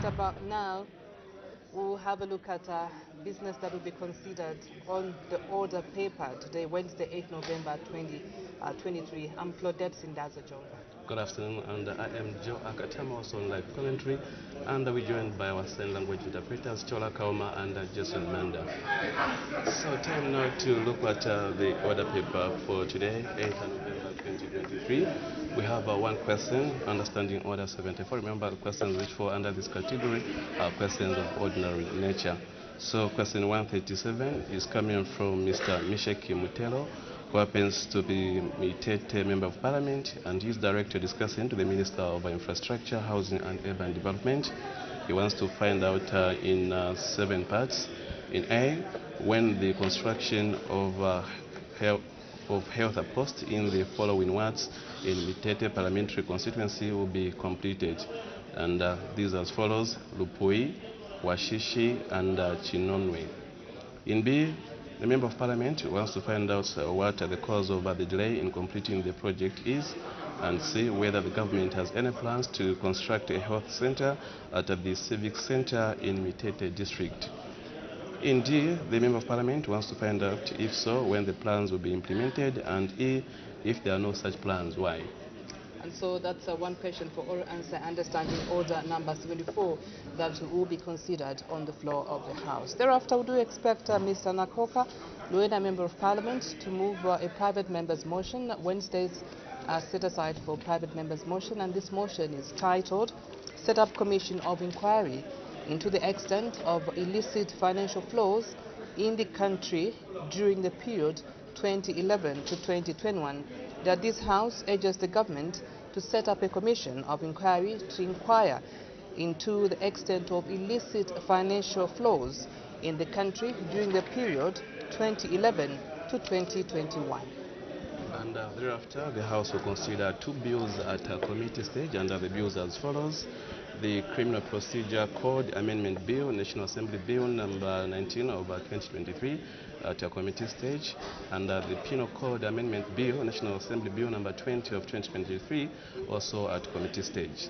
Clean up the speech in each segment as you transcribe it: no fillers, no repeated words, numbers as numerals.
about now, we'll have a look at business that will be considered on the order paper today, Wednesday, 8 November 2023. I'm Claudette Sindaza-Joe. Good afternoon, and I am Joe Akatama, also on live commentary, and we're joined by our sign language interpreters, Chola Kauma and Jason Manda. So, time now to look at the order paper for today, 8th November 2023. We have one question, understanding order 74. Remember, the questions which fall under this category are questions of ordinary nature. So, question 137 is coming from Mr. Misheki Mutelo, who happens to be Mitete Member of Parliament, and he's directly discussing to the Minister of Infrastructure, Housing and Urban Development. He wants to find out in 7 parts. In A, when the construction of health posts in the following wards in Mitete Parliamentary constituency will be completed. And these as follows: Lupui, Washishi, and Chinonwe. In B, the Member of Parliament wants to find out what the cause of the delay in completing the project is, and C, whether the government has any plans to construct a health center at the Civic Center in Mitete District. In D, the Member of Parliament wants to find out, if so, when the plans will be implemented, and E, if there are no such plans, why. And so that's one question for oral answer, understanding order number 74 that will be considered on the floor of the House. Thereafter, we do expect Mr. Nakoka Luena, Member of Parliament, to move a private member's motion. Wednesdays are set aside for private member's motion, and this motion is titled, Set Up Commission of Inquiry into the Extent of Illicit Financial Flows in the Country during the period 2011 to 2021, that this House urges the government to set up a commission of inquiry to inquire into the extent of illicit financial flows in the country during the period 2011 to 2021. And thereafter, the House will consider 2 bills at a committee stage, and the bills as follows: the Criminal Procedure Code Amendment Bill, National Assembly Bill number 19 of 2023 at a committee stage, and the Penal Code Amendment Bill, National Assembly Bill number 20 of 2023, also at committee stage.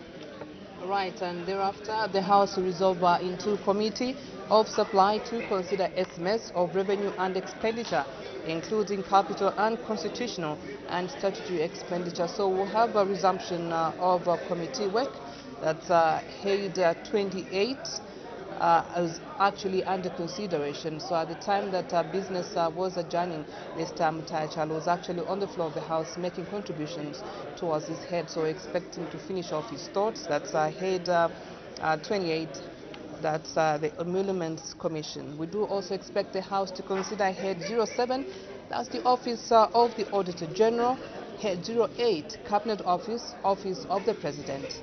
Right, and thereafter, the House will resolve into Committee of Supply to consider estimates of revenue and expenditure, including capital and constitutional and statutory expenditure. So we'll have a resumption of committee work. That's head 28 is actually under consideration. So at the time that business was adjourning, Mr. Mutai Chalo was actually on the floor of the House making contributions towards his head. So expecting to finish off his thoughts. That's head 28. That's the Emoluments Commission. We do also expect the House to consider head 07. That's the Office of the Auditor General. Head 08, Cabinet Office, Office of the President.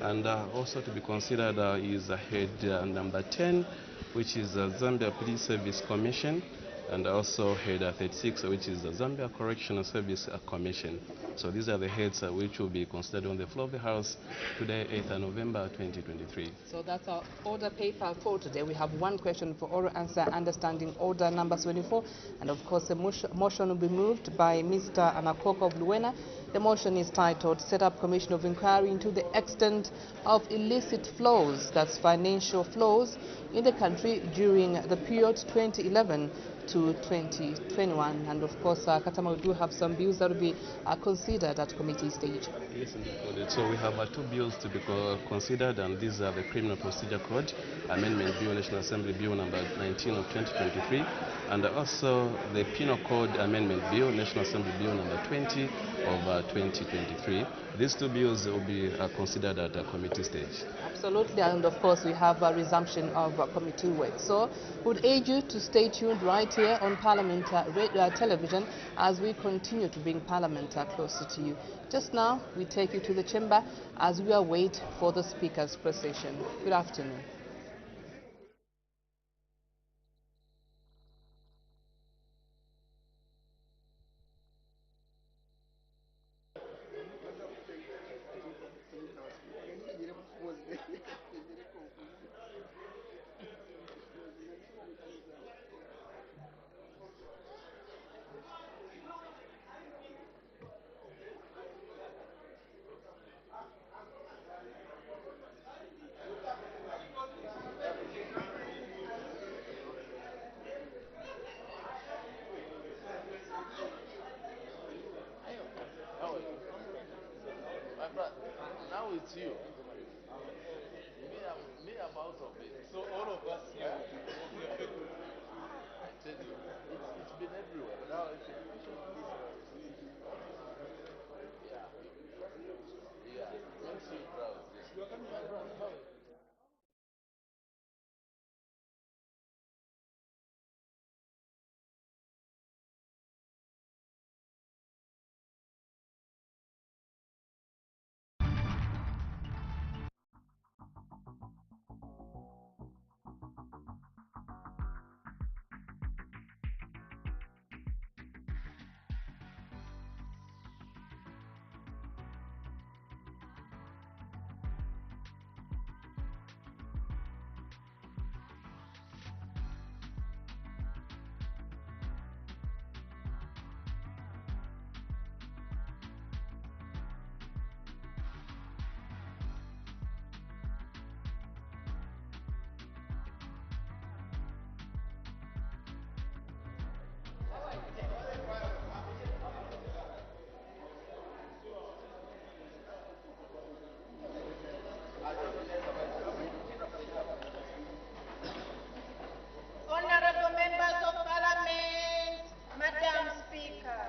And also to be considered is head number 10, which is Zambia Police Service Commission, and also head 36, which is the Zambia Correctional Service Commission. So these are the heads which will be considered on the floor of the House today, 8th November 2023. So that's our order paper for today. We have one question for oral answer, understanding order number 24, and of course the motion will be moved by Mr. Anakoka of Luena. The motion is titled, Set Up Commission of Inquiry into the Extent of Illicit Flows, that's financial flows, in the country during the period 2011 to 2021. And of course, Katama, we do have some bills that will be considered at committee stage. Yes, indeed. So we have 2 bills to be considered, and these are the Criminal Procedure Code Amendment Bill, National Assembly Bill number 19 of 2023, and also the Penal Code Amendment Bill, National Assembly Bill number 20 of 2023. These 2 bills will be considered at a committee stage. Absolutely, and of course we have a resumption of committee work. So would urge you to stay tuned right here on Parliament television as we continue to bring Parliament closer to you. Just now, we take you to the chamber as we await for the Speaker's procession. Good afternoon. now it's you. Me, I'm out of it. So all of us here. I tell you, it's been everywhere. Now it's yeah. Yeah. Makes you proud. My brother, how are you? Honorable members of parliament, Madam Speaker.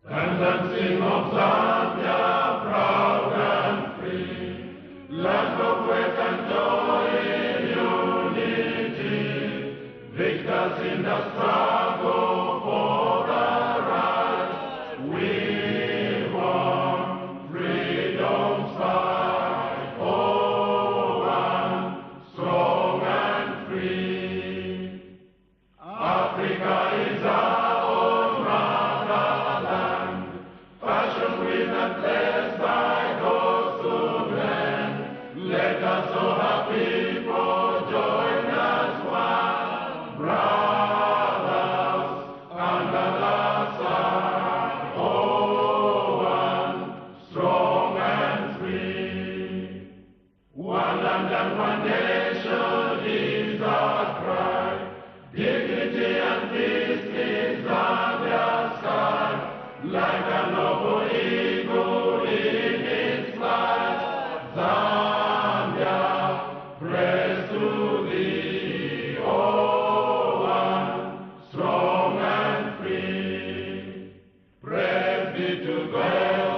Land and sing of Zambia, proud and free, land of wealth and joy in unity, victors in the struggle for the right. We want freedom's fight, oh, one, strong and free. Africa is our own motherland, fashioned with and blessed by those who blend. Let us all our people join as one, brothers under the sun. Oh, one, strong and free. One land and one nation is our cry. Dignity and peace in Zambia's sky, like a noble eagle in its flight. Zambia, praise to thee, oh, one, strong and free. Praise be to God,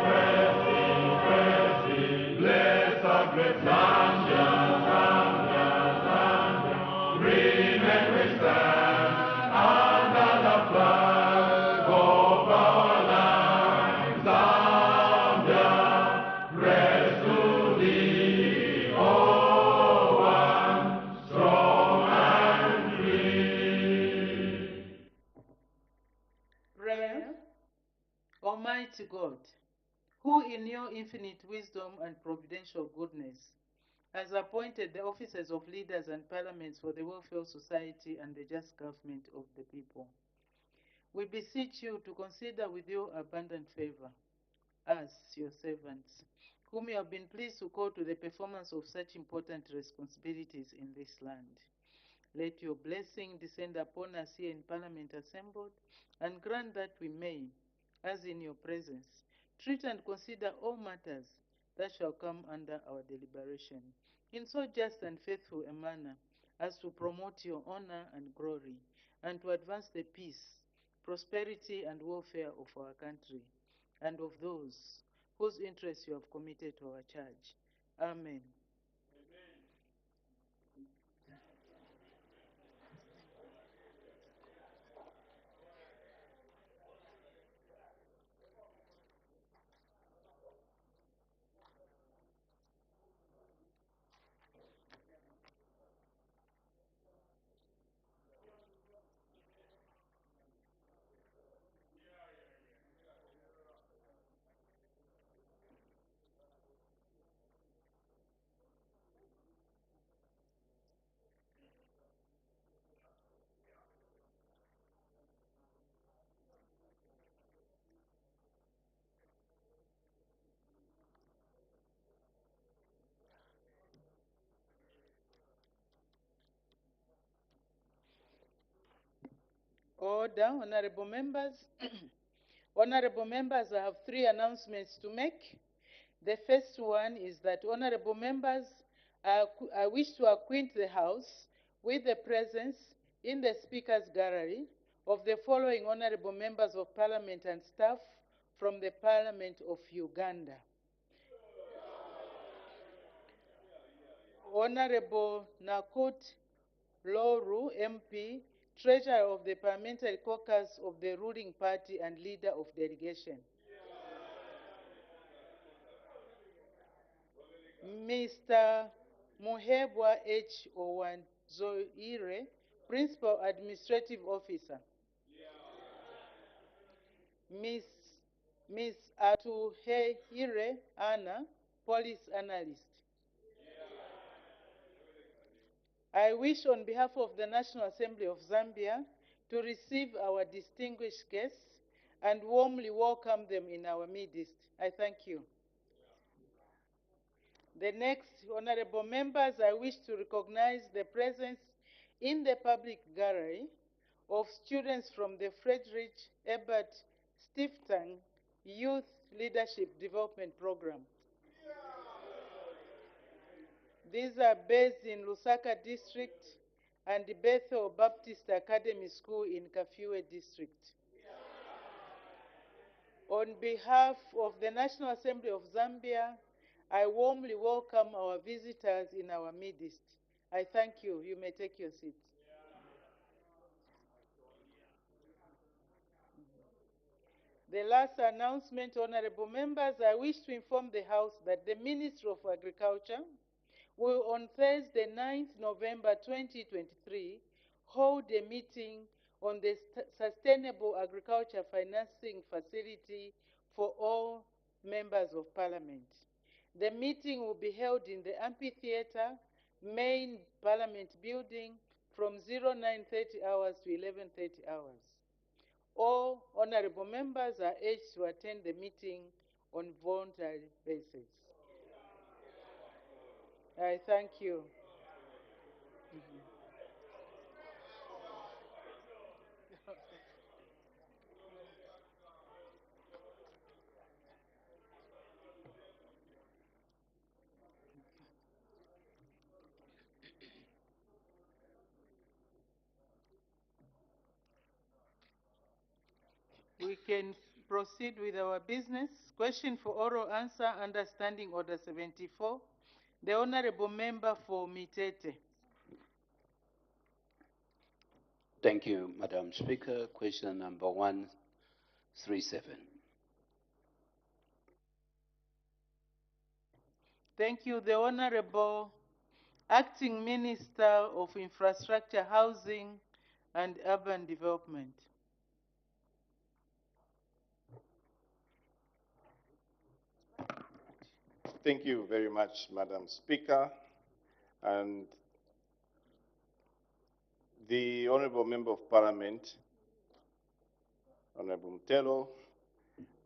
praise be, bless our great Zambia, Zambia, Zambia. Remain we stand under the flag of our land. Zambia, praise to thee, oh, one, strong and free. Prayer. Almighty God, who in your infinite wisdom and providential goodness has appointed the offices of leaders and parliaments for the welfare of society and the just government of the people, we beseech you to consider with your abundant favor us, your servants, whom you have been pleased to call to the performance of such important responsibilities in this land. Let your blessing descend upon us here in Parliament assembled, and grant that we may, as in your presence, treat and consider all matters that shall come under our deliberation, in so just and faithful a manner as to promote your honor and glory, and to advance the peace, prosperity, and welfare of our country, and of those whose interests you have committed to our charge. Amen. Order, honorable members. Honorable members, I have 3 announcements to make. The first one is that, honorable members, I wish to acquaint the House with the presence in the Speaker's Gallery of the following honorable members of Parliament and staff from the Parliament of Uganda. Honorable Nakut Loru, MP, Treasurer of the Parliamentary Caucus of the ruling party and leader of delegation. Mr. Muhebwa H. Owanzoire, Principal Administrative Officer. Ms. Atuheire Anna, Police Analyst. I wish on behalf of the National Assembly of Zambia to receive our distinguished guests and warmly welcome them in our midst. I thank you. The next, honorable members, I wish to recognize the presence in the public gallery of students from the Frederick Ebert Stiftung Youth Leadership Development Program. These are based in Lusaka District and the Bethel Baptist Academy School in Kafue District. On behalf of the National Assembly of Zambia, I warmly welcome our visitors in our midst. I thank you. You may take your seats. The last announcement, honorable members, I wish to inform the House that the Ministry of Agriculture will on Thursday, 9th November 2023, hold a meeting on the Sustainable Agriculture Financing Facility for all members of Parliament. The meeting will be held in the Amphitheatre, main Parliament building from 09:30 hours to 11:30 hours. All honorable members are urged to attend the meeting on voluntary basis. I thank you. We can proceed with our business. Question for oral answer under Standing Order 74. The honorable member for Mitete. Thank you, Madam Speaker. Question number 137. Thank you. The Honorable Acting Minister of Infrastructure, Housing and Urban Development. Thank you very much, Madam Speaker. And the Honorable Member of Parliament, Honorable Mtelo,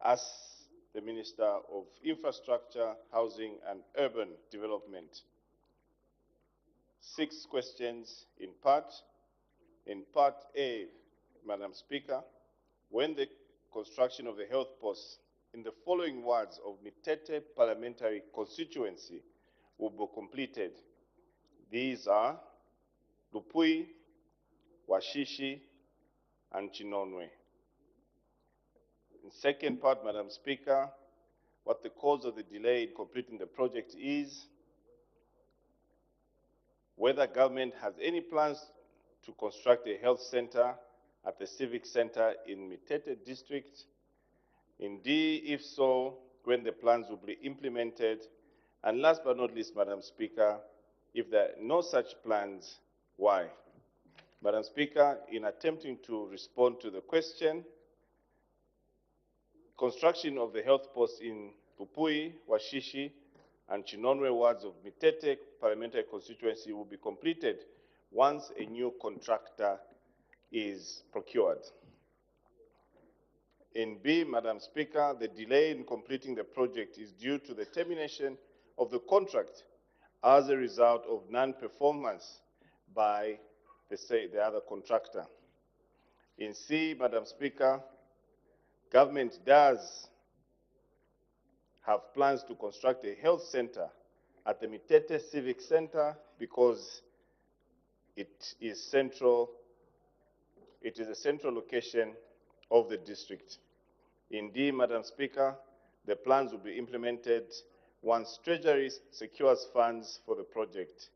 asks the Minister of Infrastructure, Housing and Urban Development 6 questions in part. In part A, Madam Speaker, when the construction of the health post in the following wards of Mitete Parliamentary Constituency will be completed. These are Lupui, Washishi, and Chinonwe. In second part, Madam Speaker, what the cause of the delay in completing the project is, whether government has any plans to construct a health center at the civic center in Mitete district. Indeed, if so, when the plans will be implemented. And last but not least, Madam Speaker, if there are no such plans, why? Madam Speaker, in attempting to respond to the question, construction of the health post in Pupui, Washishi, and Chinonwe wards of Mitete Parliamentary Constituency will be completed once a new contractor is procured. In B, Madam Speaker, the delay in completing the project is due to the termination of the contract as a result of non-performance by the other contractor. In C, Madam Speaker, government does have plans to construct a health center at the Mitete Civic Center because it is a central location of the district. Indeed, Madam Speaker, the plans will be implemented once Treasury secures funds for the project.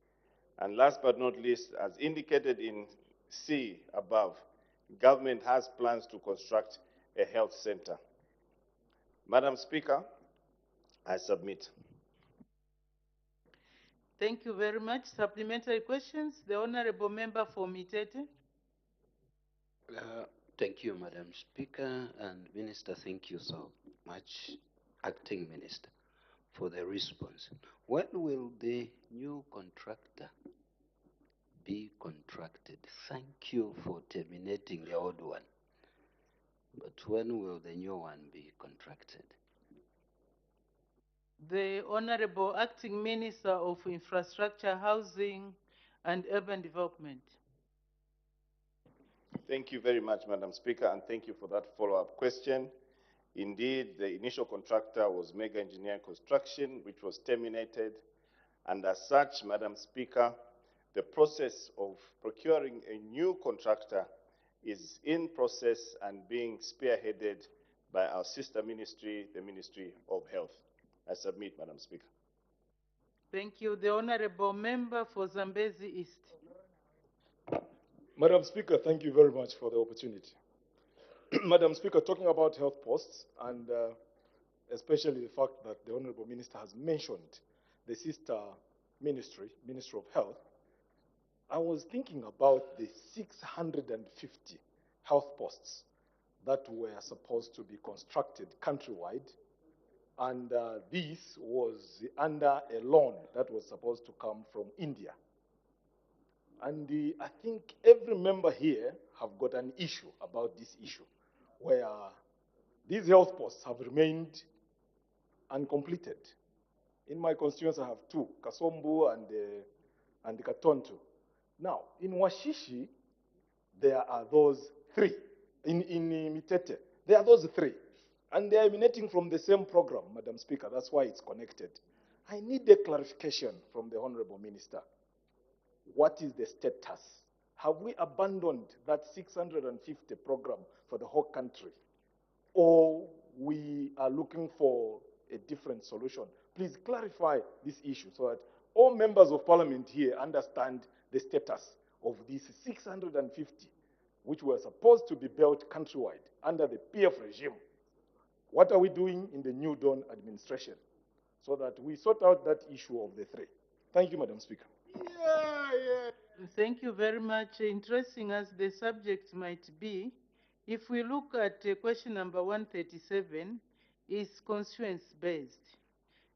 And last but not least, as indicated in C above, government has plans to construct a health center. Madam Speaker, I submit. Thank you very much. Supplementary questions? The Honorable Member for Mitete. Thank you, Madam Speaker, and Minister, thank you so much, Acting Minister, for the response. When will the new contractor be contracted? Thank you for terminating the old one. But when will the new one be contracted? The Honorable Acting Minister of Infrastructure, Housing and Urban Development. Thank you very much, Madam Speaker, and thank you for that follow-up question. Indeed, the initial contractor was Mega Engineering Construction, which was terminated. And as such, Madam Speaker, the process of procuring a new contractor is in process and being spearheaded by our sister ministry, the Ministry of Health. I submit, Madam Speaker. Thank you. The Honorable Member for Zambezi East. Madam Speaker, thank you very much for the opportunity. Madam Speaker, talking about health posts, and especially the fact that the Honorable Minister has mentioned the sister ministry, Ministry of Health, I was thinking about the 650 health posts that were supposed to be constructed countrywide, and this was under a loan that was supposed to come from India. And I think every member here have got an issue about this issue, where these health posts have remained uncompleted. In my constituency, I have two, Kasombu and Katonto. Now, in Washishi, there are those three. In Mitete, there are those three. And they are emanating from the same program, Madam Speaker. That's why it's connected. I need a clarification from the Honorable Minister. What is the status? Have we abandoned that 650 program for the whole country? Or we are looking for a different solution? Please clarify this issue so that all members of parliament here understand the status of these 650, which were supposed to be built countrywide under the PF regime. What are we doing in the New Dawn administration so that we sort out that issue of the three? Thank you, Madam Speaker. Thank you very much. Interesting as the subject might be, if we look at question number 137, is constituency-based.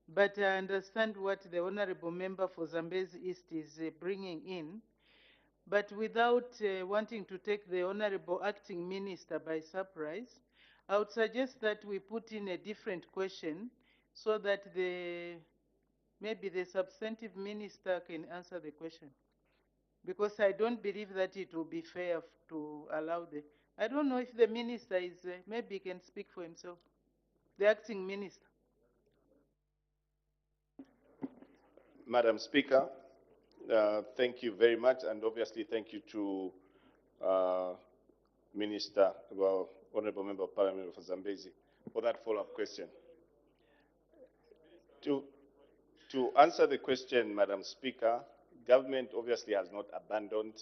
But I understand what the Honorable Member for Zambezi East is bringing in. But without wanting to take the Honorable Acting Minister by surprise, I would suggest that we put in a different question so that maybe the substantive minister can answer the question. Because I don't believe that it will be fair to allow I don't know if the minister is, maybe he can speak for himself. The acting minister. Madam Speaker, thank you very much, and obviously thank you to Minister, well, Honorable Member of Parliament for Zambezi, for that follow-up question. To answer the question, Madam Speaker, government obviously has not abandoned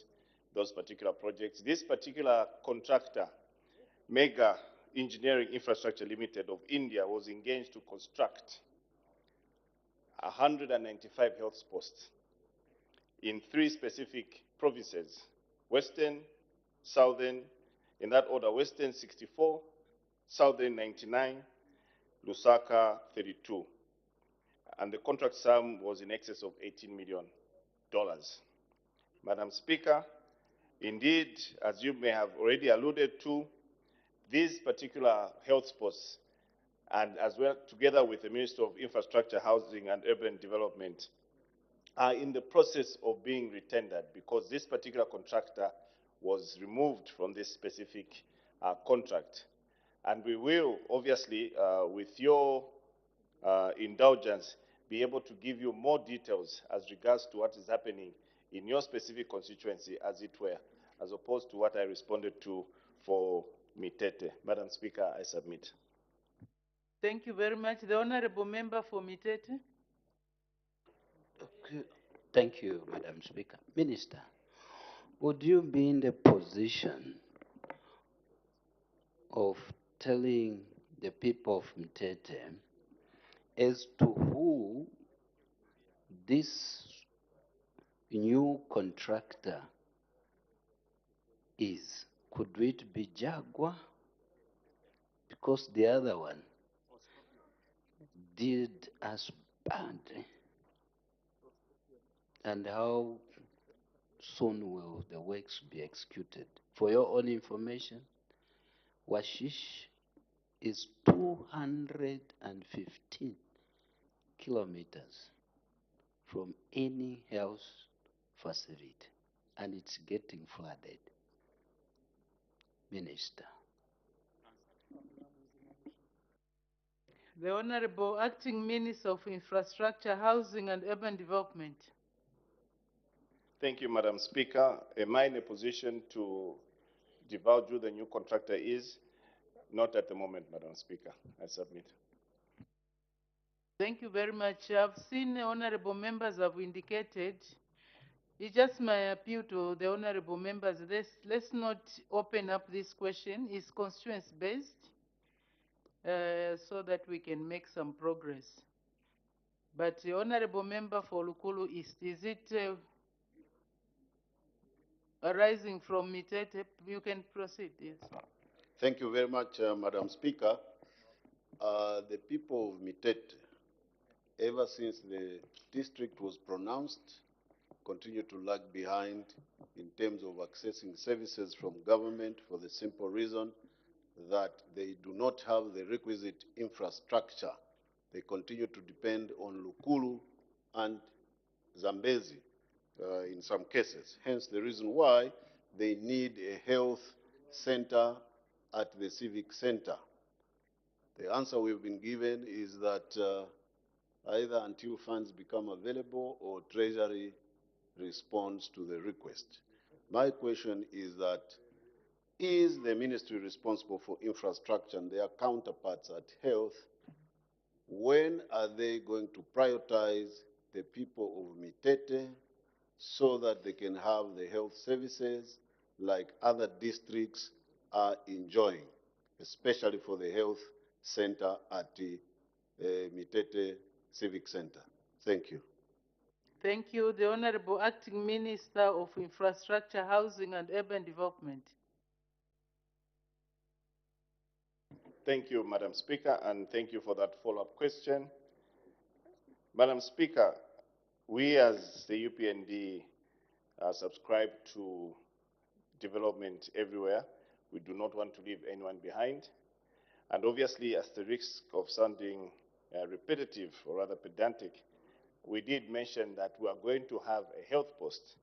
those particular projects. This particular contractor, Mega Engineering Infrastructure Limited of India, was engaged to construct 195 health posts in three specific provinces: Western, Southern, in that order, Western 64, Southern 99, Lusaka 32. And the contract sum was in excess of $18 million. Madam Speaker, indeed, as you may have already alluded to, these particular health posts, and as well together with the Minister of Infrastructure, Housing and Urban Development, are in the process of being retendered because this particular contractor was removed from this specific contract. And we will, obviously, with your indulgence, be able to give you more details as regards to what is happening in your specific constituency, as it were, as opposed to what I responded to for Mitete. Madam Speaker, I submit. Thank you very much. The Honorable Member for Mitete. Okay. Thank you, Madam Speaker. Minister, would you be in the position of telling the people of Mtete as to who this new contractor is? Could it be Jaguar? Because the other one did us bad. And how soon will the works be executed? For your own information, Washish is 215 kilometers from any health facility, and it's getting flooded. Minister. The Honorable Acting Minister of Infrastructure, Housing and Urban Development. Thank you, Madam Speaker. Am I in a position to divulge who the new contractor is? Not at the moment, Madam Speaker. I submit. Thank you very much. I've seen the honorable members have indicated. It's just my appeal to the honorable members. Let's not open up this question. It's constituency based, so that we can make some progress. But the honorable member for Lukulu East, is it arising from Mitete? You can proceed, yes. Thank you very much, Madam Speaker. The people of Mitete, ever since the district was pronounced, continue to lag behind in terms of accessing services from government for the simple reason that they do not have the requisite infrastructure. They continue to depend on Lukulu and Zambezi in some cases. Hence the reason why they need a health center at the civic center. The answer we've been given is that either until funds become available or Treasury responds to the request. My question is that, is the ministry responsible for infrastructure and their counterparts at health, when are they going to prioritize the people of Mitete so that they can have the health services like other districts are enjoying, especially for the health center at the Mitete Civic Center? Thank you. Thank you. The Honorable Acting Minister of Infrastructure, Housing and Urban Development. Thank you, Madam Speaker, and thank you for that follow-up question. Madam Speaker, we as the UPND subscribe to development everywhere. We do not want to leave anyone behind. And obviously, at the risk of sounding repetitive or rather pedantic, we did mention that we are going to have a health post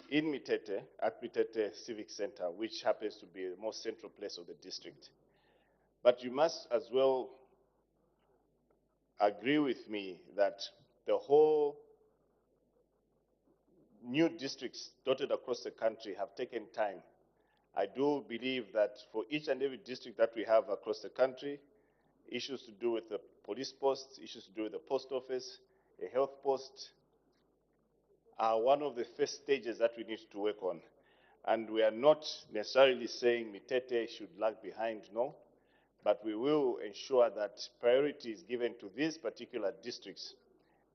in Mitete, at Mitete Civic Center, which happens to be the most central place of the district. But you must as well agree with me that the whole new districts dotted across the country have taken time. I do believe that for each and every district that we have across the country, issues to do with the police posts, issues to do with the post office, a health post, are one of the first stages that we need to work on. And we are not necessarily saying Mitete should lag behind, no, but we will ensure that priority is given to these particular districts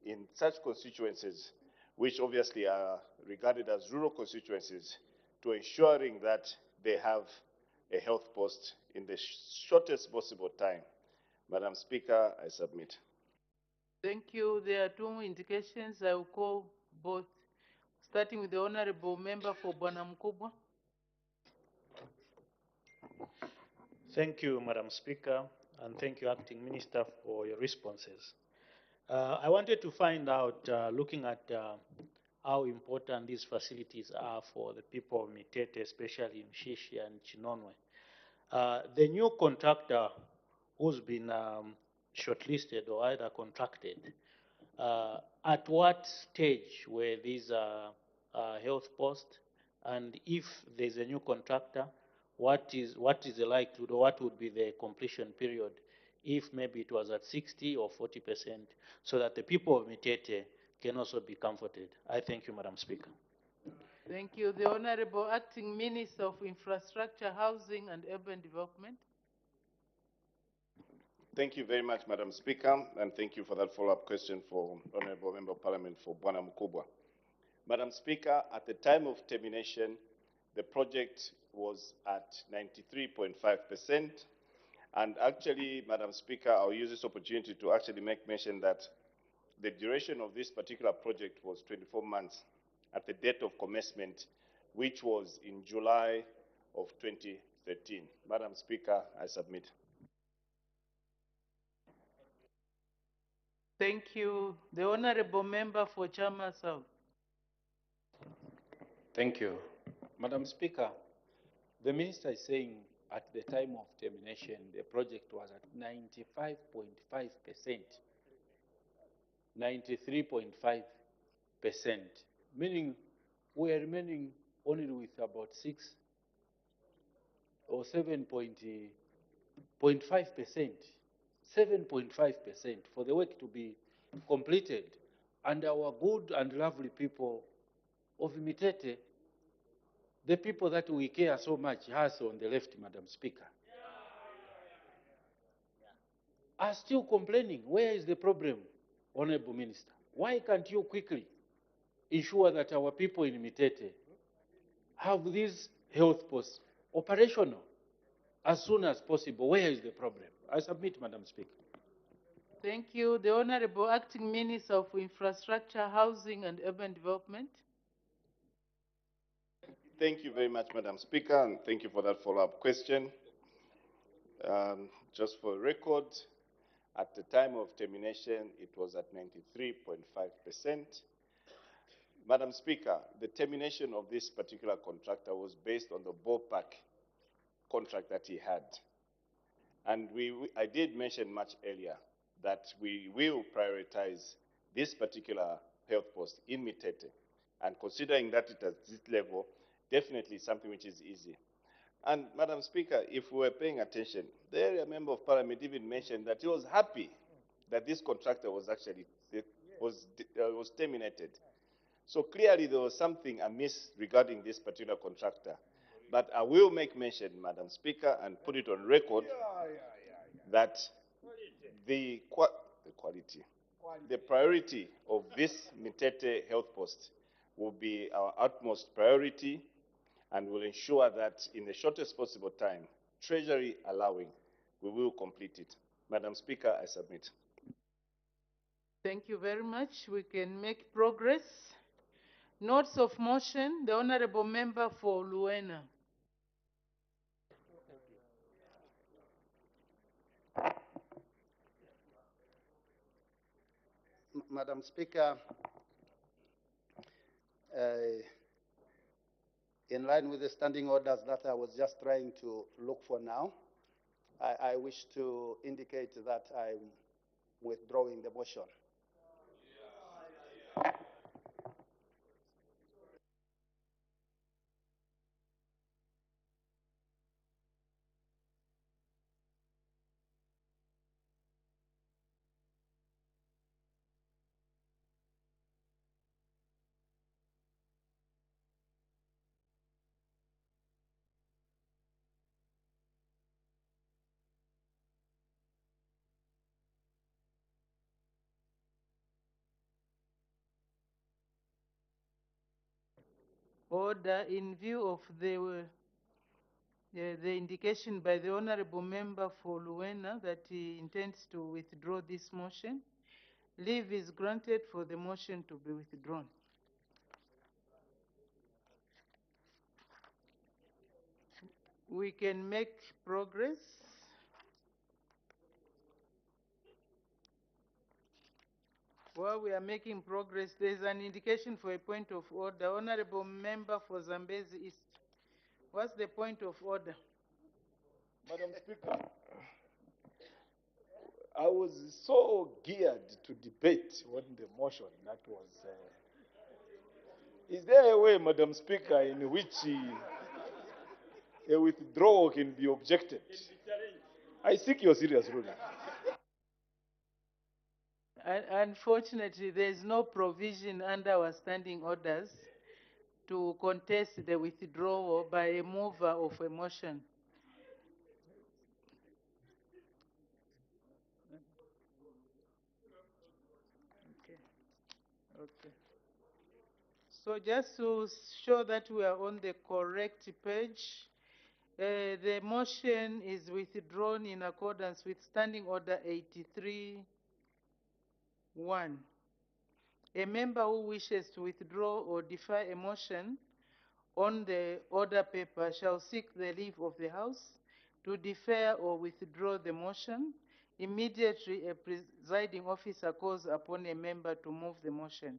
in such constituencies, which obviously are regarded as rural constituencies, to ensuring that they have a health post in the shortest possible time. Madam Speaker, I submit. Thank you. There are two indications. I will call both, starting with the Honorable Member for Bwana Mkubwa. Thank you, Madam Speaker, and thank you, Acting Minister, for your responses. I wanted to find out, looking at how important these facilities are for the people of Mitete, especially in Shishi and Chinonwe. The new contractor who's been shortlisted or either contracted, at what stage were these health posts? And if there's a new contractor, what is the likelihood, or what would be the completion period if maybe it was at 60 or 40%, so that the people of Mitete can also be comforted? I thank you, Madam Speaker. Thank you. The Honorable Acting Minister of Infrastructure, Housing and Urban Development. Thank you very much, Madam Speaker, and thank you for that follow-up question for Honorable Member of Parliament for Bwana Mukubwa. Madam Speaker, at the time of termination, the project was at 93.5%. And actually, Madam Speaker, I'll use this opportunity to actually make mention that the duration of this particular project was 24 months at the date of commencement, which was in July of 2013. Madam Speaker, I submit. Thank you. The Honorable Member for Chama South. Thank you. Madam Speaker, the Minister is saying at the time of termination, the project was at 95.5%, 93.5%, meaning we are remaining only with about 6 or 7.5%, 7.5% for the work to be completed. And our good and lovely people of Mitete, the people that we care so much, has on the left, Madam Speaker, are still complaining. Where is the problem, Honorable Minister? Why can't you quickly ensure that our people in Mitete have these health posts operational as soon as possible? Where is the problem? I submit, Madam Speaker. Thank you. The Honorable Acting Minister of Infrastructure, Housing and Urban Development. Thank you very much, Madam Speaker, and thank you for that follow-up question. Just for record, at the time of termination, it was at 93.5%. Madam Speaker, the termination of this particular contractor was based on the ballpark contract that he had. And I did mention much earlier that we will prioritize this particular health post in Mitete. And considering that it at this level, definitely something which is easy. And Madam Speaker, if we were paying attention, the area member of Parliament even mentioned that he was happy that this contractor was actually was terminated. So clearly there was something amiss regarding this particular contractor. But I will make mention, Madam Speaker, and put it on record that the quality, the priority of this Mitete health post will be our utmost priority, and will ensure that in the shortest possible time, Treasury allowing, we will complete it. Madam Speaker, I submit. Thank you very much. We can make progress. Notes of motion, the Honorable Member for Luena. Madam Speaker, in line with the standing orders that I was just trying to look for now, I wish to indicate that I'm withdrawing the motion. Order in view of the indication by the Honorable Member for Luena that he intends to withdraw this motion. Leave is granted for the motion to be withdrawn. We can make progress. While we are making progress, there is an indication for a point of order. Honorable Member for Zambezi East. What's the point of order? Madam Speaker, I was so geared to debate on the motion that was. Is there a way, Madam Speaker, in which a withdrawal can be objected? I seek your serious ruling. Unfortunately, there is no provision under our standing orders to contest the withdrawal by a mover of a motion. Okay. So just to show that we are on the correct page, the motion is withdrawn in accordance with Standing Order 83-1. A member who wishes to withdraw or defy a motion on the order paper shall seek the leave of the House to defer or withdraw the motion. Immediately, a presiding officer calls upon a member to move the motion.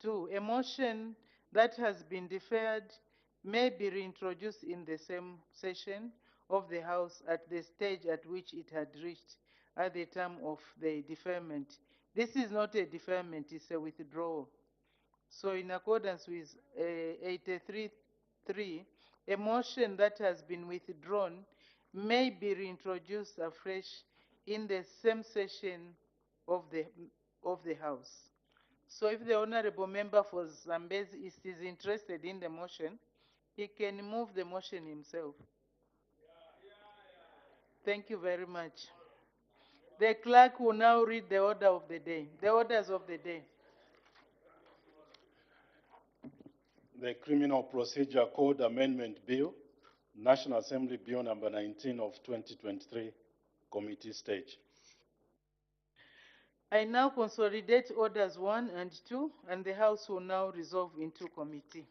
2, a motion that has been deferred may be reintroduced in the same session of the House at the stage at which it had reached at the time of the deferment. This is not a deferment, it's a withdrawal. So in accordance with 83.3, a motion that has been withdrawn may be reintroduced afresh in the same session of the House. So if the honorable member for Zambezi East is interested in the motion, he can move the motion himself. Thank you very much. The clerk will now read the order of the day, the orders of the day. The Criminal Procedure Code Amendment Bill, National Assembly Bill number 19 of 2023, committee stage. I now consolidate orders 1 and 2, and the House will now resolve into committee.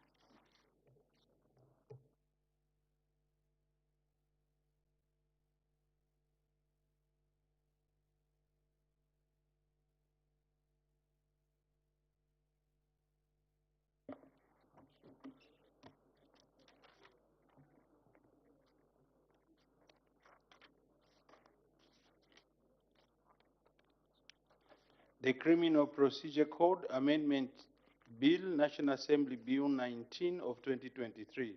The Criminal Procedure Code Amendment Bill, National Assembly Bill 19 of 2023.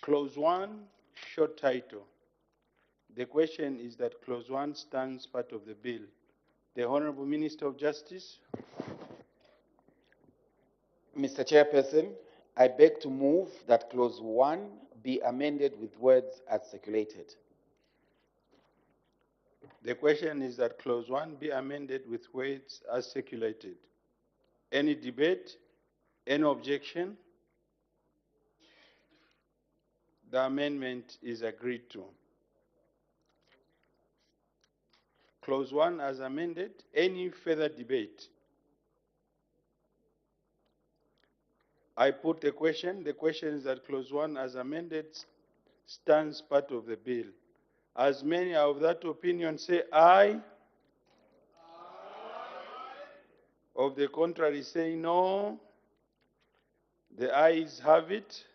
Clause 1, short title. The question is that Clause 1 stands part of the bill. The Honorable Minister of Justice. Mr. Chairperson, I beg to move that Clause 1 be amended with words as circulated. The question is that Clause 1 be amended with words as circulated. Any debate? Any objection? The amendment is agreed to. Clause 1 as amended. Any further debate? I put the question. The question is that Clause 1 as amended stands part of the bill. As many are of that opinion, say aye. Aye. Of the contrary, say no. The ayes have it.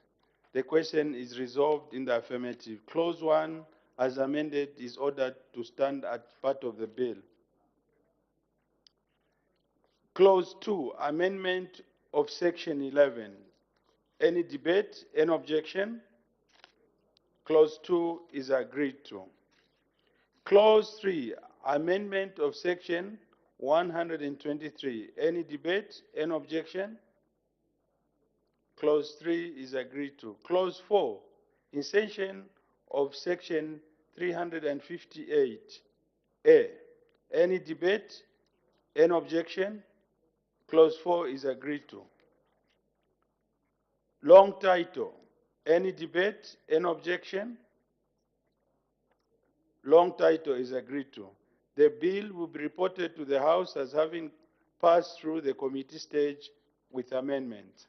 The question is resolved in the affirmative. Clause 1 as amended is ordered to stand as part of the bill. Clause 2, amendment of section 11. Any debate? Any objection? Clause 2 is agreed to. Clause 3, amendment of section 123. Any debate? Any objection? Clause 3 is agreed to. Clause 4, insertion of section 358A. Any debate? Any objection? Clause 4 is agreed to. Long title. Any debate? Any objection? Long title is agreed to. The bill will be reported to the House as having passed through the committee stage with amendment.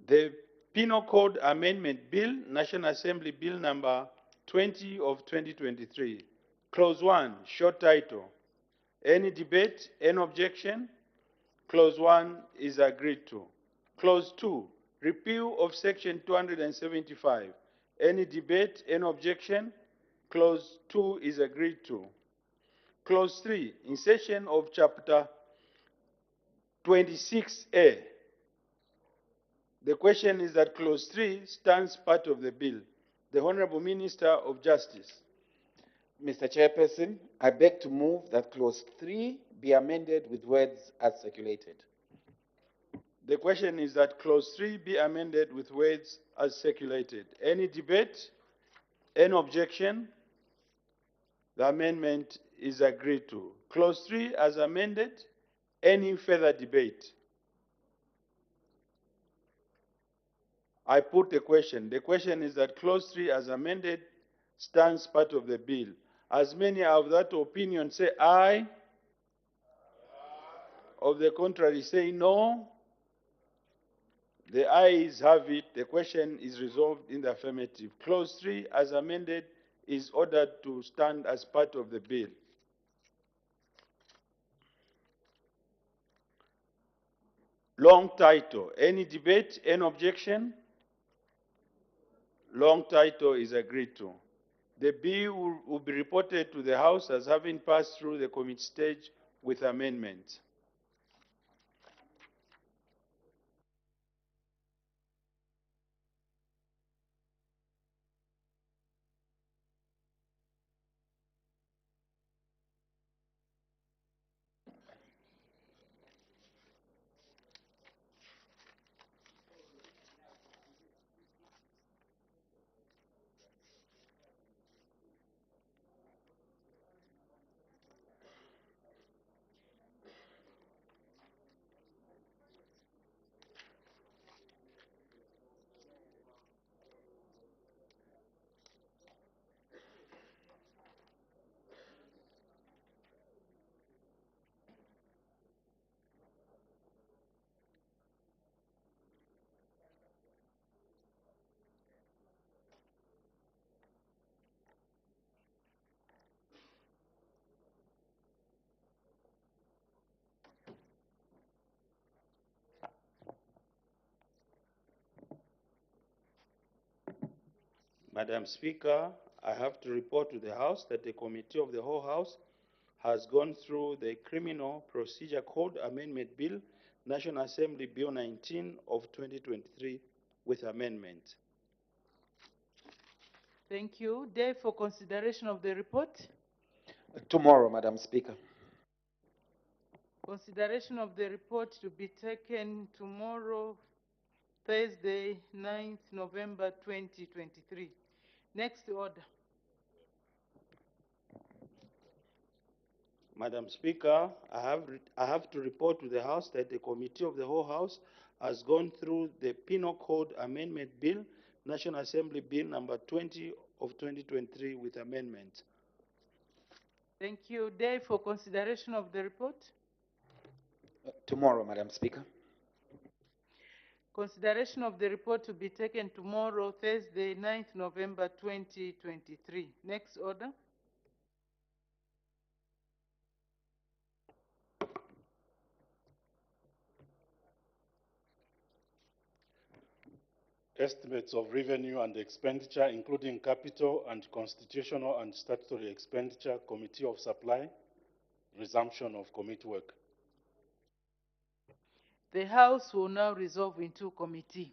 The Penal Code Amendment Bill, National Assembly Bill number 20 of 2023. Clause 1, short title. Any debate, any objection? Clause 1 is agreed to. Clause 2, repeal of section 275. Any debate, any objection? Clause 2 is agreed to. Clause 3, insertion of chapter 26A. The question is that clause 3 stands part of the bill. The Honorable Minister of Justice. Mr. Chairperson, I beg to move that clause 3 be amended with words as circulated. The question is that clause 3 be amended with words as circulated. Any debate? Any objection? The amendment is agreed to. Clause 3 as amended. Any further debate? I put the question. The question is that clause 3 as amended stands part of the bill. As many of that opinion say aye. Of the contrary say no. The ayes have it. The question is resolved in the affirmative. Clause 3 as amended is ordered to stand as part of the bill. Long title. Any debate? Any objection? Long title is agreed to. The bill will be reported to the House as having passed through the committee stage with amendments. Madam Speaker, I have to report to the House that the Committee of the Whole House has gone through the Criminal Procedure Code Amendment Bill, National Assembly Bill 19 of 2023 with amendments. Thank you. Day for consideration of the report. Tomorrow, Madam Speaker. Consideration of the report to be taken tomorrow, Thursday, 9th November 2023. Next order. Madam Speaker, I have to report to the House that the Committee of the Whole House has gone through the Penal Code Amendment Bill, National Assembly Bill number 20 of 2023 with amendments. Thank you. Day for consideration of the report. Tomorrow, Madam Speaker. Consideration of the report to be taken tomorrow, Thursday, 9th November 2023. Next order. Estimates of revenue and expenditure, including capital and constitutional and statutory expenditure, Committee of Supply, resumption of committee work. The House will now resolve into committee.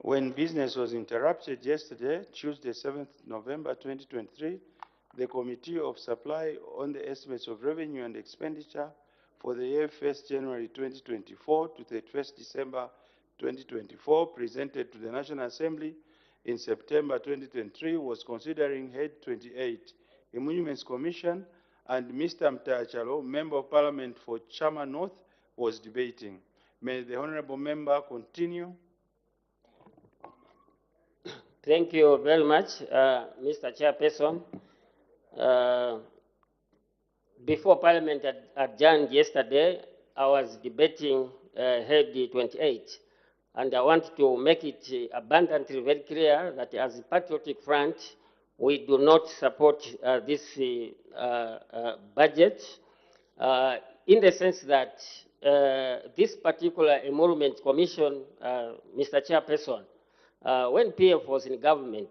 When business was interrupted yesterday, Tuesday, 7th November 2023, the Committee of Supply on the estimates of revenue and expenditure for the year 1st January 2024 to 31st December 2024, presented to the National Assembly in September 2023, was considering Head 28 Emoluments Commission, and Mr. Mtachalo, Member of Parliament for Chama North, was debating. May the Honorable Member continue. Thank you very much, Mr. Chairperson. Before Parliament adjourned yesterday, I was debating Head 28, and I want to make it abundantly very clear that as a Patriotic Front, we do not support this budget in the sense that this particular Emolument Commission, Mr. Chairperson, when PF was in government,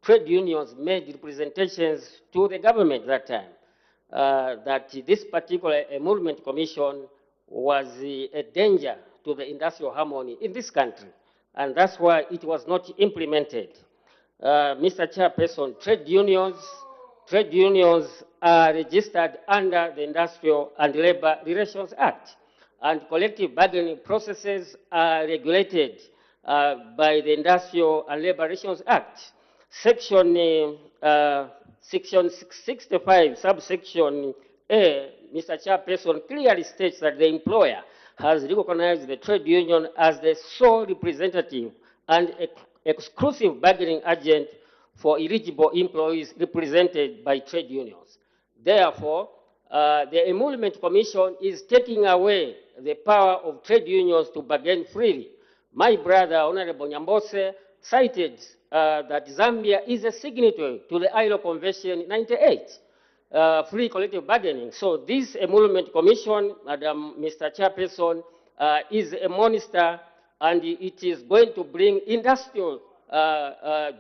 trade unions made representations to the government that time that this particular Emolument Commission was a danger to the industrial harmony in this country, and that's why it was not implemented. Mr. Chairperson, trade unions are registered under the Industrial and Labor Relations Act, and collective bargaining processes are regulated by the Industrial and Labor Relations Act. Section 65, subsection A, Mr. Chairperson, clearly states that the employer has recognized the trade union as the sole representative and exclusive bargaining agent for eligible employees represented by trade unions. Therefore, the Emolument Commission is taking away the power of trade unions to bargain freely. My brother, Honorable Nyambose, cited that Zambia is a signatory to the ILO Convention 98, free collective bargaining. So this Emolument Commission, Madam Mr. Chairperson, is a monster, and it is going to bring industrial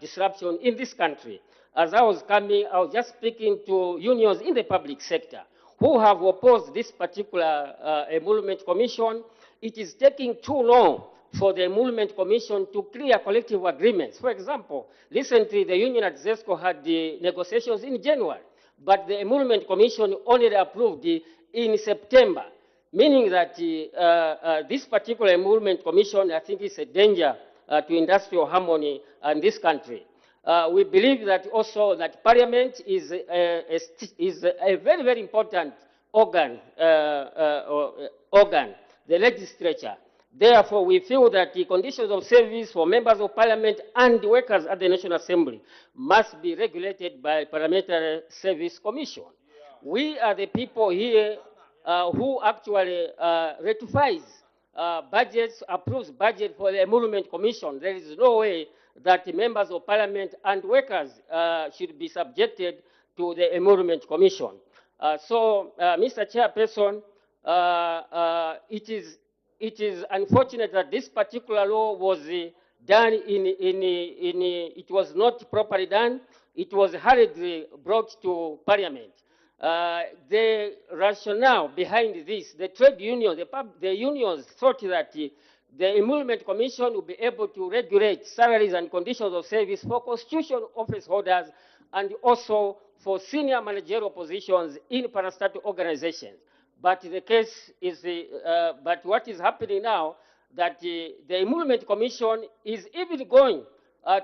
disruption in this country. As I was coming, I was just speaking to unions in the public sector who have opposed this particular Emolument Commission. It is taking too long for the Emolument Commission to clear collective agreements. For example, recently the union at ZESCO had the negotiations in January, but the Emolument Commission only approved in September, meaning that this particular Emolument Commission, I think, is a danger to industrial harmony in this country. We believe that also that Parliament is a very, very important organ, the legislature. Therefore, we feel that the conditions of service for members of Parliament and workers at the National Assembly must be regulated by Parliamentary Service Commission. We are the people here who actually ratifies budgets, approves budget for the Emolument Commission. There is no way that the members of Parliament and workers should be subjected to the Emolument Commission. Mr. Chairperson, it is unfortunate that this particular law was done it was not properly done. It was hurriedly brought to Parliament. The rationale behind this, the trade unions, the unions thought that the Emolument Commission will be able to regulate salaries and conditions of service for constitutional office holders and also for senior managerial positions in parastatal organizations. But the case is, but what is happening now, that the Emolument Commission is even going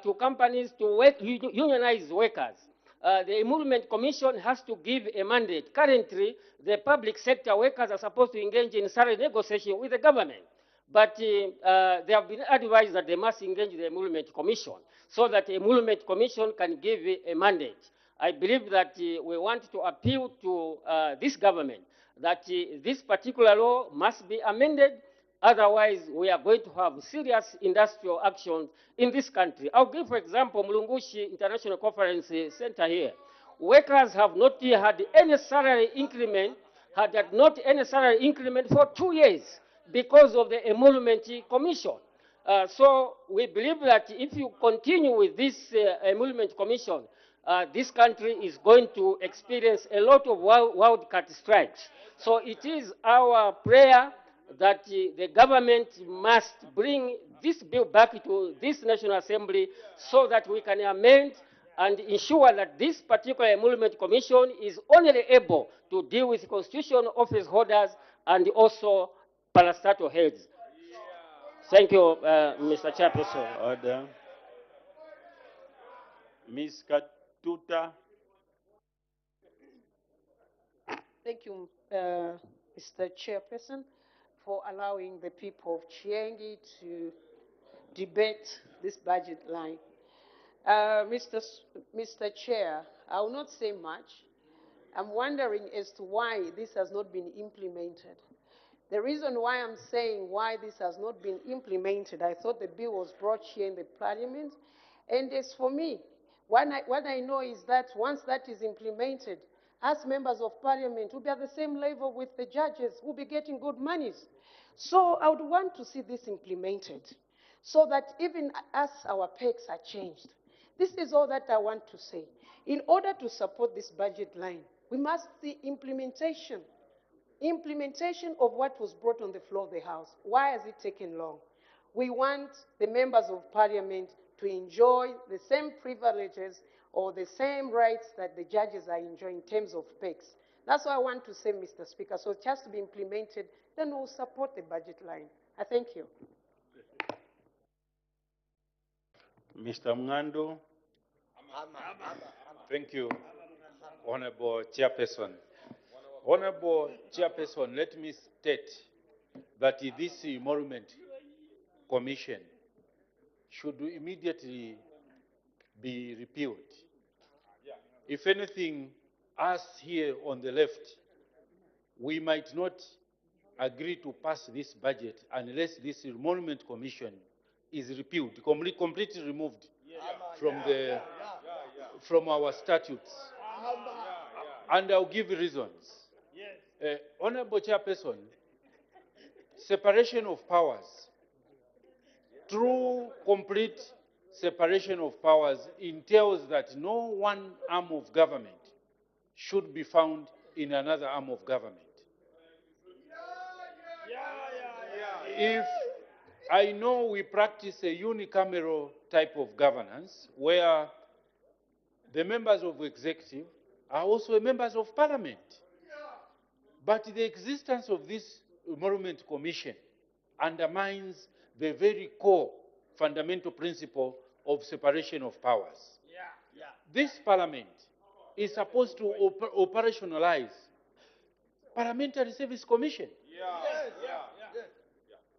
to companies to unionize workers. The Emolument Commission has to give a mandate. Currently, the public sector workers are supposed to engage in salary negotiation with the government. But they have been advised that they must engage the Emolument Commission so that the Emolument Commission can give a mandate. I believe that we want to appeal to this government that this particular law must be amended. Otherwise, we are going to have serious industrial action in this country. I'll give, for example, Mulungushi International Conference Center here. Workers have not had any salary increment, had not any salary increment for 2 years because of the Emolument Commission. So we believe that if you continue with this Emolument Commission, this country is going to experience a lot of wildcat strikes. So it is our prayer that the government must bring this bill back to this National Assembly so that we can amend and ensure that this particular Emolument Commission is only able to deal with constitutional office holders and also parastatal heads. Thank you, Mr. Chairperson. Order. Ms. Katuta. Thank you, Mr. Chairperson, for allowing the people of Chiengi to debate this budget line. Mr. Chair, I will not say much. I'm wondering as to why this has not been implemented. The reason why I'm saying why this has not been implemented, I thought the bill was brought here in the parliament, and as for me, what I know is that once that is implemented, us members of parliament will be at the same level with the judges who will be getting good monies. So I would want to see this implemented so that even us, our pecs are changed. This is all that I want to say. In order to support this budget line, we must see implementation of what was brought on the floor of the House. Why has it taken long? We want the members of parliament to enjoy the same privileges or the same rights that the judges are enjoying in terms of pecs. That's what I want to say, Mr. Speaker. So it has to be implemented, then we'll support the budget line. I thank you. Mr. Mngando. Thank you, Honorable Chairperson. Honorable Chairperson, let me state that this Emolument Commission should immediately be repealed. If anything, us here on the left, we might not agree to pass this budget unless this Emolument Commission is repealed, completely removed from our statutes. And I'll give reasons. Honorable Chairperson, separation of powers, true complete separation of powers entails that no one arm of government should be found in another arm of government. If I know we practice a unicameral type of governance where the members of executive are also members of parliament. But the existence of this Emolument Commission undermines the very core fundamental principle of separation of powers. This parliament is supposed to operationalize Parliamentary Service Commission.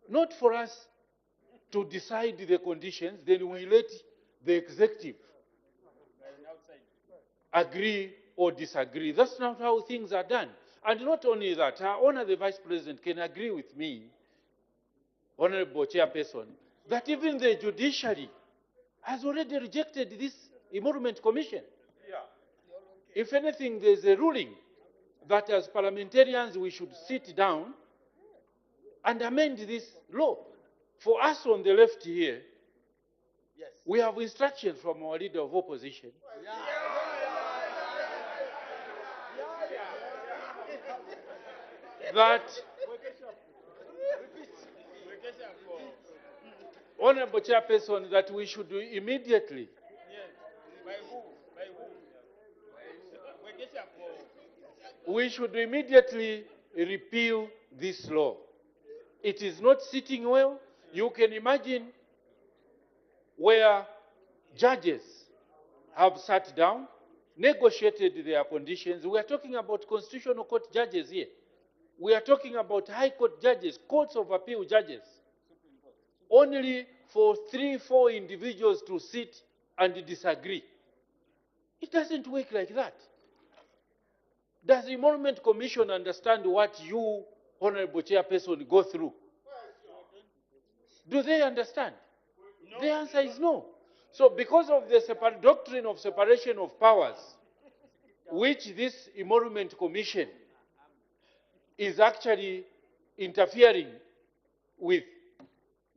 Not for us to decide the conditions, then we let the executive agree or disagree. That's not how things are done. And not only that, our Honor the Vice President can agree with me, Honorable Chairperson, that even the judiciary has already rejected this Emolument Commission. If anything, there's a ruling that as parliamentarians we should sit down and amend this law. For us on the left here, we have instructions from our leader of opposition that, Honorable Chairperson, that we should immediately repeal this law. It is not sitting well. You can imagine where judges have sat down, negotiated their conditions. We are talking about constitutional court judges here. We are talking about high court judges, courts of appeal judges. Only for 3-4 individuals to sit and disagree. It doesn't work like that. Does the Emolument Commission understand what you, Honorable Chairperson, go through? Do they understand? No. The answer is no. So because of the doctrine of separation of powers, which this Emolument Commission is actually interfering with,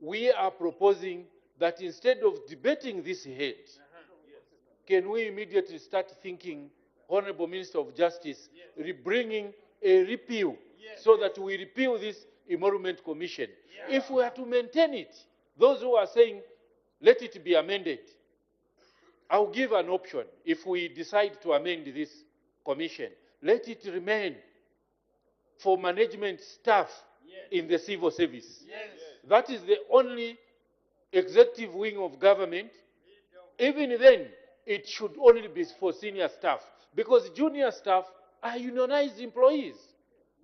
we are proposing that instead of debating this ahead, can we immediately start thinking, Honorable Minister of Justice, bringing a repeal so that we repeal this Emolument Commission. If we are to maintain it, those who are saying, let it be amended, I'll give an option. If we decide to amend this commission, let it remain for management staff in the civil service. That is the only executive wing of government. Even then, it should only be for senior staff, because junior staff are unionized employees.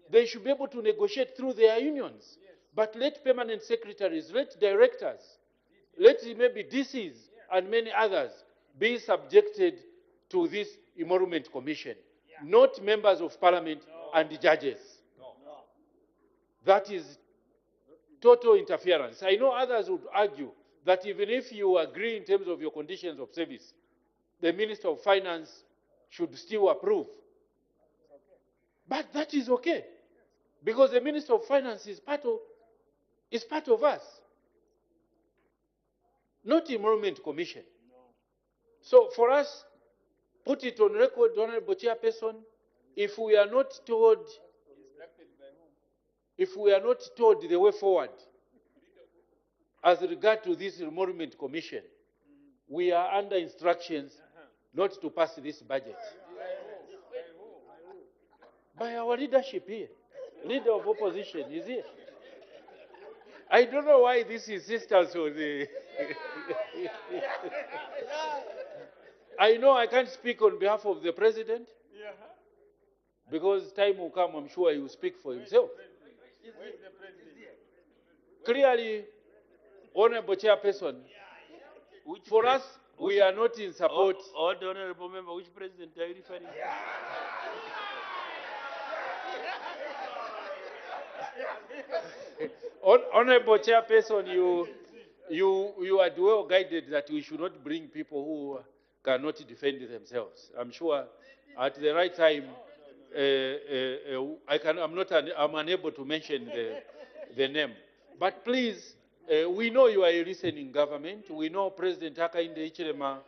They should be able to negotiate through their unions. But let permanent secretaries, let directors, let maybe DCs and many others be subjected to this emolument commission, not members of parliament and judges. That is total interference. I know others would argue that even if you agree in terms of your conditions of service, the Minister of Finance should still approve. But that is okay, because the Minister of Finance is part of us, not emolument commission. So for us, put it on record, Honorable Chairperson, if we are not told the way forward as regard to this emolument commission, we are under instructions not to pass this budget. By our leadership here, leader of opposition is here. I don't know why this insistence on the... I know I can't speak on behalf of the president, because time will come, I'm sure he will speak for himself. Clearly, Honorable Chairperson, for us, we are not in support. Order, honorable member, which president are you referring to? Honorable Chairperson, you are well guided that we should not bring people who cannot defend themselves. I'm sure at the right time, I'm unable to mention the name. But please, we know you are a listening government. We know President Hakainde Hichilema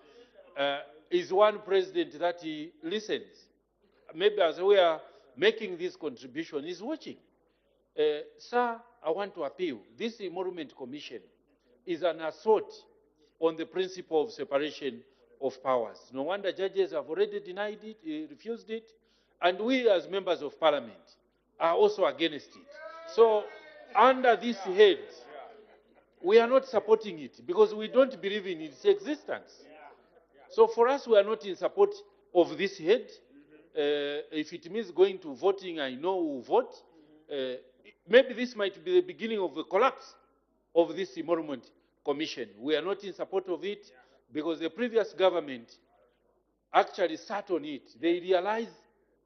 is one president that he listens. Maybe as we are making this contribution, he's watching. Sir, I want to appeal. This emolument commission is an assault on the principle of separation of powers. No wonder judges have already denied it, refused it, and we as members of parliament are also against it. So under this head, we are not supporting it because we don't believe in its existence. So for us, we are not in support of this head. If it means going to voting, I know we'll vote. Maybe this might be the beginning of the collapse of this emolument commission. We are not in support of it because the previous government actually sat on it. They realized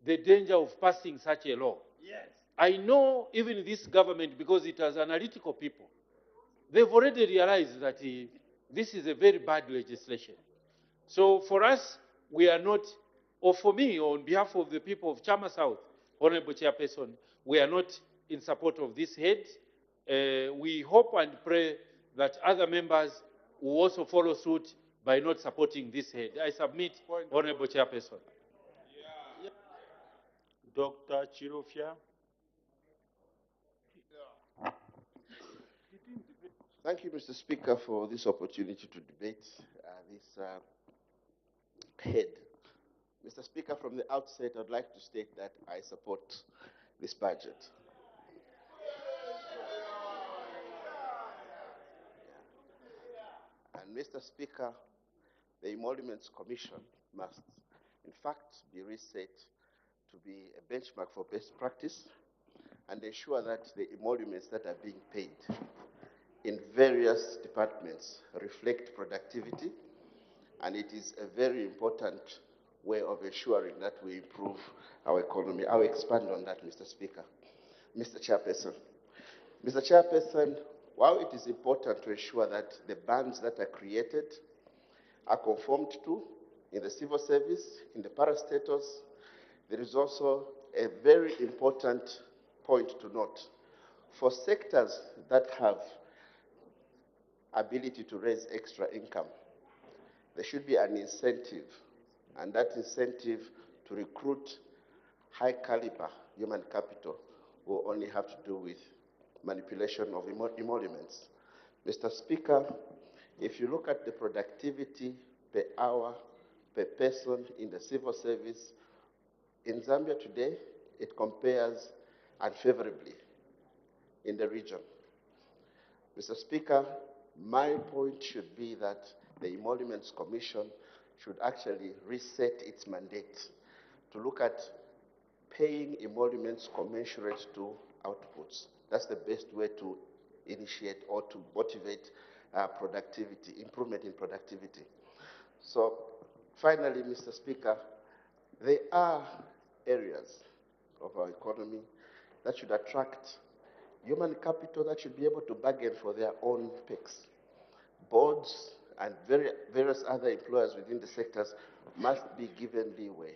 the danger of passing such a law. Yes. I know even this government, because it has analytical people, they've already realized that this is a very bad legislation. So for us, we are not, or for me, or on behalf of the people of Chama South, Honorable Chairperson, we are not in support of this head. We hope and pray that other members will also follow suit by not supporting this head. I submit, Honorable Chairperson. Dr. Chirofia. Thank you, Mr. Speaker, for this opportunity to debate this head. Mr. Speaker, from the outset, I'd like to state that I support this budget. And Mr. Speaker, the Emoluments Commission must, in fact, be reset to be a benchmark for best practice and ensure that the emoluments that are being paid in various departments reflect productivity, and it is a very important way of ensuring that we improve our economy. I'll expand on that, Mr. Speaker. Mr. Chairperson. Mr. Chairperson, while it is important to ensure that the bands that are created are conformed to in the civil service, in the parastatals, there is also a very important point to note. For sectors that have ability to raise extra income, there should be an incentive, and that incentive to recruit high caliber human capital will only have to do with manipulation of emoluments. Mr. Speaker, if you look at the productivity per hour, per person in the civil service, in Zambia today, it compares unfavorably in the region. Mr. Speaker, my point should be that the Emoluments Commission should actually reset its mandate to look at paying emoluments commensurate to outputs. That's the best way to initiate or to motivate productivity, improvement in productivity. So finally, Mr. Speaker, there are areas of our economy that should attract human capital that should be able to bargain for their own picks. Boards and various other employers within the sectors must be given leeway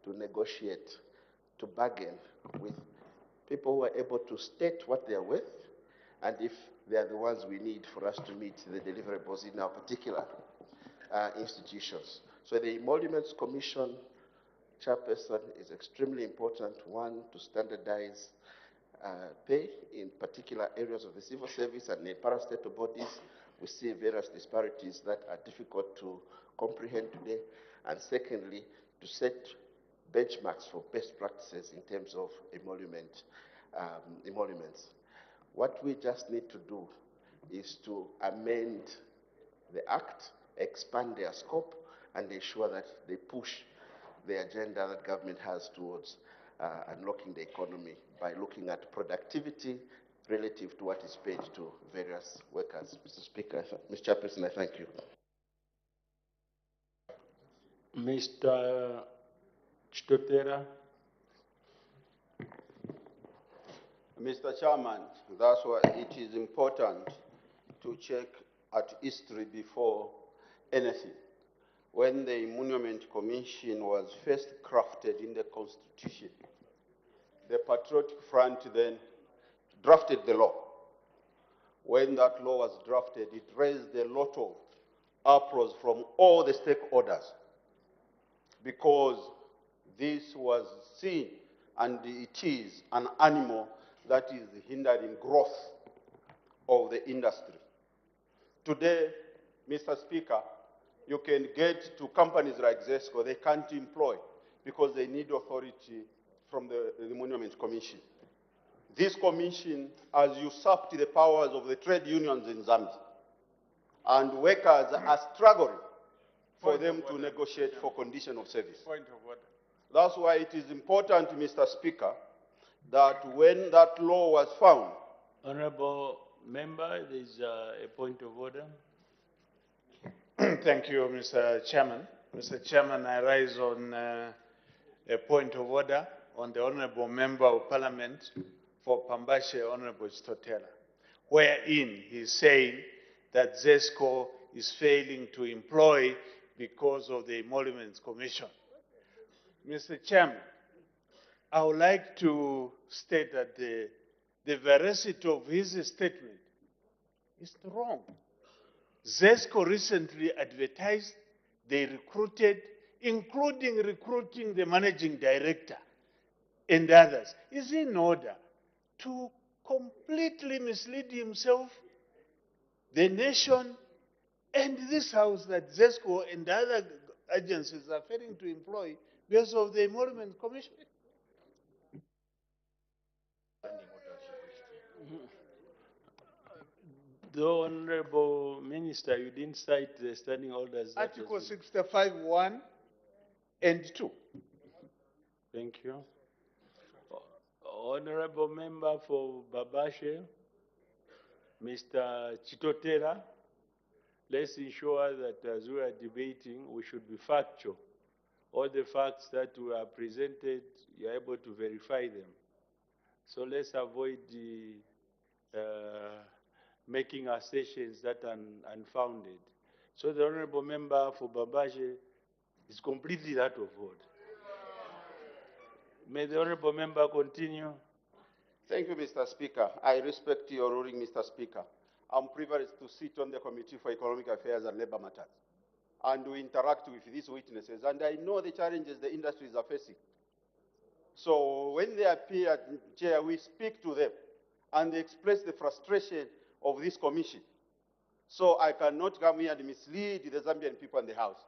to negotiate, to bargain with people who are able to state what they are worth, and if they are the ones we need for us to meet the deliverables in our particular institutions. So the Emoluments Commission chairperson is extremely important, one, to standardize pay in particular areas of the civil service and in parastatal bodies. We see various disparities that are difficult to comprehend today. And secondly, to set benchmarks for best practices in terms of emoluments. What we just need to do is to amend the Act, expand their scope, and ensure that they push the agenda that government has towards unlocking the economy by looking at productivity relative to what is paid to various workers. Mr. Speaker, Mr. Chairperson, I thank you. Mr. Chitotera. Mr. Chairman, that's why it is important to check at history before anything. When the Emolument Commission was first crafted in the Constitution, the Patriotic Front then drafted the law. When that law was drafted, it raised a lot of uproars from all the stakeholders because this was seen, and it is, an animal that is hindering growth of the industry. Today, Mr. Speaker, you can get to companies like ZESCO, they can't employ because they need authority from the Emolument Commission. This commission has usurped the powers of the trade unions in Zambia, and workers are struggling for them to negotiate for condition of service. Point of order. That's why it is important, Mr. Speaker, that when that law was found. Honorable Member, there is a point of order. Thank you, Mr. Chairman. Mr. Chairman, I rise on a point of order on the Honorable Member of Parliament for Pambashe, Honorable Chitotera, wherein he is saying that ZESCO is failing to employ because of the Emoluments Commission. Mr. Chairman, I would like to state that the veracity of his statement is wrong. ZESCO recently advertised, they recruited, including recruiting the managing director and others. Is in order to completely mislead himself, the nation, and this house that ZESCO and other agencies are failing to employ because of the Emolument Commission? The Honorable Minister, you didn't cite the standing orders. Article 65, 1 and 2. Thank you. Honorable Member for Babashe, Mr. Chitotera, let's ensure that as we are debating, we should be factual. All the facts that were presented, you're able to verify them. So let's avoid making assertions that are unfounded. So the Honorable Member for Babashe is completely out of order. May the Honorable Member continue. Thank you, Mr. Speaker. I respect your ruling, Mr. Speaker. I'm privileged to sit on the Committee for Economic Affairs and Labor Matters, and to interact with these witnesses, and I know the challenges the industries are facing. So when they appear, Chair, we speak to them, and they express the frustration of this commission. So I cannot come here and mislead the Zambian people in the House.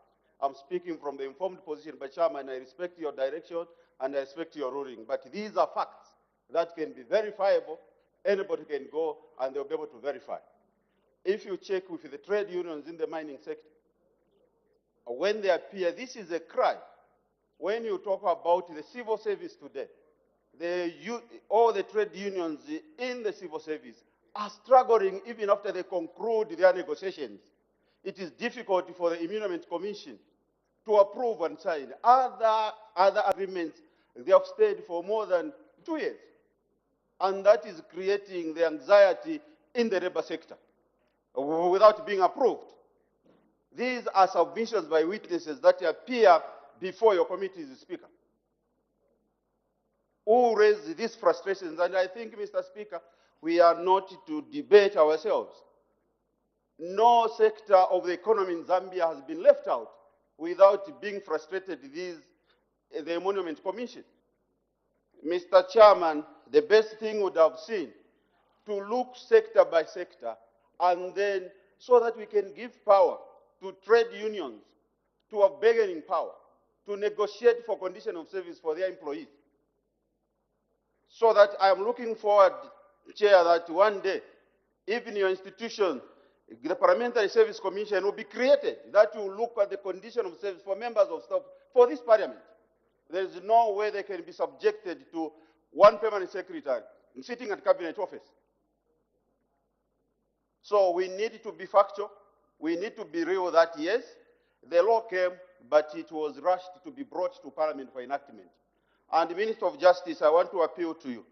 I'm speaking from the informed position, but Chairman, I respect your direction and I respect your ruling. But these are facts that can be verifiable. Anybody can go and they'll be able to verify. if you check with the trade unions in the mining sector, when they appear, this is a cry. When you talk about the civil service today, all the trade unions in the civil service are struggling even after they conclude their negotiations. It is difficult for the Emolument Commission to approve and sign. Other agreements, they have stayed for more than 2 years. And that is creating the anxiety in the labor sector without being approved. These are submissions by witnesses that appear before your committee, Speaker, who raised these frustrations. And I think, Mr. Speaker, we are not to debate ourselves. No sector of the economy in Zambia has been left out without being frustrated with the Emolument Commission. Mr. Chairman, the best thing would have been to look sector by sector, and then so that we can give power to trade unions to have bargaining power, to negotiate for condition of service for their employees. So that I am looking forward, Chair, that one day, even your institution, the Parliamentary Service Commission will be created that will look at the condition of service for members of staff for this parliament. There is no way they can be subjected to one permanent secretary sitting at cabinet office. So we need to be factual. We need to be real that yes, the law came, but it was rushed to be brought to Parliament for enactment. And the Minister of Justice, I want to appeal to you,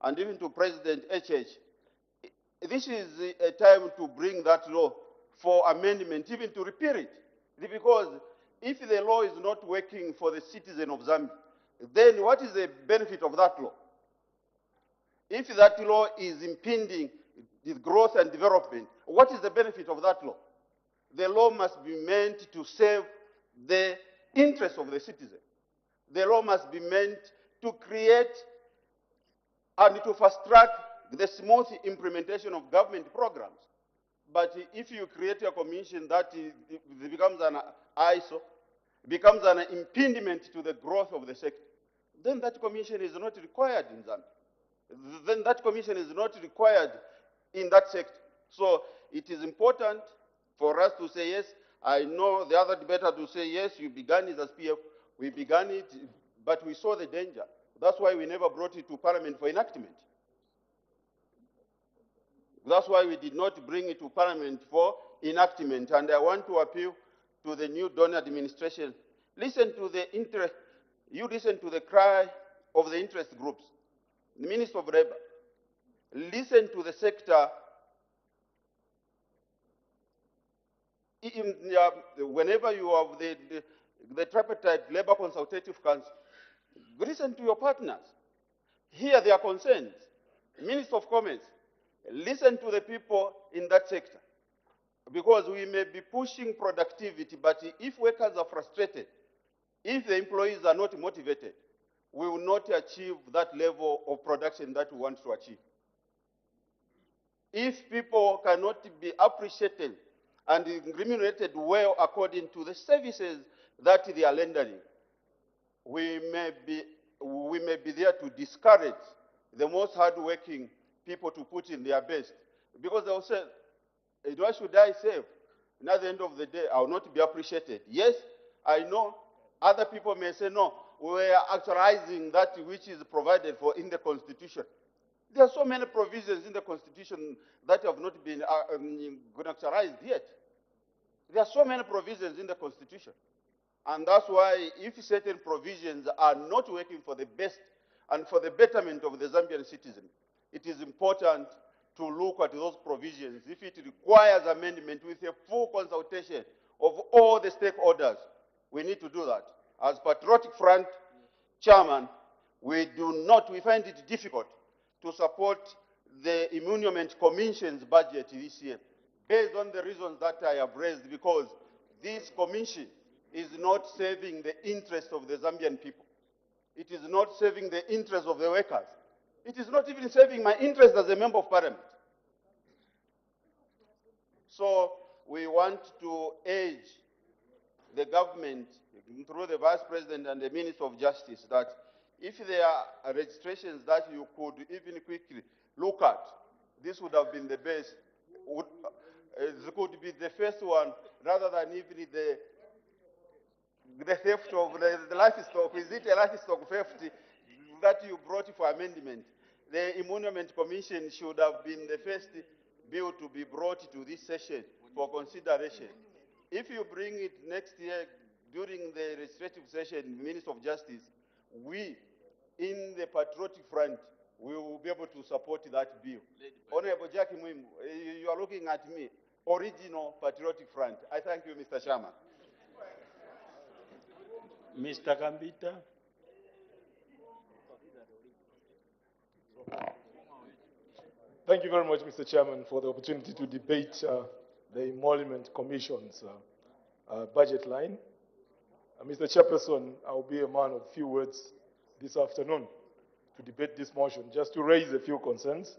and even to President HH. This is a time to bring that law for amendment, even to repeal it. Because if the law is not working for the citizen of Zambia, then what is the benefit of that law? If that law is impeding the growth and development, what is the benefit of that law? The law must be meant to serve the interests of the citizen. The law must be meant to create and to fast-track the smooth implementation of government programs. But if you create a commission that becomes an ISO, becomes an impediment to the growth of the sector, then that commission is not required in Zambia. Then that commission is not required in that sector. So it is important for us to say yes. I know the other debater to say yes, you began it as PF, we began it, but we saw the danger. That's why we never brought it to Parliament for enactment. That's why we did not bring it to Parliament for enactment. And I want to appeal to the new donor administration. Listen to the interest, you listen to the cry of the interest groups. The Minister of Labor, listen to the sector. Whenever you have the tripartite Labor Consultative Council, listen to your partners. Hear their concerns. Minister of Commerce, listen to the people in that sector. Because we may be pushing productivity, but if workers are frustrated, if the employees are not motivated, we will not achieve that level of production that we want to achieve. If people cannot be appreciated and remunerated well according to the services that they are rendering, we may be there to discourage the most hardworking people to put in their best. Because they'll say, why should I save? And at the end of the day, I will not be appreciated. Yes, I know. Other people may say, no, we are actualizing that which is provided for in the Constitution. There are so many provisions in the Constitution that have not been actualized yet. There are so many provisions in the Constitution. And that's why if certain provisions are not working for the best and for the betterment of the Zambian citizen, it is important to look at those provisions. If it requires amendment with a full consultation of all the stakeholders, we need to do that. As Patriotic Front Chairman, we find it difficult to support the Emolument Commission's budget this year, based on the reasons that I have raised, because this commission is not serving the interests of the Zambian people. It is not serving the interests of the workers. It is not even serving my interest as a member of parliament. So we want to urge the government, through the Vice President and the Minister of Justice, that if there are registrations that you could even quickly look at, this would have been the best. It could be the first one rather than even the theft of the livestock. Is it a livestock theft that you brought for amendment? The Emolument Commission should have been the first bill to be brought to this session for consideration. If you bring it next year during the legislative session, Minister of Justice, we, in the Patriotic Front, we will be able to support that bill. Honorable Jackie Mwimbu, you are looking at me, original Patriotic Front. I thank you, Mr. Chairman. Mr. Kambita. Thank you very much, Mr. Chairman, for the opportunity to debate the Emolument Commission's budget line. Mr. Chairperson, I will be a man of few words this afternoon to debate this motion, just to raise a few concerns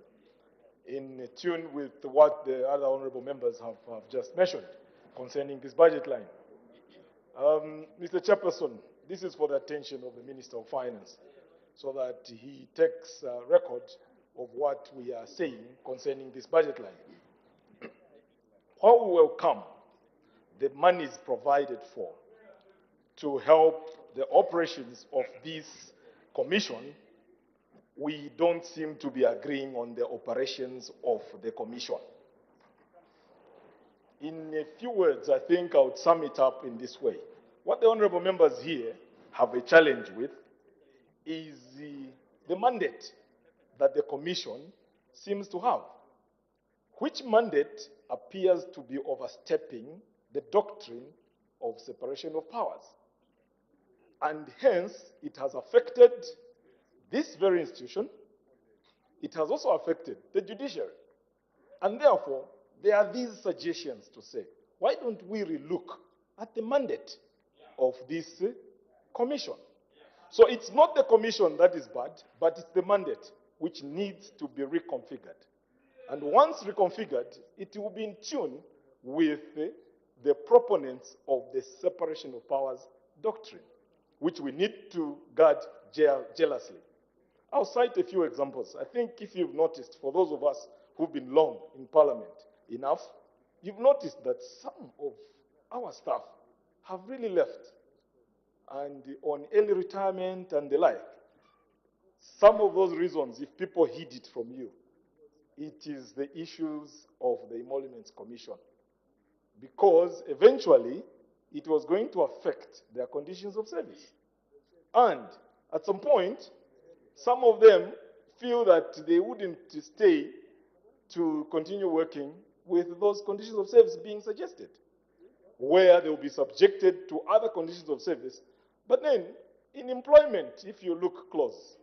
in tune with what the other honorable members have just mentioned concerning this budget line. Mr. Chairperson, this is for the attention of the Minister of Finance, so that he takes record of what we are saying concerning this budget line. While we welcome the monies provided for to help the operations of this commission, we don't seem to be agreeing on the operations of the commission. In a few words, I think I would sum it up in this way. What the honorable members here have a challenge with is the mandate that the commission seems to have, which mandate appears to be overstepping the doctrine of separation of powers. And hence, it has affected this very institution. It has also affected the judiciary. And therefore, there are these suggestions to say, why don't we relook at the mandate of this commission? So it's not the commission that is bad, but it's the mandate which needs to be reconfigured. And once reconfigured, it will be in tune with the proponents of the separation of powers doctrine, which we need to guard jealously. I'll cite a few examples. I think if you've noticed, for those of us who've been long in Parliament enough, you've noticed that some of our staff have really left and on early retirement and the like. Some of those reasons, if people hid it from you, it is the issues of the Emoluments Commission. Because eventually, it was going to affect their conditions of service. And at some point, some of them feel that they wouldn't stay to continue working with those conditions of service being suggested, where they will be subjected to other conditions of service. But then, in employment, if you look close,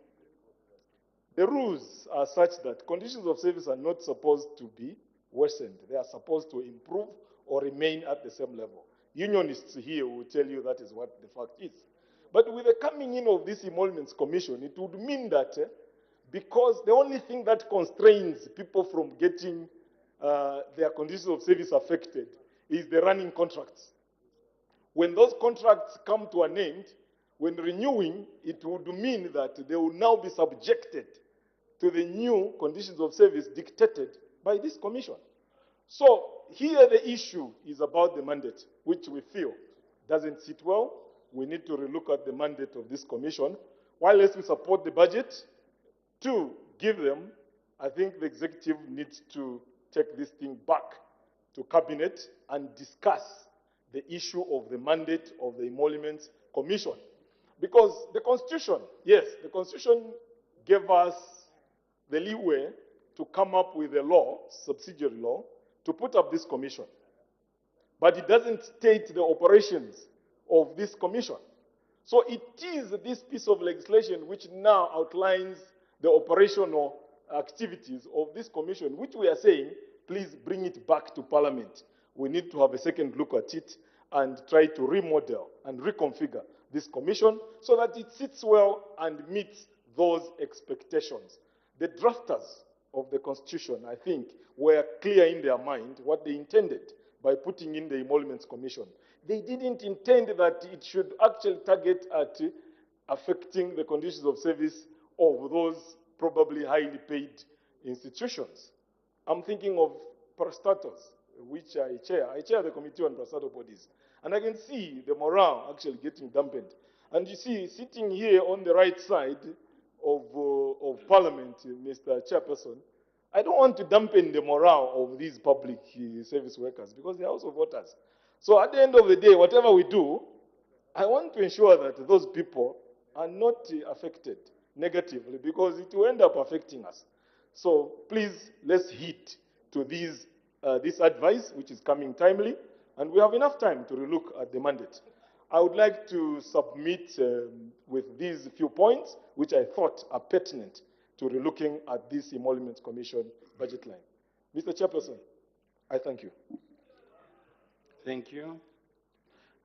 the rules are such that conditions of service are not supposed to be worsened. They are supposed to improve or remain at the same level. Unionists here will tell you that is what the fact is. But with the coming in of this Emoluments Commission, it would mean that because the only thing that constrains people from getting their conditions of service affected is the running contracts. When those contracts come to an end, when renewing, it would mean that they will now be subjected to the new conditions of service dictated by this commission. So here the issue is about the mandate, which we feel doesn't sit well. We need to relook at the mandate of this commission. While less we support the budget, to give them, I think the executive needs to take this thing back to cabinet and discuss the issue of the mandate of the Emoluments Commission. Because the Constitution, yes, the Constitution gave us the leeway to come up with a law, subsidiary law, to put up this commission. But it doesn't state the operations of this commission. So it is this piece of legislation which now outlines the operational activities of this commission, which we are saying, please bring it back to Parliament. We need to have a second look at it and try to remodel and reconfigure this commission so that it sits well and meets those expectations. The drafters of the Constitution, I think, were clear in their mind what they intended by putting in the Emoluments Commission. They didn't intend that it should actually target at affecting the conditions of service of those probably highly paid institutions. I'm thinking of parastatals, which I chair. I chair the Committee on Pasado Bodies. And I can see the morale actually getting dampened. And you see, sitting here on the right side of Parliament, Mr. Chairperson, I don't want to dampen the morale of these public service workers because they are also voters. So at the end of the day, whatever we do, I want to ensure that those people are not affected negatively because it will end up affecting us. So please, let's heed to this advice, which is coming timely, and we have enough time to relook at the mandate. I would like to submit with these few points, which I thought are pertinent to relooking at this Emoluments Commission budget line. Mr. Chairperson, I thank you. Thank you.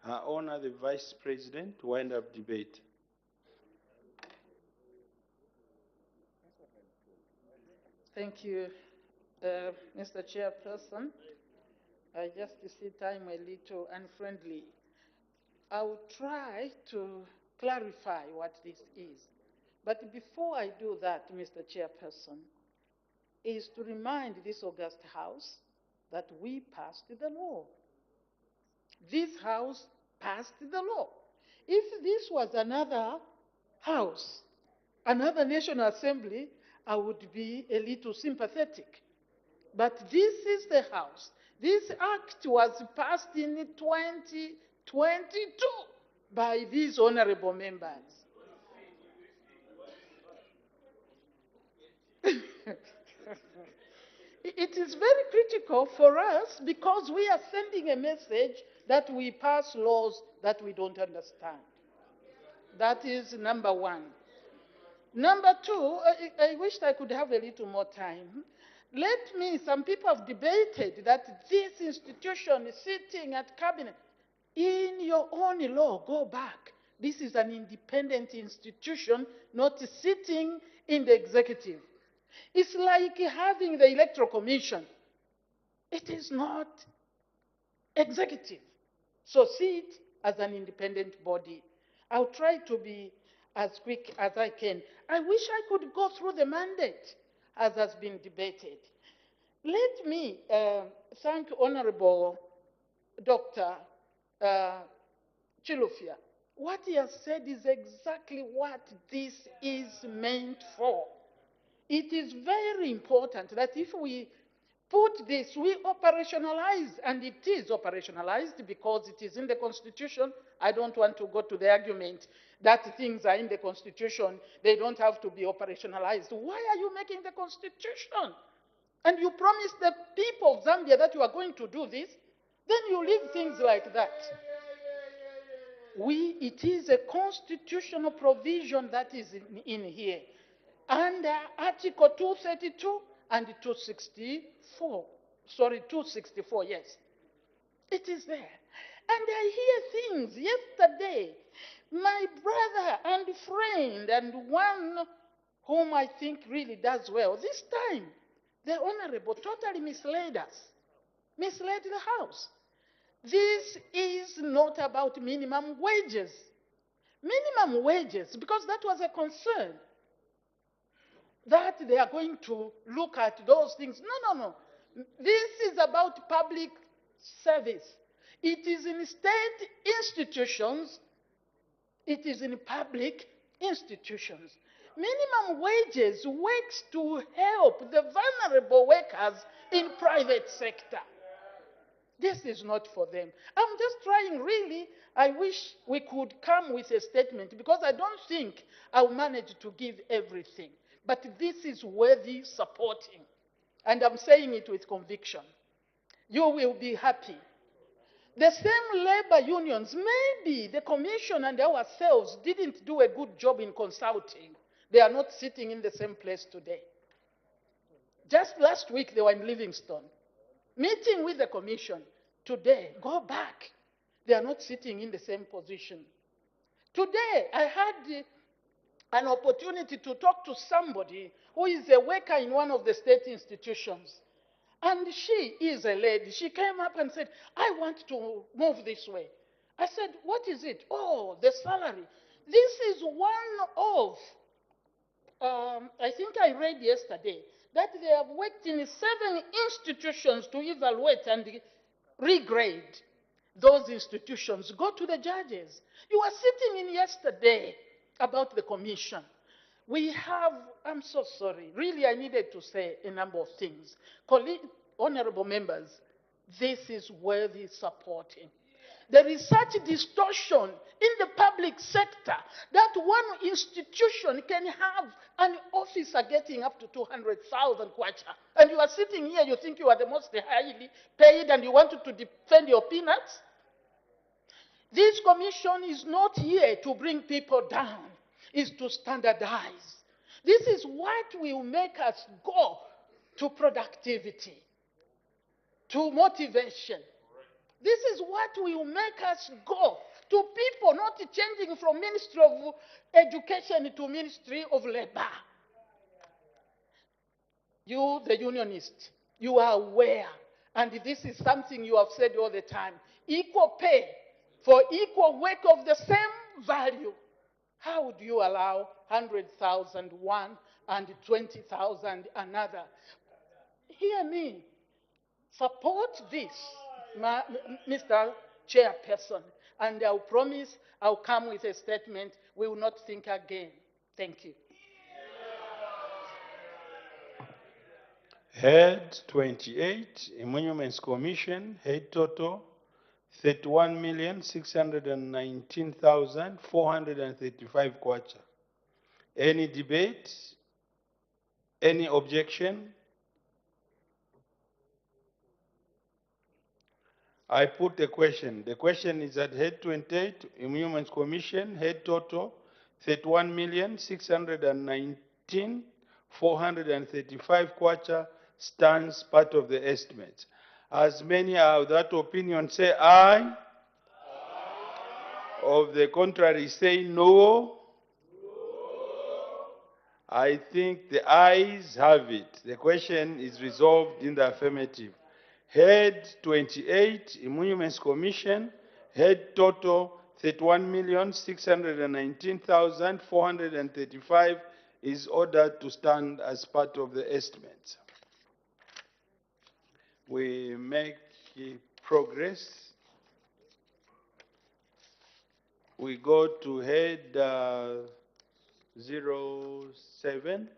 I honor the Vice President to wind up debate. Thank you, Mr. Chairperson. I just see time a little unfriendly. I will try to clarify what this is. But before I do that, Mr. Chairperson, is to remind this august House that we passed the law. This House passed the law. If this was another House, another National Assembly, I would be a little sympathetic. But this is the House. This act was passed in 2022 by these honorable members. It is very critical for us because we are sending a message that we pass laws that we don't understand. That is number one. Number two, I wished I could have a little more time. Some people have debated that this institution is sitting at cabinet. In your own law, go back. This is an independent institution, not sitting in the executive. It's like having the Electoral Commission. It is not executive. So see it as an independent body. I'll try to be as quick as I can. I wish I could go through the mandate as has been debated. Let me thank Honorable Dr. Chilufya. What he has said is exactly what this is meant for. It is very important that if we put this, we operationalize, and it is operationalized because it is in the Constitution. I don't want to go to the argument that things are in the Constitution, they don't have to be operationalized. Why are you making the Constitution? And you promise the people of Zambia that you are going to do this, then you leave things like that. It is a constitutional provision that is in here, under Article 232 and 264. Sorry, 264, yes. It is there. And I hear things. Yesterday, my brother and friend, and one whom I think really does well, this time, the Honorable totally misled us, misled the House. This is not about minimum wages. Minimum wages, because that was a concern, that they are going to look at those things. No. This is about public service. It is in state institutions. It is in public institutions. Minimum wages works to help the vulnerable workers in private sector. This is not for them. I'm just trying, really, I wish we could come with a statement because I don't think I'll manage to give everything. But this is worthy supporting. And I'm saying it with conviction. You will be happy. The same labor unions, maybe the Commission and ourselves didn't do a good job in consulting. They are not sitting in the same place today. Just last week, they were in Livingstone, meeting with the Commission. Today, go back. They are not sitting in the same position. Today, I had an opportunity to talk to somebody who is a worker in one of the state institutions. And she is a lady. She came up and said, I want to move this way. I said, what is it? Oh, the salary. This is one of, I think I read yesterday, that they have worked in 7 institutions to evaluate and regrade those institutions. Go to the judges. You were sitting in yesterday about the commission. We have, I'm so sorry, really I needed to say a number of things. Honorable members, this is worthy supporting. There is such distortion in the public sector that one institution can have an officer getting up to 200,000 kwacha. And you are sitting here, you think you are the most highly paid and you wanted to defend your peanuts? This commission is not here to bring people down, it's to standardize. This is what will make us go to productivity, to motivation. This is what will make us go to people not changing from Ministry of Education to Ministry of Labor. You, the unionist, you are aware, and this is something you have said all the time, equal pay for equal work of the same value. How would you allow 100,000 one and 20,000 another? Hear me. Support this, Mr. Chairperson, and I'll promise I'll come with a statement. We will not think again. Thank you. Head 28, Emoluments Commission, head total 31,619,435 kwacha. Any debate? Any objection? I put the question. The question is at head 28, Emoluments Commission, head total 31,619,435 kwacha stands part of the estimate. As many are of that opinion, say aye. Aye. Of the contrary, say no. I think the ayes have it. The question is resolved in the affirmative. Head 28, Emoluments Commission, head total 31,619,435 is ordered to stand as part of the estimates. We make progress. We go to head 07.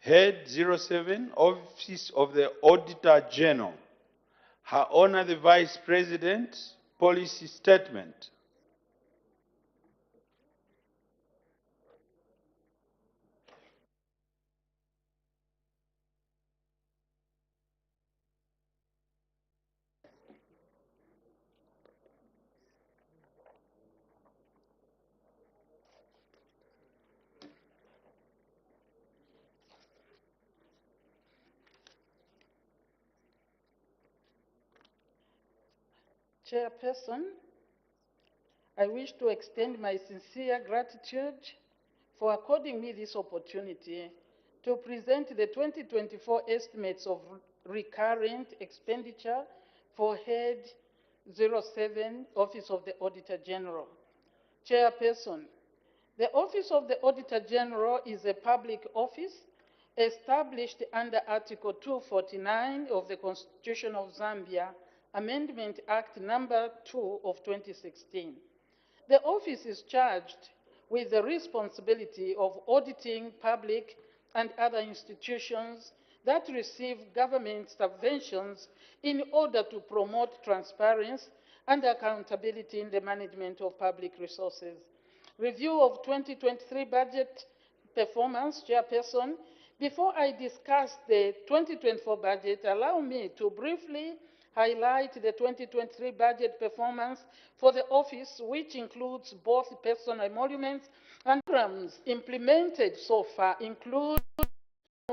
Head 07, Office of the Auditor General. Her Honor the Vice President, policy statement. Chairperson, I wish to extend my sincere gratitude for according me this opportunity to present the 2024 estimates of recurrent expenditure for Head 07, Office of the Auditor General. Chairperson, the Office of the Auditor General is a public office established under Article 249 of the Constitution of Zambia, Amendment Act Number 2 of 2016. The office is charged with the responsibility of auditing public and other institutions that receive government subventions in order to promote transparency and accountability in the management of public resources. Review of 2023 budget performance, Chairperson. Before I discuss the 2024 budget, allow me to briefly highlight the 2023 budget performance for the office, which includes both personal emoluments and programs implemented so far, include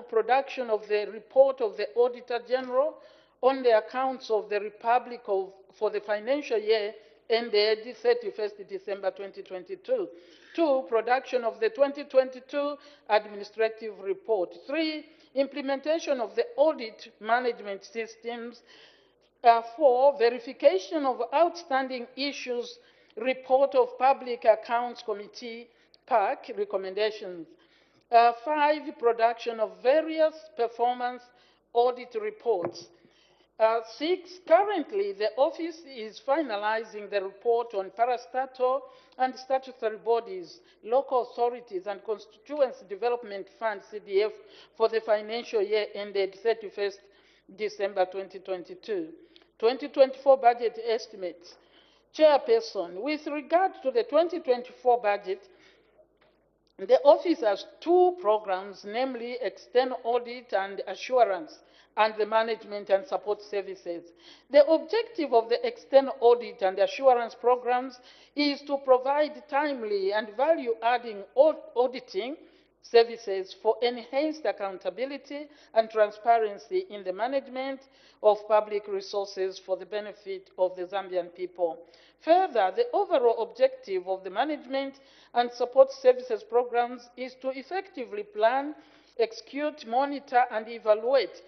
production of the report of the Auditor General on the accounts of the Republic for the financial year ended 31st December 2022. 2, production of the 2022 administrative report. 3, implementation of the audit management systems 4, verification of outstanding issues, report of Public Accounts Committee, PAC, recommendations. 5, production of various performance audit reports. 6, currently the office is finalizing the report on parastatal and statutory bodies, local authorities and constituency development fund, CDF, for the financial year ended 31st December 2022. 2024 budget estimates. Chairperson, with regard to the 2024 budget, the office has 2 programs, namely external audit and assurance, and the management and support services. The objective of the external audit and assurance programs is to provide timely and value-adding auditing services for enhanced accountability and transparency in the management of public resources for the benefit of the Zambian people. Further, the overall objective of the management and support services programs is to effectively plan, execute, monitor, and evaluate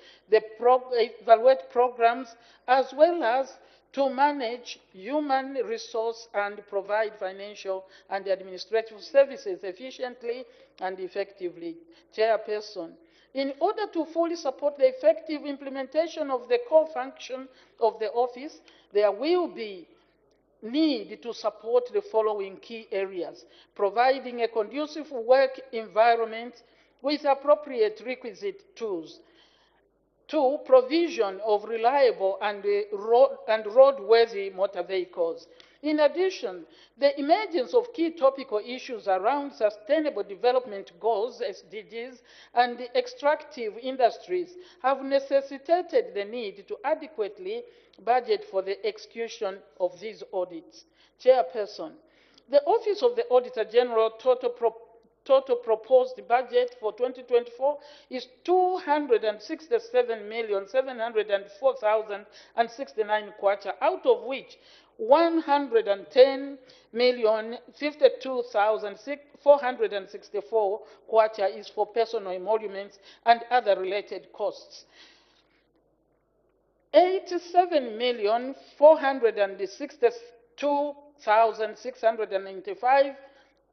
programs, as well as to manage human resource and provide financial and administrative services efficiently and effectively. Chairperson, in order to fully support the effective implementation of the core function of the office, there will be need to support the following key areas: providing a conducive work environment with appropriate requisite tools. 2, provision of reliable and roadworthy motor vehicles. In addition, the emergence of key topical issues around Sustainable Development Goals, SDGs, and the extractive industries have necessitated the need to adequately budget for the execution of these audits. Chairperson, the Office of the Auditor General total proposed budget for 2024 is 267,704,069 kwacha, out of which 110,052,464 kwacha is for personal emoluments and other related costs. 87,462,695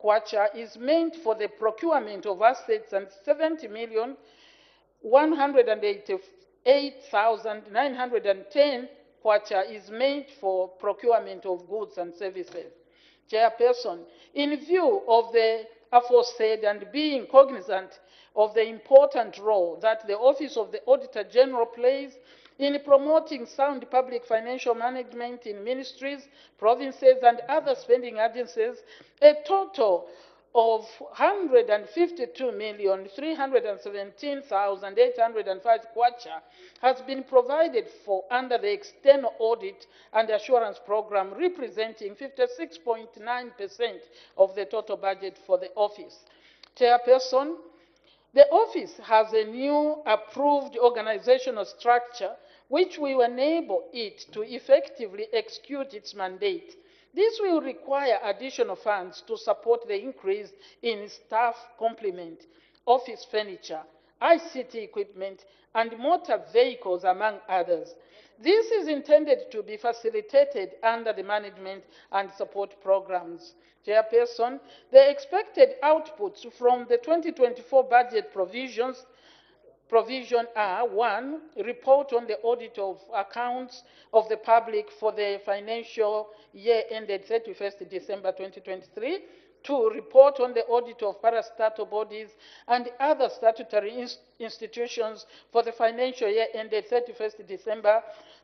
kwacha is meant for the procurement of assets, and 70,188,910 kwacha is meant for procurement of goods and services. Chairperson, in view of the aforesaid and being cognizant of the important role that the Office of the Auditor General plays in promoting sound public financial management in ministries, provinces, and other spending agencies, a total of 152,317,805 kwacha has been provided for under the external audit and assurance program, representing 56.9% of the total budget for the office. Chairperson, the office has a new approved organizational structure which will enable it to effectively execute its mandate. This will require additional funds to support the increase in staff complement, office furniture, ICT equipment, and motor vehicles, among others. This is intended to be facilitated under the management and support programs. Chairperson, the expected outputs from the 2024 budget provisions are: 1, report on the audit of accounts of the public for the financial year ended 31st December 2023. 2, report on the audit of parastatal bodies and other statutory institutions for the financial year ended 31st December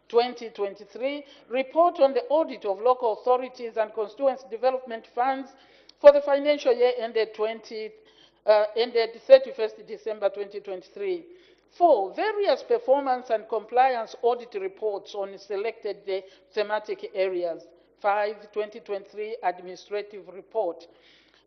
2023. Report on the audit of local authorities and constituency development funds for the financial year ended 31st December 2023. 4, various performance and compliance audit reports on selected thematic areas. 5, 2023 administrative report.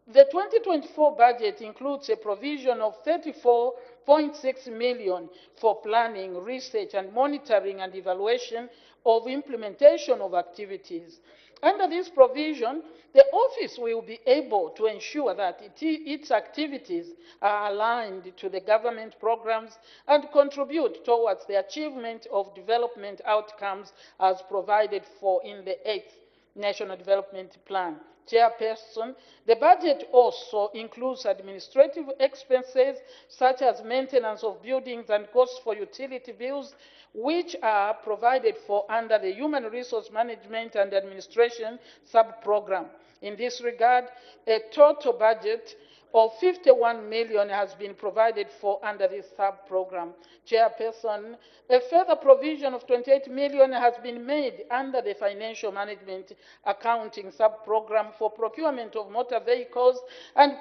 The 2024 budget includes a provision of 34.6 million for planning, research, and monitoring and evaluation of implementation of activities. Under this provision, the office will be able to ensure that its activities are aligned to the government programs and contribute towards the achievement of development outcomes as provided for in the 8th National Development Plan. Chairperson, the budget also includes administrative expenses such as maintenance of buildings and costs for utility bills, which are provided for under the Human Resource Management and Administration sub-program. In this regard, a total budget of 51 million has been provided for under this sub-program. Chairperson, a further provision of 28 million has been made under the Financial Management Accounting sub-program for procurement of motor vehicles and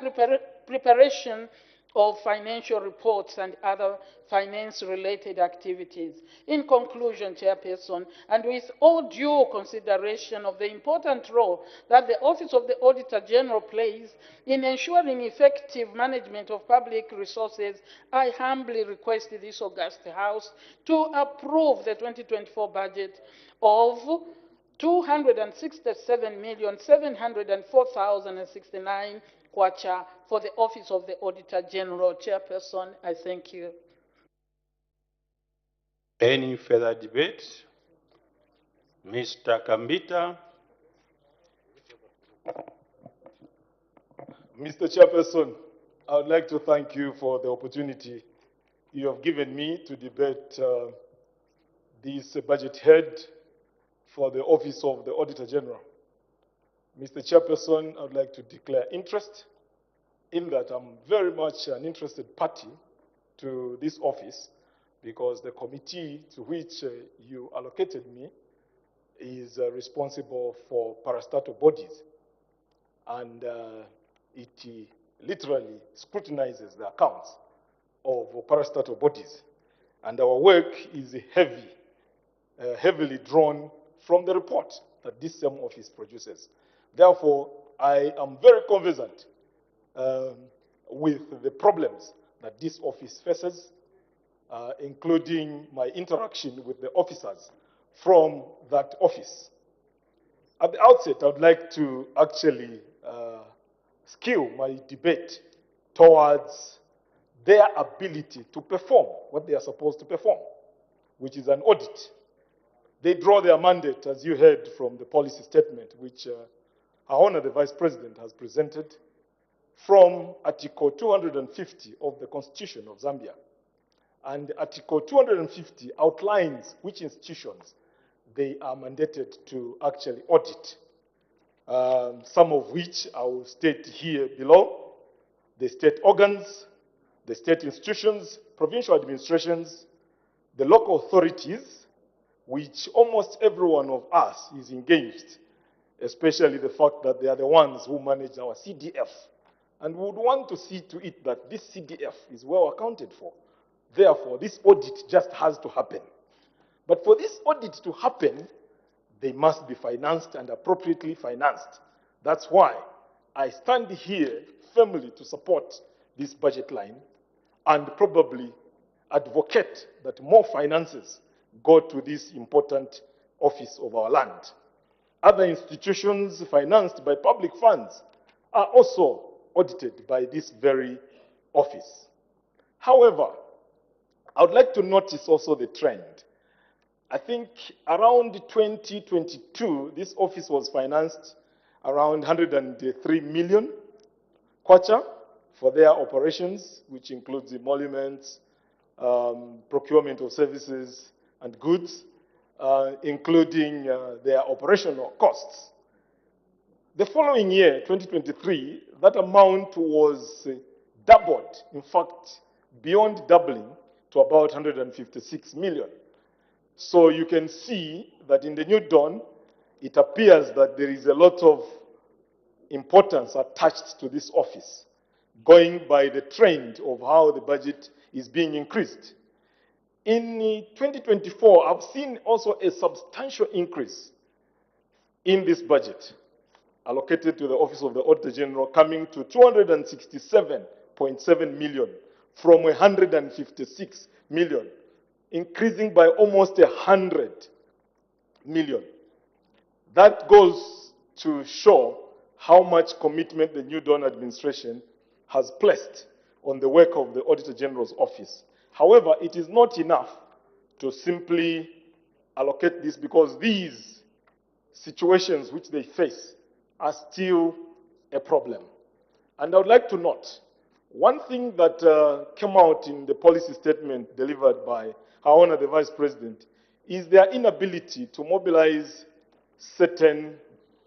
preparation of financial reports and other finance-related activities. In conclusion, Chairperson, and with all due consideration of the important role that the Office of the Auditor General plays in ensuring effective management of public resources, I humbly request this august House to approve the 2024 budget of 267,704,069 kwacha for the Office of the Auditor General. Chairperson, I thank you. Any further debate? Mr. Kambita. Mr. Chairperson, I would like to thank you for the opportunity you have given me to debate this budget head for the Office of the Auditor General. Mr. Chairperson, I would like to declare interest in that I'm very much an interested party to this office because the committee to which you allocated me is responsible for parastatal bodies, and it literally scrutinizes the accounts of parastatal bodies. And our work is heavily drawn from the report that this same office produces. Therefore, I am very conversant with the problems that this office faces, including my interaction with the officers from that office. At the outset, I would like to actually skew my debate towards their ability to perform what they are supposed to perform, which is an audit. They draw their mandate, as you heard from the policy statement, which Her Honor the Vice President has presented, from Article 250 of the Constitution of Zambia. And Article 250 outlines which institutions they are mandated to actually audit, some of which I will state here below: the state organs, the state institutions, provincial administrations, the local authorities, which almost every one of us is engaged, especially the fact that they are the ones who manage our CDF. And we would want to see to it that this CDF is well accounted for. Therefore, this audit just has to happen. But for this audit to happen, they must be financed and appropriately financed. That's why I stand here firmly to support this budget line and probably advocate that more finances go to this important office of our land. Other institutions financed by public funds are also audited by this very office. However, I would like to notice also the trend. I think around 2022, this office was financed around 103 million kwacha for their operations, which includes emoluments, procurement of services and goods, including their operational costs. The following year, 2023, that amount was doubled, in fact, beyond doubling to about 156 million. So you can see that in the new dawn, it appears that there is a lot of importance attached to this office, going by the trend of how the budget is being increased. In 2024, I've seen also a substantial increase in this budget allocated to the Office of the Auditor General, coming to 267.7 million from 156 million, increasing by almost 100 million. That goes to show how much commitment the new Dawn administration has placed on the work of the Auditor General's office. However, it is not enough to simply allocate this, because these situations which they face are still a problem. And I would like to note, one thing that came out in the policy statement delivered by Her Honor the Vice President is their inability to mobilize certain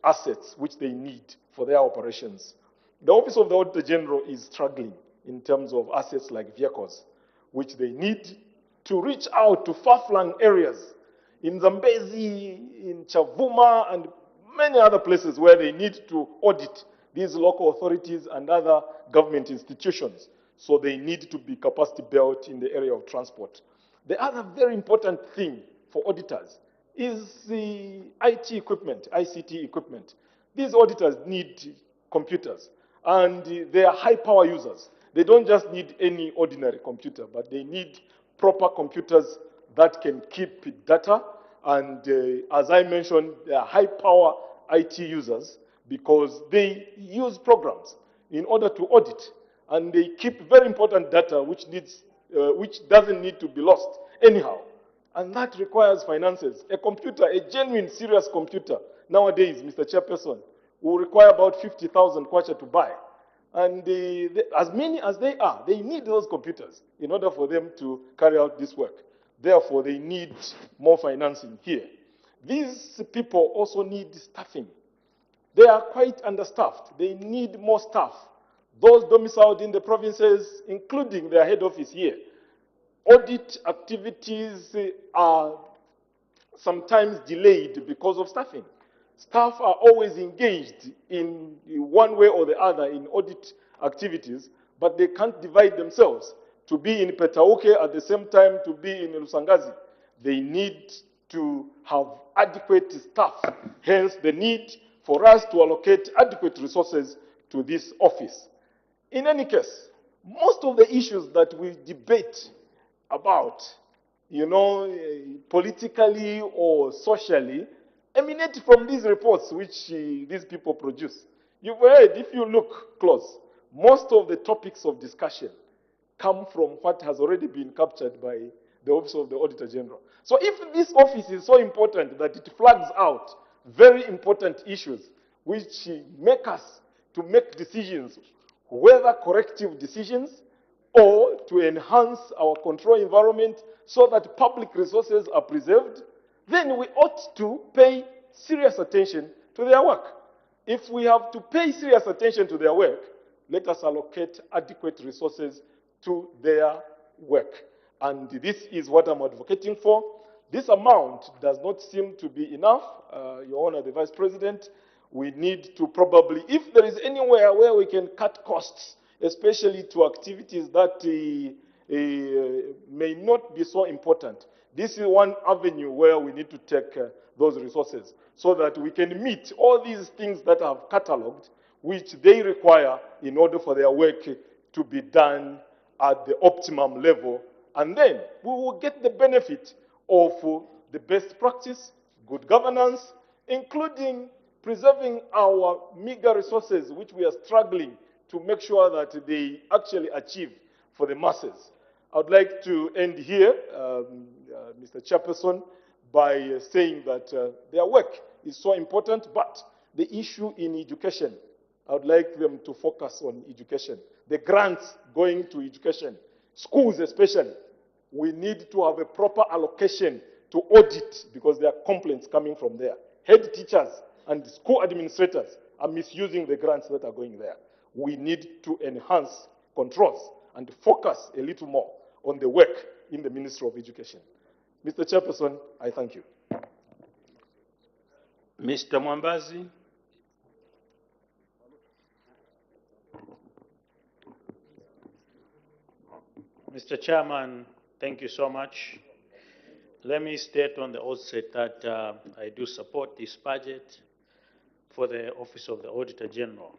assets which they need for their operations. The Office of the Auditor General is struggling in terms of assets like vehicles, which they need to reach out to far-flung areas in Zambezi, in Chavuma, and many other places where they need to audit these local authorities and other government institutions. So they need to be capacity built in the area of transport. The other very important thing for auditors is the IT equipment, ICT equipment. These auditors need computers, and they are high-power users. They don't just need any ordinary computer, but they need proper computers that can keep data. And as I mentioned, they are high-power IT users because they use programs in order to audit, and they keep very important data which doesn't need to be lost anyhow. And that requires finances. A computer, a genuine, serious computer, nowadays, Mr. Chairperson, will require about 50,000 kwacha to buy. And as many as they are, they need those computers in order for them to carry out this work. Therefore, they need more financing here. These people also need staffing. They are quite understaffed. They need more staff. Those domiciled in the provinces, including their head office here, audit activities are sometimes delayed because of staffing. Staff are always engaged in one way or the other in audit activities, but they can't divide themselves to be in Petauke at the same time to be in Lusangazi. They need to have adequate staff, hence the need for us to allocate adequate resources to this office. In any case, most of the issues that we debate about, politically or socially, emanate from these reports which these people produce. You've heard, if you look close, most of the topics of discussion come from what has already been captured by the Office of the Auditor General. So if this office is so important that it flags out very important issues which make us to make decisions, whether corrective decisions or to enhance our control environment so that public resources are preserved, then we ought to pay serious attention to their work. If we have to pay serious attention to their work, let us allocate adequate resources to their work. And this is what I'm advocating for. This amount does not seem to be enough, Your Honor, the Vice President. We need to probably, if there is anywhere where we can cut costs, especially to activities that may not be so important, this is one avenue where we need to take those resources so that we can meet all these things that I have catalogued, which they require in order for their work to be done at the optimum level. And then we will get the benefit of the best practice, good governance, including preserving our meager resources, which we are struggling to make sure that they actually achieve for the masses. I would like to end here, Mr. Chairperson, by saying that their work is so important, but the issue in education, I would like them to focus on education. The grants going to education, schools especially, we need to have a proper allocation to audit because there are complaints coming from there. Head teachers and school administrators are misusing the grants that are going there. We need to enhance controls and focus a little more on the work in the Ministry of Education. Mr. Chairperson, I thank you. Mr. Mwambazi. Mr. Chairman, thank you so much. Let me state on the outset that I do support this budget for the Office of the Auditor General.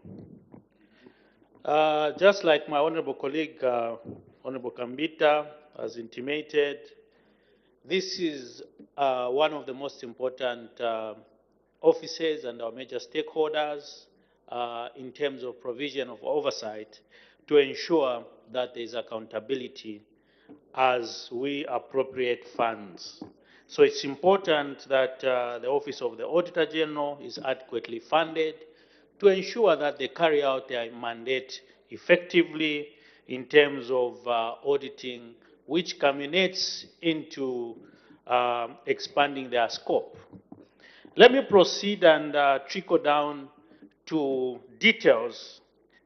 Just like my honorable colleague, Honorable Kambita, has intimated, this is one of the most important offices and our major stakeholders in terms of provision of oversight to ensure that there is accountability as we appropriate funds. So it's important that the Office of the Auditor General is adequately funded to ensure that they carry out their mandate effectively in terms of auditing, which culminates into expanding their scope. Let me proceed and trickle down to details.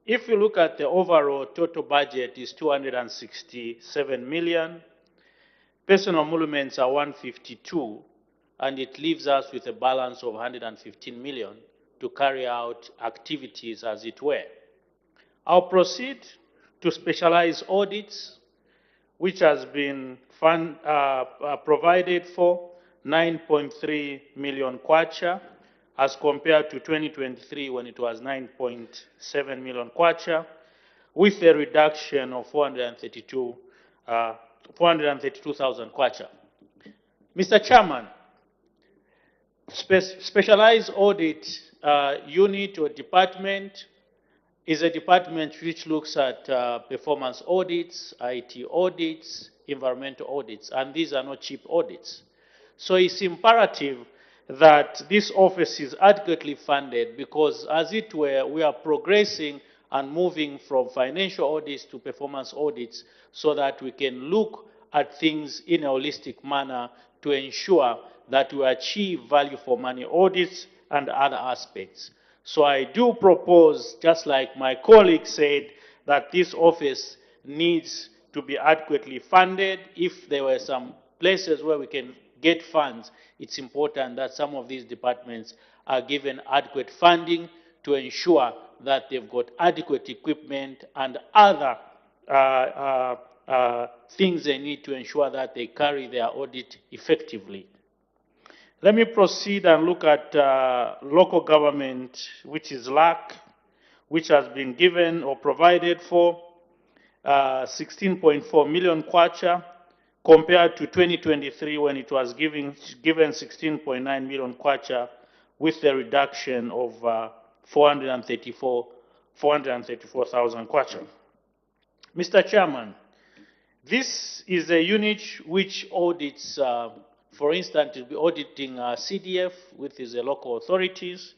If you look at the overall total budget is 267 million, personal emoluments are 152, and it leaves us with a balance of 115 million to carry out activities as it were. I'll proceed to specialized audits, which has been provided for 9.3 million kwacha as compared to 2023 when it was 9.7 million kwacha, with a reduction of 432,000 kwacha. Mr. Chairman, specialized audit unit or department is a department which looks at performance audits, IT audits, environmental audits, and these are not cheap audits. So it's imperative that this office is adequately funded because, as it were, we are progressing and moving from financial audits to performance audits so that we can look at things in a holistic manner to ensure that we achieve value for money audits and other aspects. So I do propose, just like my colleague said, that this office needs to be adequately funded. If there were some places where we can get funds, it's important that some of these departments are given adequate funding to ensure that they've got adequate equipment and other things they need to ensure that they carry their audit effectively. Let me proceed and look at local government, which is LAC, which has been given or provided for 16.4 million kwacha compared to 2023 when it was given 16.9 million kwacha with a reduction of 434,000 kwacha. Mr. Chairman, this is a unit which audits, for instance, will be auditing CDF, which is the local authorities.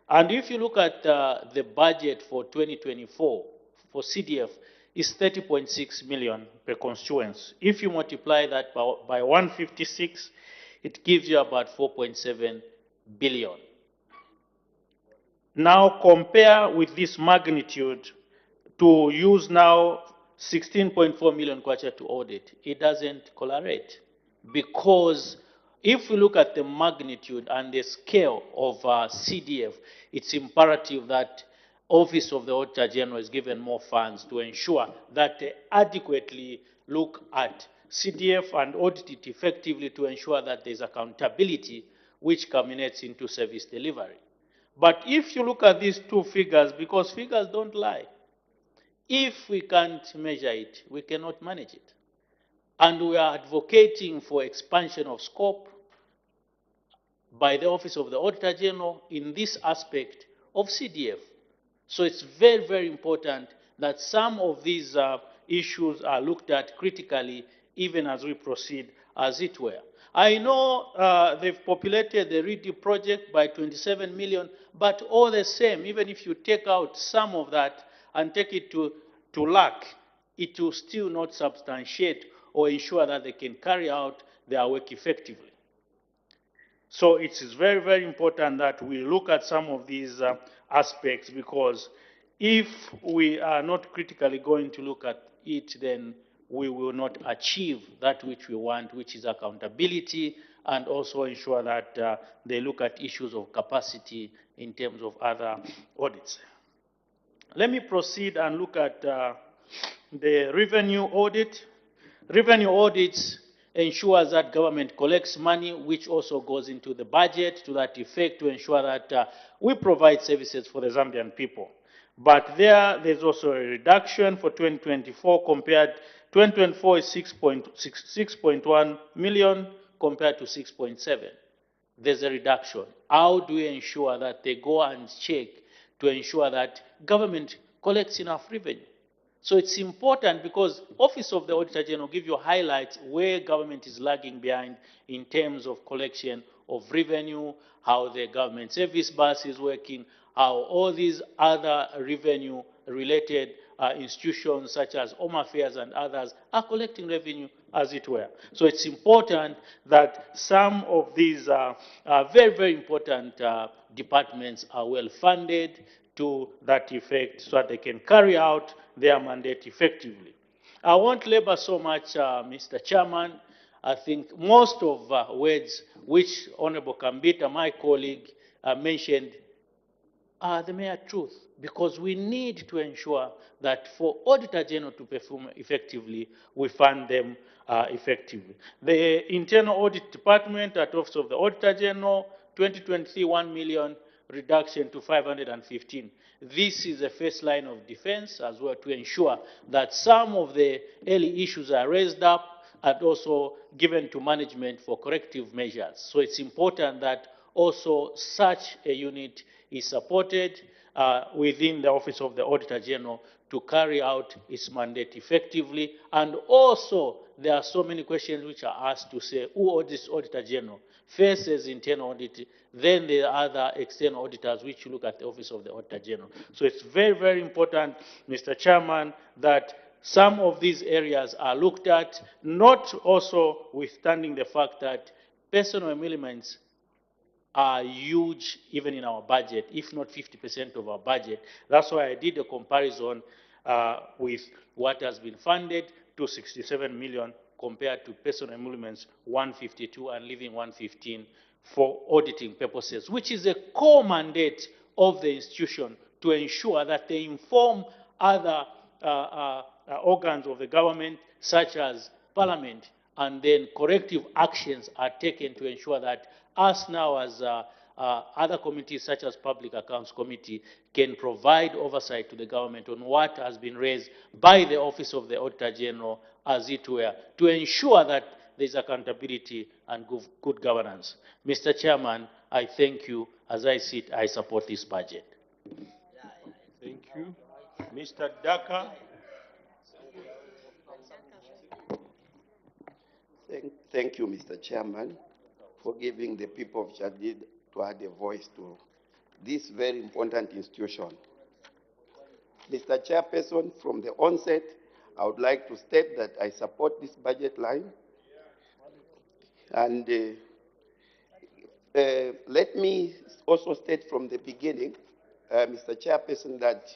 And if you look at the budget for 2024 for CDF, it's 30.6 million per constituency. If you multiply that by 156, it gives you about 4.7 billion. Now compare with this magnitude to use now 16.4 million kwacha to audit. It doesn't correlate because if we look at the magnitude and the scale of CDF, it's imperative that Office of the Auditor General is given more funds to ensure that they adequately look at CDF and audit it effectively to ensure that there's accountability which culminates into service delivery. But if you look at these two figures, because figures don't lie, if we can't measure it, we cannot manage it. And we are advocating for expansion of scope by the Office of the Auditor General in this aspect of CDF. So it's very, very important that some of these issues are looked at critically even as we proceed, as it were. I know they've populated the READY project by 27 million, but all the same, even if you take out some of that and take it to LAC, it will still not substantiate or ensure that they can carry out their work effectively. So it is very, very important that we look at some of these aspects, because if we are not critically going to look at it, then we will not achieve that which we want, which is accountability, and also ensure that they look at issues of capacity in terms of other audits. Let me proceed and look at the revenue audit. Revenue audits ensures that government collects money, which also goes into the budget to that effect to ensure that we provide services for the Zambian people. But there's also a reduction for 2024 compared, 2024 is 6.1 million compared to 6.7. there's a reduction. How do we ensure that they go and check to ensure that government collects enough revenue? So it's important because Office of the Auditor General give you highlights where government is lagging behind in terms of collection of revenue, how the government service bus is working, how all these other revenue related institutions such as Home Affairs and others are collecting revenue as it were. So it's important that some of these very, very important departments are well funded to that effect so that they can carry out their mandate effectively. I won't labor so much, Mr. Chairman. I think most of words which Honorable Kambita, my colleague, mentioned are the mere truth, because we need to ensure that for Auditor General to perform effectively, we fund them effectively. The Internal Audit Department at Office of the Auditor General, 2023, 1 million reduction to 515. This is a first line of defense as well to ensure that some of the early issues are raised up and also given to management for corrective measures. So it's important that also such a unit is supported within the Office of the Auditor General to carry out its mandate effectively. And also, there are so many questions which are asked to say, who audits Auditor General? First is internal audit, then there are other external auditors which look at the Office of the Auditor General. So it's very, very important, Mr. Chairman, that some of these areas are looked at, not also withstanding the fact that personal emoluments are huge even in our budget, if not 50% of our budget. That's why I did a comparison with what has been funded, 267 million, compared to personal emoluments, 152, and leaving 115 for auditing purposes, which is a core mandate of the institution to ensure that they inform other organs of the government, such as Parliament, and then corrective actions are taken to ensure that us now as other committees such as Public Accounts Committee can provide oversight to the government on what has been raised by the Office of the Auditor General, as it were, to ensure that there is accountability and good governance. Mr. Chairman, I thank you. As I sit, I support this budget. Thank you. Mr. Daka. Thank you, Mr. Chairman, for giving the people of Chadid to add a voice to this very important institution. Mr. Chairperson, from the onset, I would like to state that I support this budget line. And let me also state from the beginning, Mr. Chairperson, that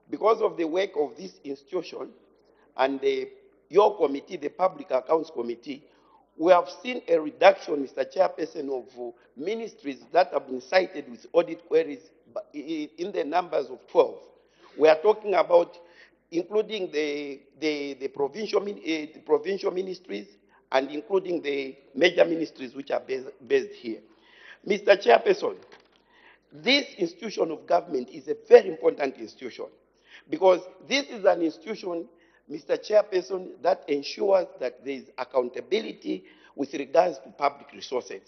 because of the work of this institution and your committee, the Public Accounts Committee, we have seen a reduction, Mr. Chairperson, of ministries that have been cited with audit queries in the numbers of 12. We are talking about including the provincial ministries and including the major ministries which are based here. Mr. Chairperson, this institution of government is a very important institution because this is an institution, Mr. Chairperson, that ensures that there is accountability with regards to public resources.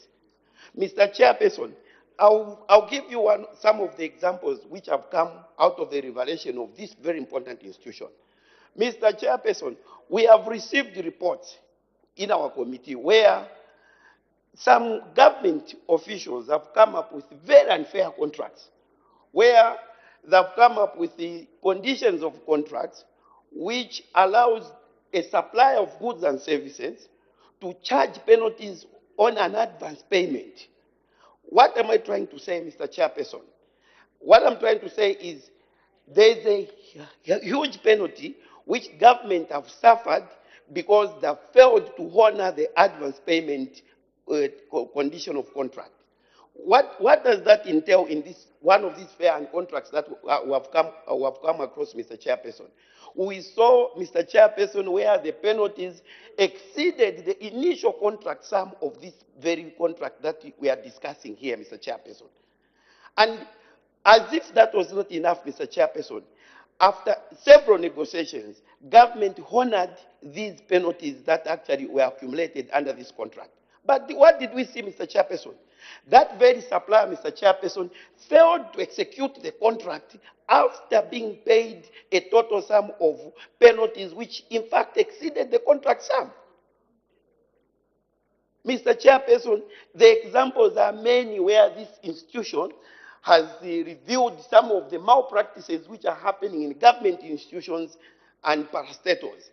Mr. Chairperson, I'll give you some of the examples which have come out of the revelation of this very important institution. Mr. Chairperson, we have received reports in our committee where some government officials have come up with very unfair contracts, where they've come up with the conditions of contracts which allows a supplier of goods and services to charge penalties on an advance payment. What am I trying to say, Mr. Chairperson? What I'm trying to say is there's a huge penalty which government have suffered because they have failed to honor the advance payment condition of contract. What does that entail in this one of these fair and contracts that we have come across, Mr. Chairperson? We saw, Mr. Chairperson, where the penalties exceeded the initial contract sum of this very contract that we are discussing here, Mr. Chairperson. And as if that was not enough, Mr. Chairperson, after several negotiations, government honored these penalties that actually were accumulated under this contract. But what did we see, Mr. Chairperson? That very supplier, Mr. Chairperson, failed to execute the contract after being paid a total sum of penalties, which in fact exceeded the contract sum. Mr. Chairperson, the examples are many where this institution has revealed some of the malpractices which are happening in government institutions and parastatals.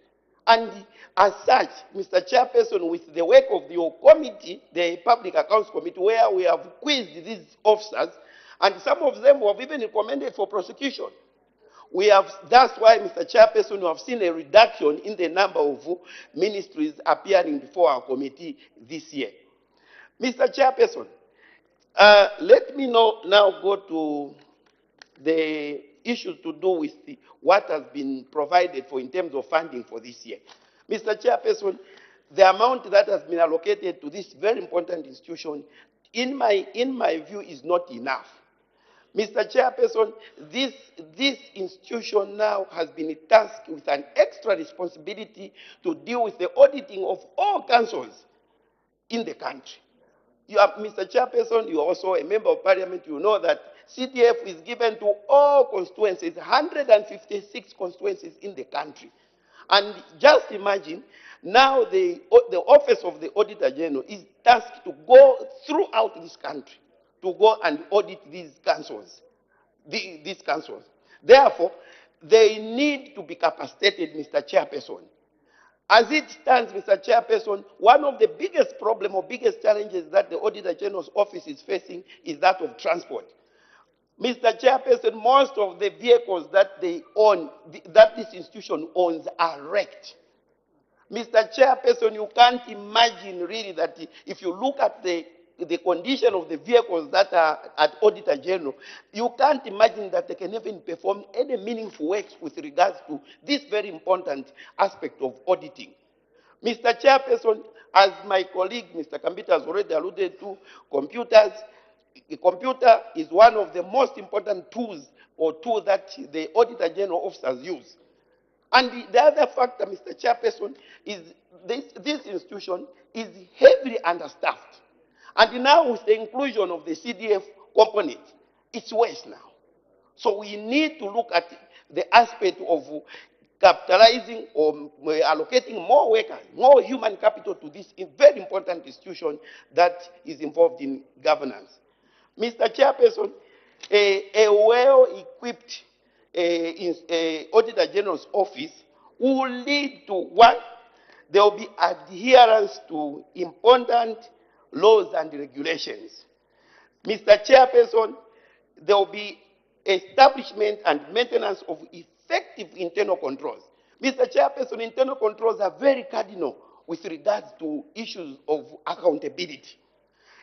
And as such, Mr. Chairperson, with the work of your committee, the Public Accounts Committee, where we have quizzed these officers, and some of them have even recommended for prosecution. That's why, Mr. Chairperson, you have seen a reduction in the number of ministries appearing before our committee this year. Mr. Chairperson, let me now go to the issues to do with what has been provided for in terms of funding for this year. Mr. Chairperson, the amount that has been allocated to this very important institution, in my view, is not enough. Mr. Chairperson, this institution now has been tasked with an extra responsibility to deal with the auditing of all councils in the country. Mr. Chairperson, you are also a member of parliament. You know that CDF is given to all constituencies, 156 constituencies in the country. And just imagine, now the office of the Auditor General is tasked to go throughout this country to go and audit these councils. Therefore, they need to be capacitated, Mr. Chairperson. As it stands, Mr. Chairperson, one of the biggest problems or biggest challenges that the Auditor General's office is facing is that of transport. Mr. Chairperson, most of the vehicles that they own, that this institution owns, are wrecked. Mr. Chairperson, you can't imagine really that if you look at the condition of the vehicles that are at Auditor General, you can't imagine that they can even perform any meaningful work with regards to this very important aspect of auditing. Mr. Chairperson, as my colleague, Mr. Kambita, has already alluded to, the computer is one of the most important tools that the Auditor General officers use. And the other factor, Mr. Chairperson, is this institution is heavily understaffed. And now with the inclusion of the CDF component, it's worse now. So we need to look at the aspect of capitalizing or allocating more workers, more human capital to this very important institution that is involved in governance. Mr. Chairperson, a well-equipped Auditor General's office will lead to, one, there will be adherence to important laws and regulations. Mr. Chairperson, there will be establishment and maintenance of effective internal controls. Mr. Chairperson, internal controls are very cardinal with regards to issues of accountability.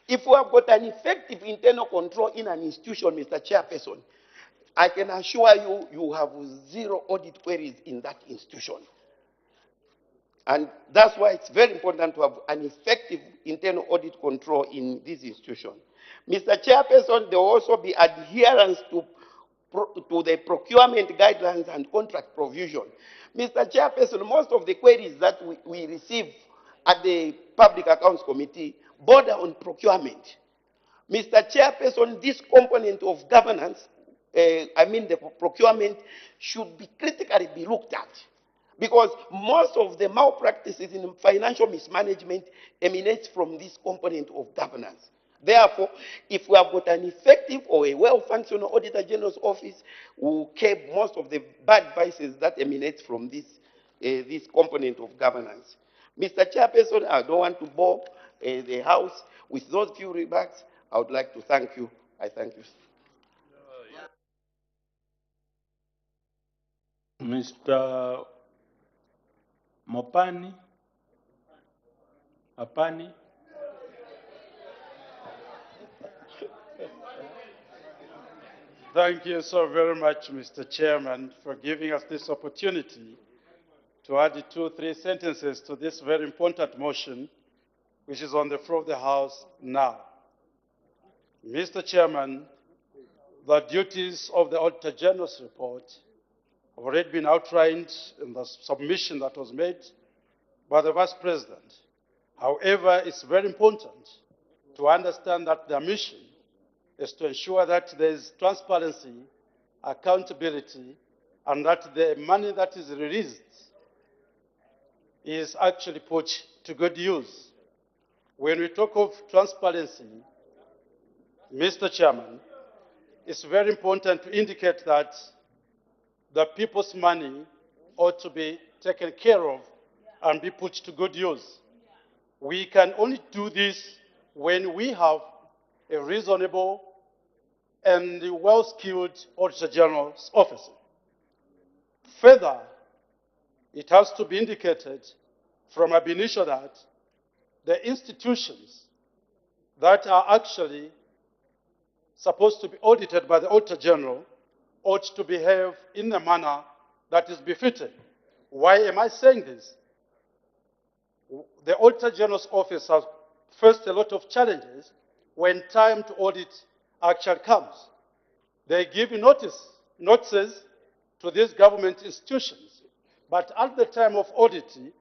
If we have got an effective internal control in an institution, Mr. Chairperson, I can assure you, you have zero audit queries in that institution. And that's why it's very important to have an effective internal audit control in this institution. Mr. Chairperson, there will also be adherence to the procurement guidelines and contract provision. Mr. Chairperson, most of the queries that we receive at the Public Accounts Committee border on procurement. Mr. Chairperson, this component of governance, the procurement, should be critically be looked at. Because most of the malpractices in financial mismanagement emanates from this component of governance. Therefore, if we have got an effective or a well-functioning Auditor General's office, we will curb most of the bad vices that emanate from this component of governance. Mr. Chairperson, I don't want to bore the House with those few remarks. I would like to thank you. I thank you. Mr. Mopani, Apani. Thank you so very much, Mr. Chairman, for giving us this opportunity to add 2 or 3 sentences to this very important motion, which is on the floor of the House now. Mr. Chairman, the duties of the Auditor General's report have already been outlined in the submission that was made by the Vice President. However, it's very important to understand that their mission is to ensure that there is transparency, accountability, and that the money that is released is actually put to good use. When we talk of transparency, Mr. Chairman, it's very important to indicate that the people's money ought to be taken care of and be put to good use. We can only do this when we have a reasonable and well-skilled Auditor General's office. Further, it has to be indicated from ab initio that the institutions that are actually supposed to be audited by the Auditor General ought to behave in a manner that is befitting. Why am I saying this? The Auditor General's office has faced a lot of challenges when time to audit actually comes. They give notices to these government institutions, but at the time of auditing,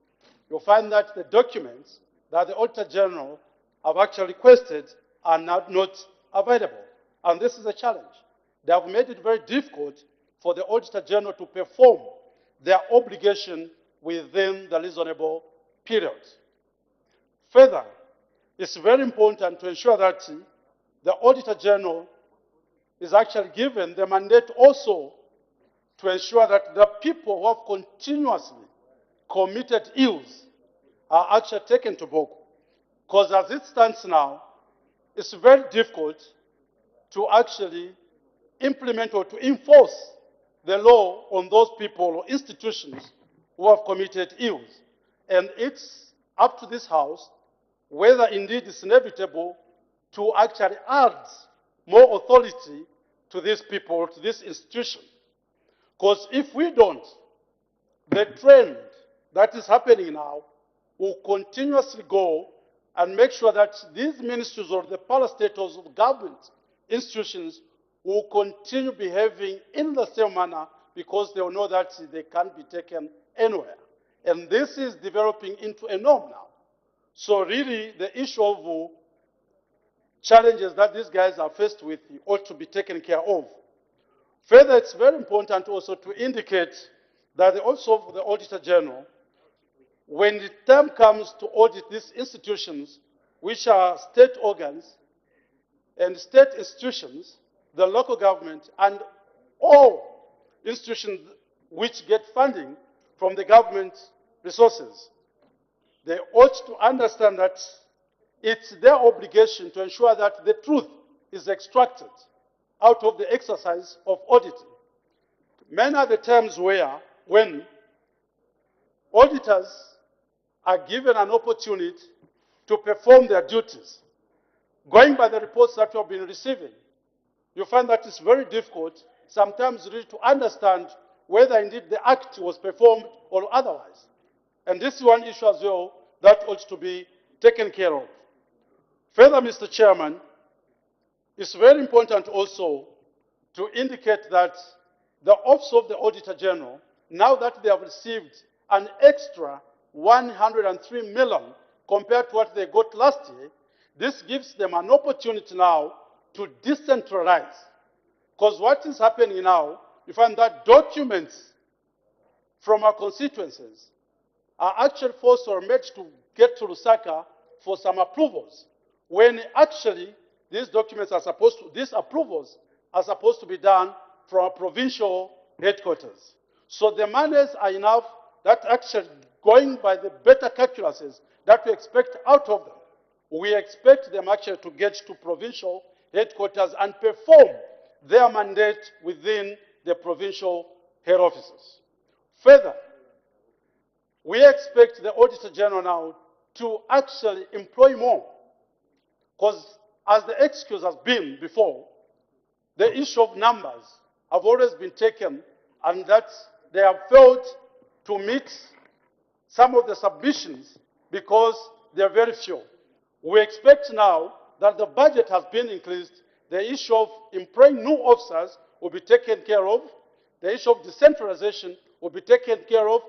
you'll find that the documents that the Auditor General have actually requested are not available. And this is a challenge. They have made it very difficult for the Auditor General to perform their obligation within the reasonable period. Further, it's very important to ensure that the Auditor General is actually given the mandate also to ensure that the people who have continuously committed ills are actually taken to book. Because as it stands now, it's very difficult to actually implement or to enforce the law on those people or institutions who have committed ills. And it's up to this House whether indeed it's inevitable to actually add more authority to these people, to this institution. Because if we don't, the trend that is happening now will continuously go and make sure that these ministries or the parastatals of government institutions will continue behaving in the same manner because they will know that they can't be taken anywhere. And this is developing into a norm now. So really, the issue of challenges that these guys are faced with ought to be taken care of. Further, it's very important also to indicate that also the Auditor General, when the time comes to audit these institutions, which are state organs and state institutions, the local government, and all institutions which get funding from the government resources, they ought to understand that it's their obligation to ensure that the truth is extracted out of the exercise of auditing. Many are the times when auditors are given an opportunity to perform their duties. Going by the reports that you have been receiving, you find that it's very difficult sometimes really to understand whether indeed the act was performed or otherwise. And this is one issue as well that ought to be taken care of. Further, Mr. Chairman, it's very important also to indicate that the Office of the Auditor General, now that they have received an extra 103 million compared to what they got last year, this gives them an opportunity now to decentralize. Because what is happening now, you find that documents from our constituencies are actually forced or made to get to Lusaka for some approvals, when actually these documents are supposed to, these approvals are supposed to be done from a provincial headquarters. So the monies are enough that actually going by the better calculuses that we expect out of them, we expect them actually to get to provincial headquarters and perform their mandate within the provincial head offices. Further, we expect the Auditor General now to actually employ more, because as the excuse has been before, the issue of numbers have always been taken, and that they have failed to meet some of the submissions because they are very few. We expect now that the budget has been increased, the issue of employing new officers will be taken care of, the issue of decentralization will be taken care of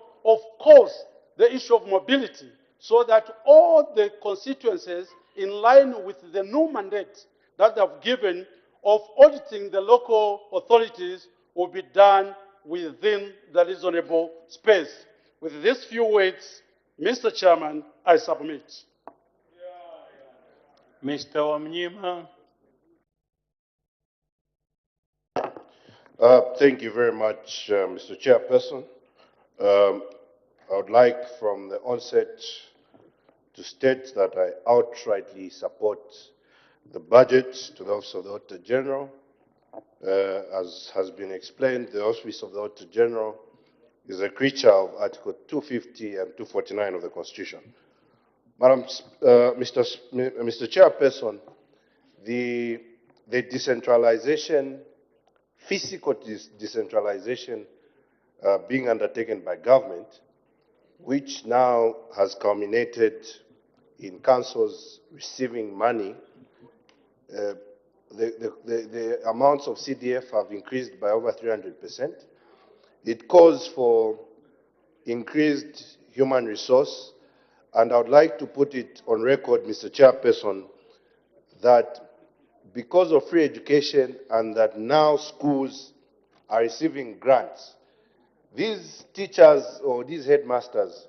course, the issue of mobility so that all the constituencies, in line with the new mandate that they have given of auditing the local authorities, will be done within the reasonable space. With these few words, Mr. Chairman, I submit. Mr. Wamnyima. Thank you very much, Mr. Chairperson. I would like from the onset to state that I outrightly support the budget to the Office of the Auditor General. As has been explained, the Office of the Auditor General is a creature of Article 250 and 249 of the Constitution. Mr. Chairperson, the decentralization, physical decentralization being undertaken by government, which now has culminated in councils receiving money. The amounts of CDF have increased by over 300%. It calls for increased human resource, and I would like to put it on record, Mr. Chairperson, that because of free education and that now schools are receiving grants, these teachers or these headmasters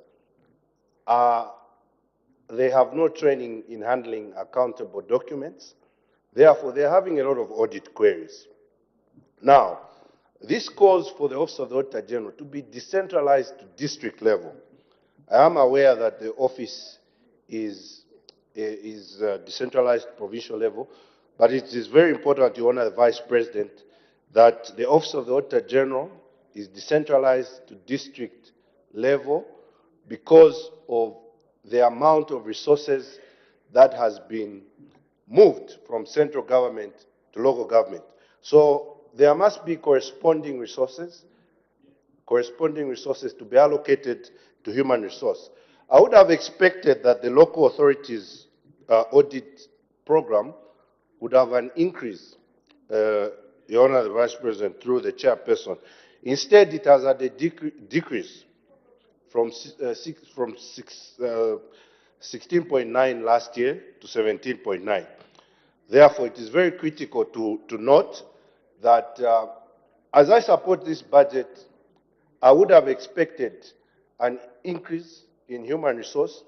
they have no training in handling accountable documents. Therefore, they're having a lot of audit queries. Now, this calls for the Office of the Auditor General to be decentralized to district level. I am aware that the office is decentralized to provincial level, but it is very important to honor the Vice President that the Office of the Auditor General is decentralized to district level because of the amount of resources that has been moved from central government to local government. So there must be corresponding resources to be allocated to human resource. I would have expected that the local authorities audit program would have an increase, Your Honor, the Vice President, through the chairperson. Instead, it has had a decrease from 16.9 last year to 17.9. Therefore, it is very critical to note that as I support this budget, I would have expected an increase in human resource,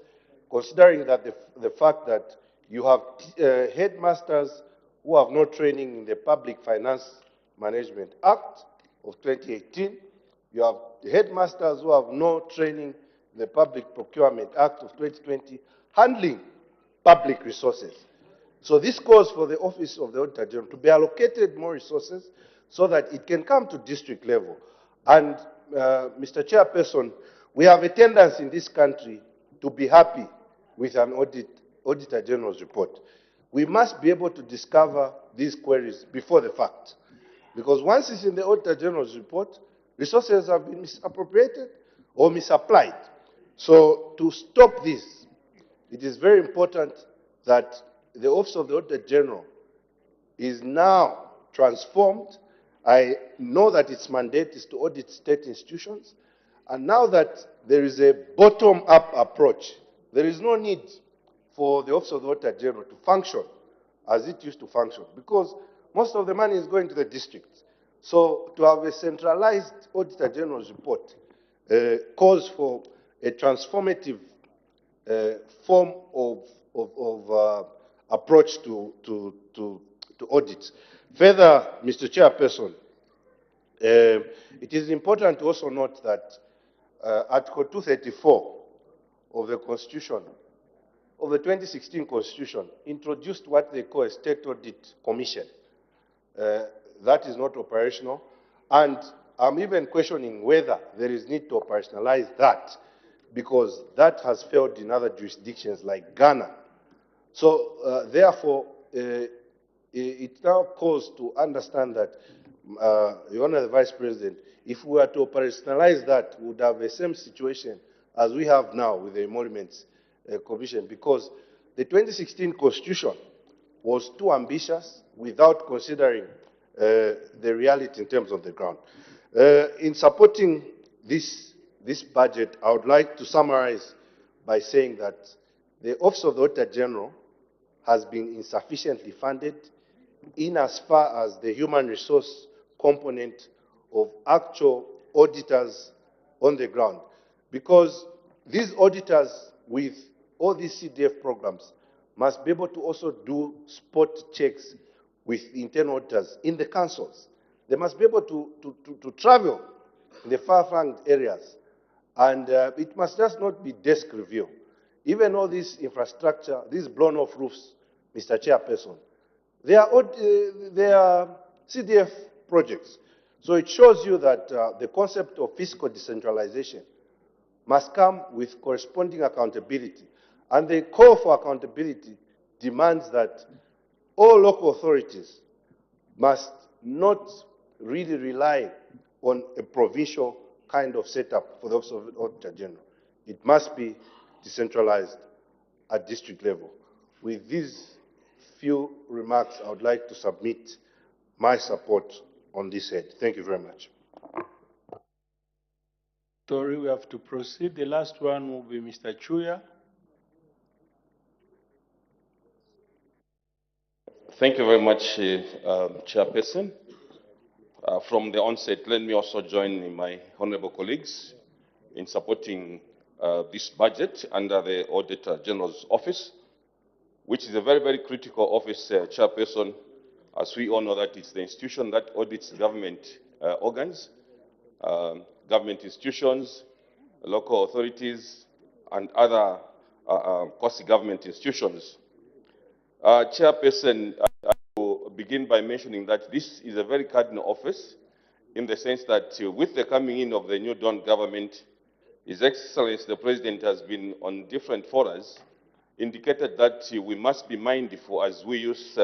considering that the fact that you have headmasters who have no training in the Public Finance Management Act of 2018, you have headmasters who have no training in the Public Procurement Act of 2020, handling public resources. So this calls for the Office of the Auditor General to be allocated more resources so that it can come to district level. And Mr. Chairperson, we have a tendency in this country to be happy with an Auditor General's report. We must be able to discover these queries before the fact. Because once it's in the Auditor General's report, resources have been misappropriated or misapplied. So to stop this, it is very important that the Office of the Auditor General is now transformed. I know that its mandate is to audit state institutions, and now that there is a bottom-up approach, there is no need for the Office of the Auditor General to function as it used to function, because most of the money is going to the districts. So to have a centralized Auditor General's report calls for a transformative form of approach to audits. Further, Mr. Chairperson, it is important to also note that Article 234 of the Constitution, of the 2016 Constitution, introduced what they call a State Audit Commission. That is not operational, and I'm even questioning whether there is need to operationalize that, because that has failed in other jurisdictions like Ghana. So therefore, it now calls to understand that, Your Honor, the Vice President, if we were to operationalize that, we would have the same situation as we have now with the Emoluments Commission, because the 2016 Constitution was too ambitious without considering the reality in terms of the ground. In supporting this budget, I would like to summarize by saying that the Office of the Auditor General has been insufficiently funded in as far as the human resource component of actual auditors on the ground. Because these auditors with all these CDF programs must be able to also do spot checks with internal auditors in the councils. They must be able to travel in the far-flung areas. And it must just not be desk review. Even all this infrastructure, these blown-off roofs, Mr. Chairperson, they are CDF projects. So it shows you that the concept of fiscal decentralization must come with corresponding accountability. And the call for accountability demands that all local authorities must not really rely on a provincial kind of setup for the Office of the Auditor General. It must be decentralized at district level. With these few remarks, I would like to submit my support on this head. Thank you very much. Sorry, we have to proceed. The last one will be Mr. Chuya. Thank you very much, Chairperson. From the onset, let me also join my honorable colleagues in supporting this budget under the Auditor General's Office, which is a very, very critical office, Chairperson, as we all know that it's the institution that audits government organs, government institutions, local authorities, and other quasi-government institutions. Chairperson, I will begin by mentioning that this is a very cardinal office in the sense that with the coming in of the new Dawn government, His Excellency the President has been on different forums indicated that we must be mindful as we use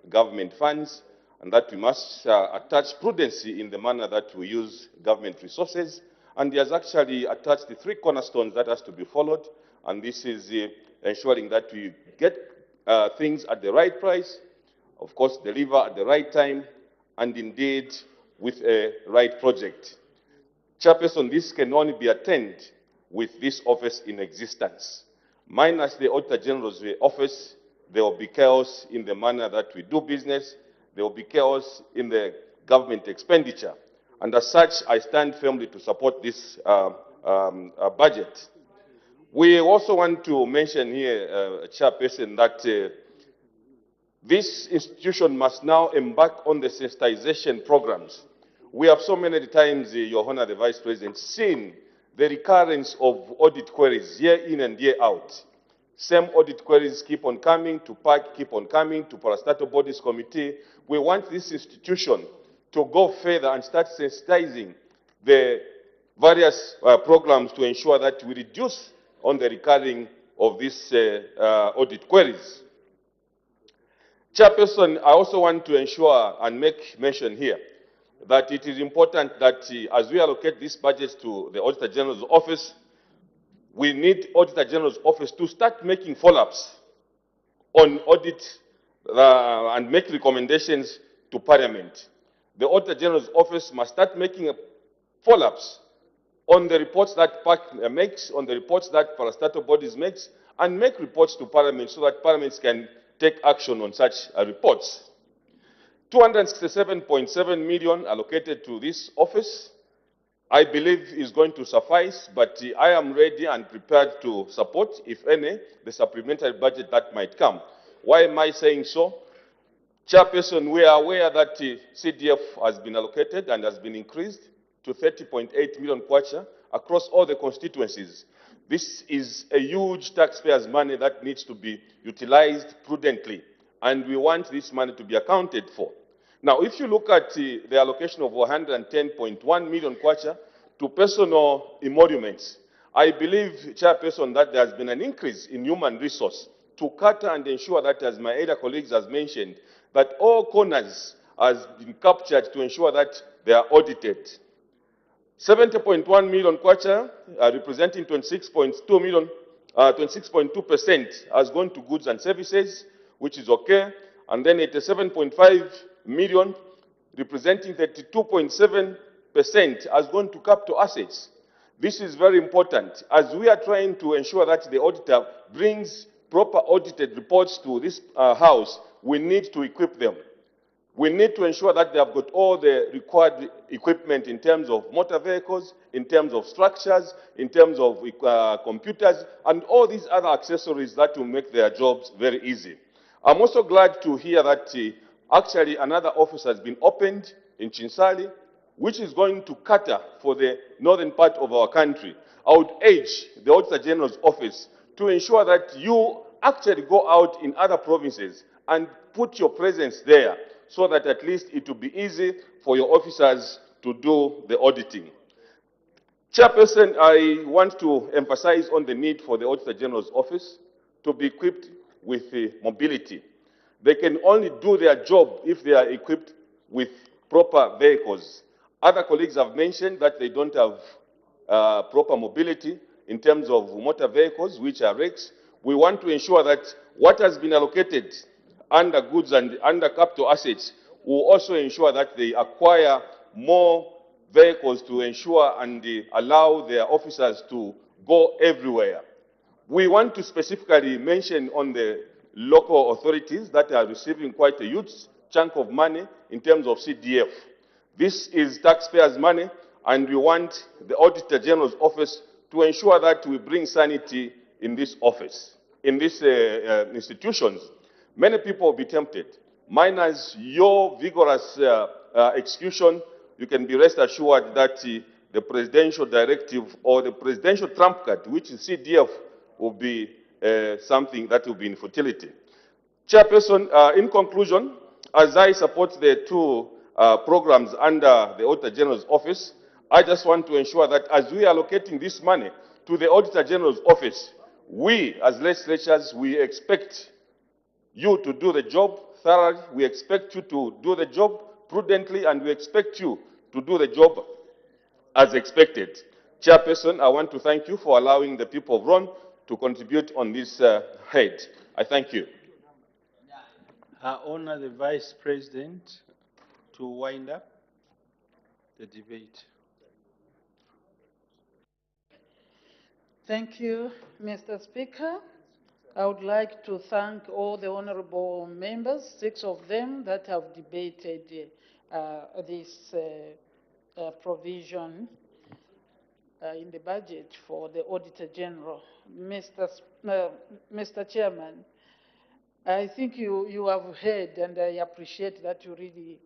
government funds and that we must attach prudency in the manner that we use government resources. And he has actually attached the three cornerstones that has to be followed, and this is ensuring that we get things at the right price, of course, deliver at the right time, and indeed with a right project. Chairperson, this can only be attained with this office in existence. Minus the Auditor General's office, there will be chaos in the manner that we do business, there will be chaos in the government expenditure. And as such, I stand firmly to support this budget. We also want to mention here, Chairperson, that this institution must now embark on the sensitization programs. We have so many times, Your Honor, the Vice President, seen the recurrence of audit queries year in and year out. Same audit queries keep on coming to PAC, keep on coming to Parastatal Bodies Committee. We want this institution to go further and start sensitizing the various programs to ensure that we reduce on the recurring of these audit queries. Chairperson, I also want to ensure and make mention here that it is important that as we allocate these budgets to the Auditor General's Office, we need Auditor General's Office to start making follow-ups on audit and make recommendations to Parliament. The Auditor General's Office must start making follow-ups on the reports that PAC makes, on the reports that parastatal bodies makes, and make reports to Parliament so that Parliament can take action on such reports. 267.7 million allocated to this office, I believe is going to suffice, but I am ready and prepared to support, if any, the supplementary budget that might come. Why am I saying so? Chairperson, we are aware that CDF has been allocated and has been increased to 30.8 million kwacha across all the constituencies. This is a huge taxpayers' money that needs to be utilized prudently, and we want this money to be accounted for. Now, if you look at the allocation of 110.1 million kwacha to personal emoluments, I believe, Chairperson, that there has been an increase in human resource to cater and ensure that, as my other colleagues has mentioned, that all corners has been captured to ensure that they are audited. 70.1 million kwacha, representing 26.2 million, 26.2% has gone to goods and services, which is okay. And then 87.5 million, representing 32.7%, has gone to capital assets. This is very important as we are trying to ensure that the auditor brings proper audited reports to this House. We need to equip them. We need to ensure that they have got all the required equipment in terms of motor vehicles, in terms of structures, in terms of computers, and all these other accessories that will make their jobs very easy. I'm also glad to hear that actually another office has been opened in Chinsali, which is going to cater for the northern part of our country. I would urge the Auditor General's office to ensure that you actually go out in other provinces and put your presence there so that at least it will be easy for your officers to do the auditing. Chairperson, I want to emphasize on the need for the Auditor General's office to be equipped with mobility. They can only do their job if they are equipped with proper vehicles. Other colleagues have mentioned that they don't have proper mobility in terms of motor vehicles, which are REX. We want to ensure that what has been allocated under goods and under capital assets will also ensure that they acquire more vehicles to ensure and allow their officers to go everywhere. We want to specifically mention on the local authorities that are receiving quite a huge chunk of money in terms of CDF. This is taxpayers' money, and we want the Auditor General's office to ensure that we bring sanity in this office, in these institutions. Many people will be tempted. Minus your vigorous execution, you can be rest assured that the presidential directive or the presidential trump card, which is CDF, will be something that will be in futility. Chairperson, in conclusion, as I support the two programs under the Auditor General's office, I just want to ensure that as we are allocating this money to the Auditor General's office, we as legislators, we expect you to do the job thoroughly, we expect you to do the job prudently, and we expect you to do the job as expected. Chairperson, I want to thank you for allowing the people of Ron to contribute on this head. I thank you. I honor the Vice President to wind up the debate. Thank you, Mr. Speaker. I would like to thank all the honorable members, 6 of them that have debated this provision in the budget for the Auditor General. Mr. Chairman, I think you have heard, and I appreciate that you really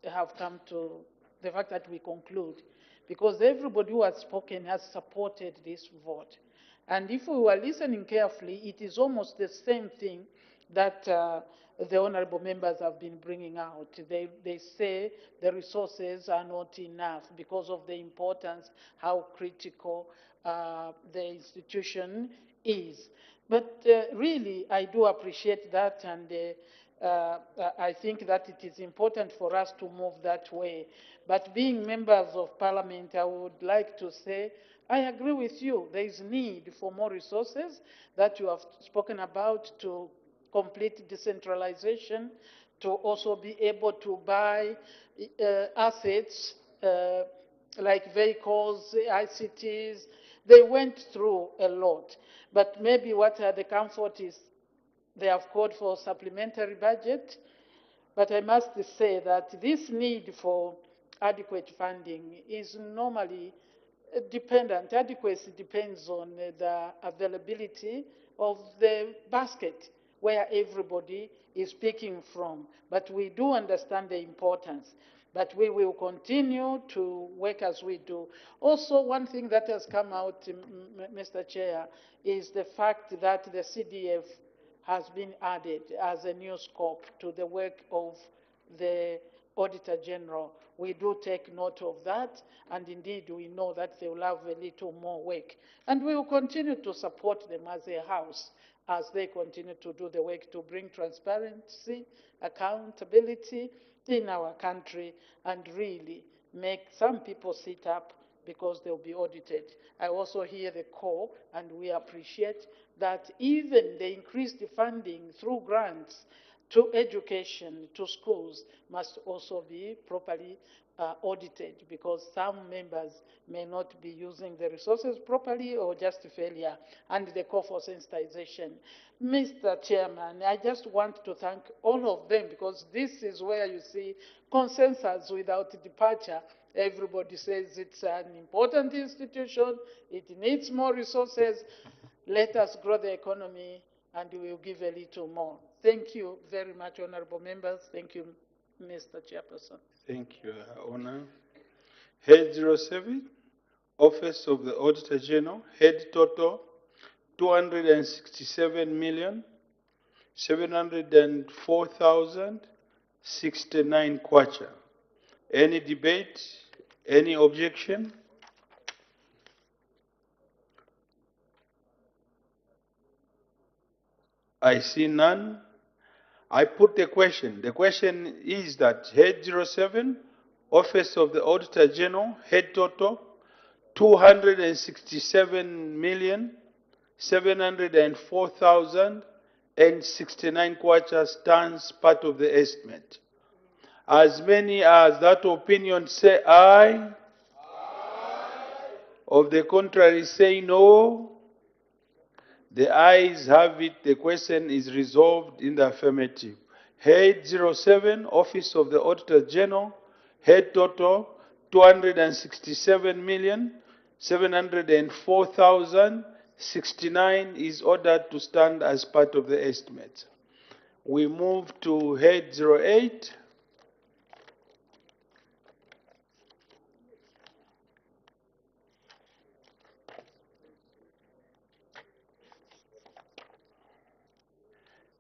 have come to the fact that we conclude, because everybody who has spoken has supported this vote. And if we were listening carefully, it is almost the same thing that the honorable members have been bringing out. They say the resources are not enough because of the importance, how critical the institution is. But really, I do appreciate that, and I think that it is important for us to move that way. But being members of parliament, I would like to say, I agree with you. There is need for more resources that you have spoken about to complete decentralization, to also be able to buy assets like vehicles, ICTs. They went through a lot. But maybe what the comfort is they have called for supplementary budget. But I must say that this need for adequate funding is normally dependent. Adequacy depends on the availability of the basket where everybody is picking from. But we do understand the importance. But we will continue to work as we do. Also, one thing that has come out, Mr. Chair, is the fact that the CDF has been added as a new scope to the work of the Auditor General. We do take note of that, and indeed we know that they will have a little more work. And we will continue to support them as a House as they continue to do the work to bring transparency, accountability in our country, and really make some people sit up because they'll be audited. I also hear the call, and we appreciate that even the increased funding through grants to education, to schools, must also be properly audited, because some members may not be using the resources properly or just failure, and the call for sensitization. Mr. Chairman, I just want to thank all of them, because this is where you see consensus without departure. Everybody says it's an important institution, it needs more resources. Let us grow the economy and we will give a little more. Thank you very much, honorable members. Thank you, Mr. Chairperson. Thank you, Honor. Head 07, Office of the Auditor General, head total 267,704,069 kwacha. Any debate? Any objection? I see none. I put the question. The question is that head 07, Office of the Auditor General, head total 267,704,069 kwacha stands part of the estimate. As many as that opinion say aye. Of the contrary say no. The ayes have it. The question is resolved in the affirmative. Head 07, Office of the Auditor General, head total 267,704,069 is ordered to stand as part of the estimate. We move to head 08.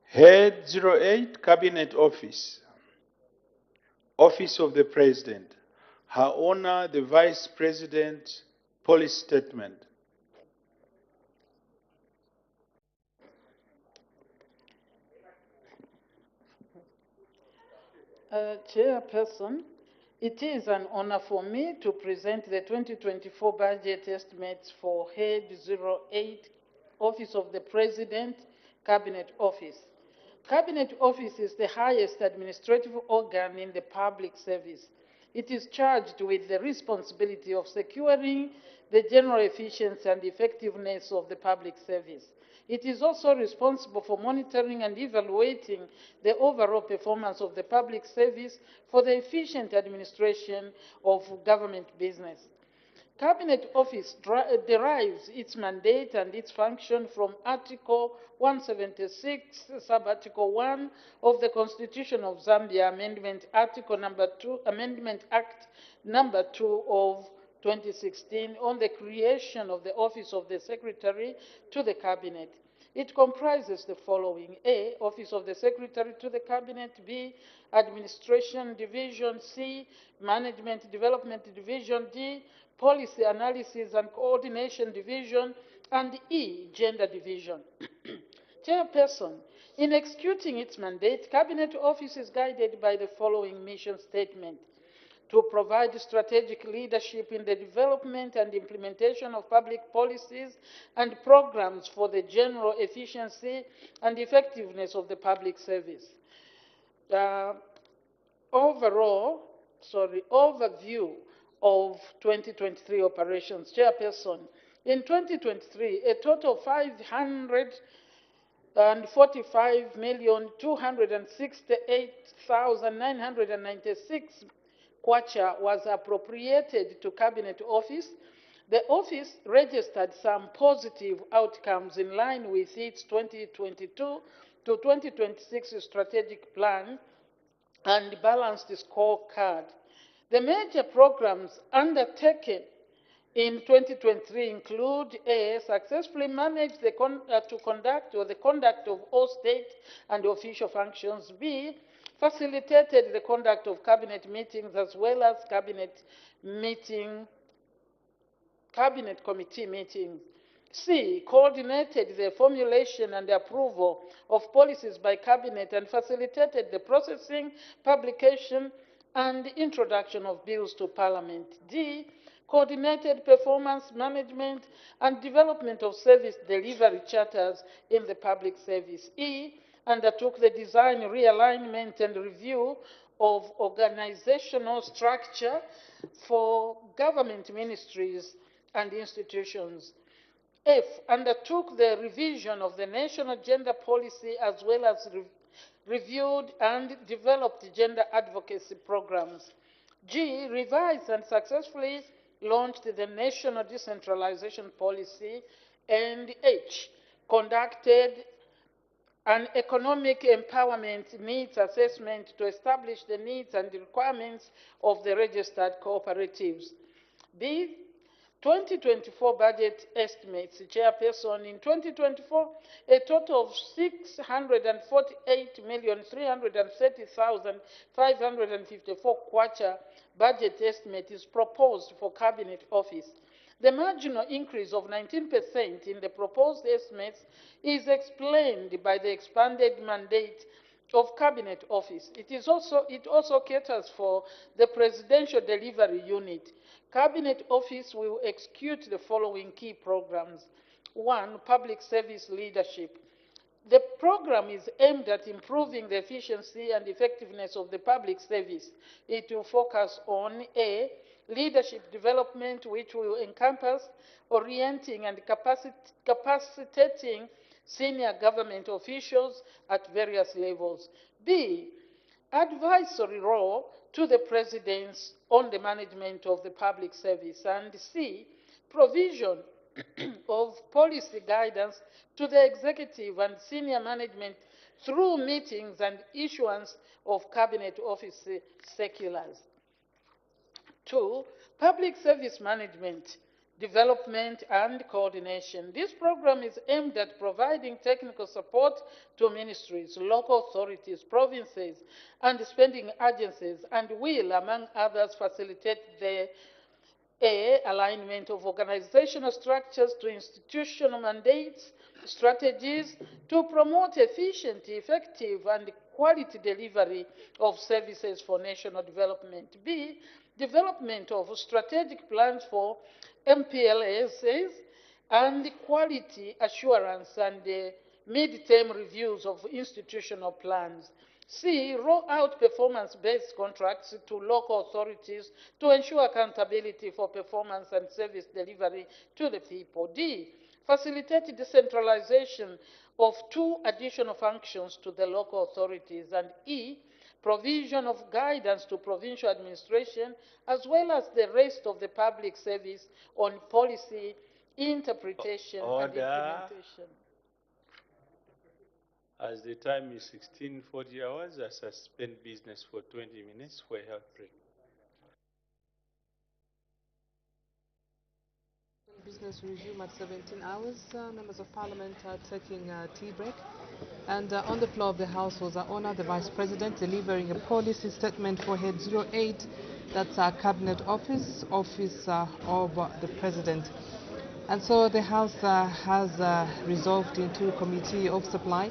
Head 08, Cabinet Office, Office of the President. Her Honor, the Vice President, policy statement. Chairperson, it is an honor for me to present the 2024 budget estimates for Head 08, Office of the President, Cabinet Office. Cabinet Office is the highest administrative organ in the public service. It is charged with the responsibility of securing the general efficiency and effectiveness of the public service. It is also responsible for monitoring and evaluating the overall performance of the public service for the efficient administration of government business. Cabinet Office derives its mandate and its function from Article 176, Sub-Article 1 of the Constitution of Zambia, Amendment Article number 2, Amendment Act number 2 of 2016 on the creation of the Office of the Secretary to the Cabinet. It comprises the following: A, Office of the Secretary to the Cabinet; B, Administration Division; C, Management Development Division; D, Policy Analysis and Coordination Division; and E, Gender Division. Chairperson, in executing its mandate, Cabinet Office is guided by the following mission statement: to provide strategic leadership in the development and implementation of public policies and programs for the general efficiency and effectiveness of the public service. Overview of 2023 operations. Chairperson, in 2023, a total of 545,268,996 kwacha was appropriated to Cabinet Office. The office registered some positive outcomes in line with its 2022 to 2026 strategic plan and balanced scorecard. The major programs undertaken in 2023 include: A, successfully managed the conduct of all state and official functions; B, facilitated the conduct of cabinet meetings as well as cabinet committee meetings; C, coordinated the formulation and approval of policies by cabinet and facilitated the processing, publication, and introduction of bills to Parliament; D, coordinated performance management and development of service delivery charters in the public service; E, undertook the design, realignment, and review of organizational structure for government ministries and institutions. F, undertook the revision of the national gender policy as well as reviewed and developed gender advocacy programs. G, revised and successfully launched the national decentralization policy. And H, conducted an economic empowerment needs assessment to establish the needs and the requirements of the registered cooperatives. B, 2024 budget estimates, Chairperson, in 2024, a total of 648,330,554 kwacha budget estimate is proposed for Cabinet Office. The marginal increase of 19% in the proposed estimates is explained by the expanded mandate of Cabinet Office. It also caters for the Presidential Delivery Unit. Cabinet Office will execute the following key programs. 1, public service leadership. The program is aimed at improving the efficiency and effectiveness of the public service. It will focus on A, leadership development, which will encompass orienting and capacitating senior government officials at various levels. B, advisory role to the presidents on the management of the public service. And C, provision of policy guidance to the executive and senior management through meetings and issuance of Cabinet Office circulars. 2, public service management, development and coordination. This program is aimed at providing technical support to ministries, local authorities, provinces, and spending agencies, and will, among others, facilitate the A, alignment of organizational structures to institutional mandates, strategies to promote efficient, effective, and quality delivery of services for national development. B, development of strategic plans for MPLSs and quality assurance and mid-term reviews of institutional plans. C, roll out performance-based contracts to local authorities to ensure accountability for performance and service delivery to the people. D, facilitate decentralization of 2 additional functions to the local authorities. And E, provision of guidance to provincial administration as well as the rest of the public service on policy interpretation and implementation. As the time is 16:40 hours, I suspend business for 20 minutes for a health break. Business will resume at 17 hours. Members of Parliament are taking a tea break. And on the floor of the House was our Honour, the Vice President, delivering a policy statement for Head 08, that's our Cabinet Office of the President. And so the House has resolved into Committee of Supply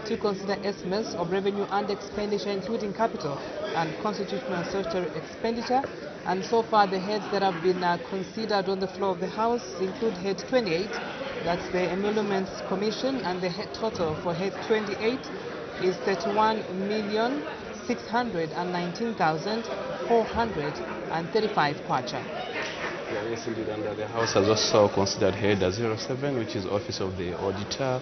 to consider estimates of revenue and expenditure, including capital and constitutional and statutory expenditure. And so far, the heads that have been considered on the floor of the House include Head 28, that's the Emoluments Commission, and the head total for Head 28 is 31,619,435 kwacha. Yes, indeed, and the House has also considered Head 07, which is Office of the Auditor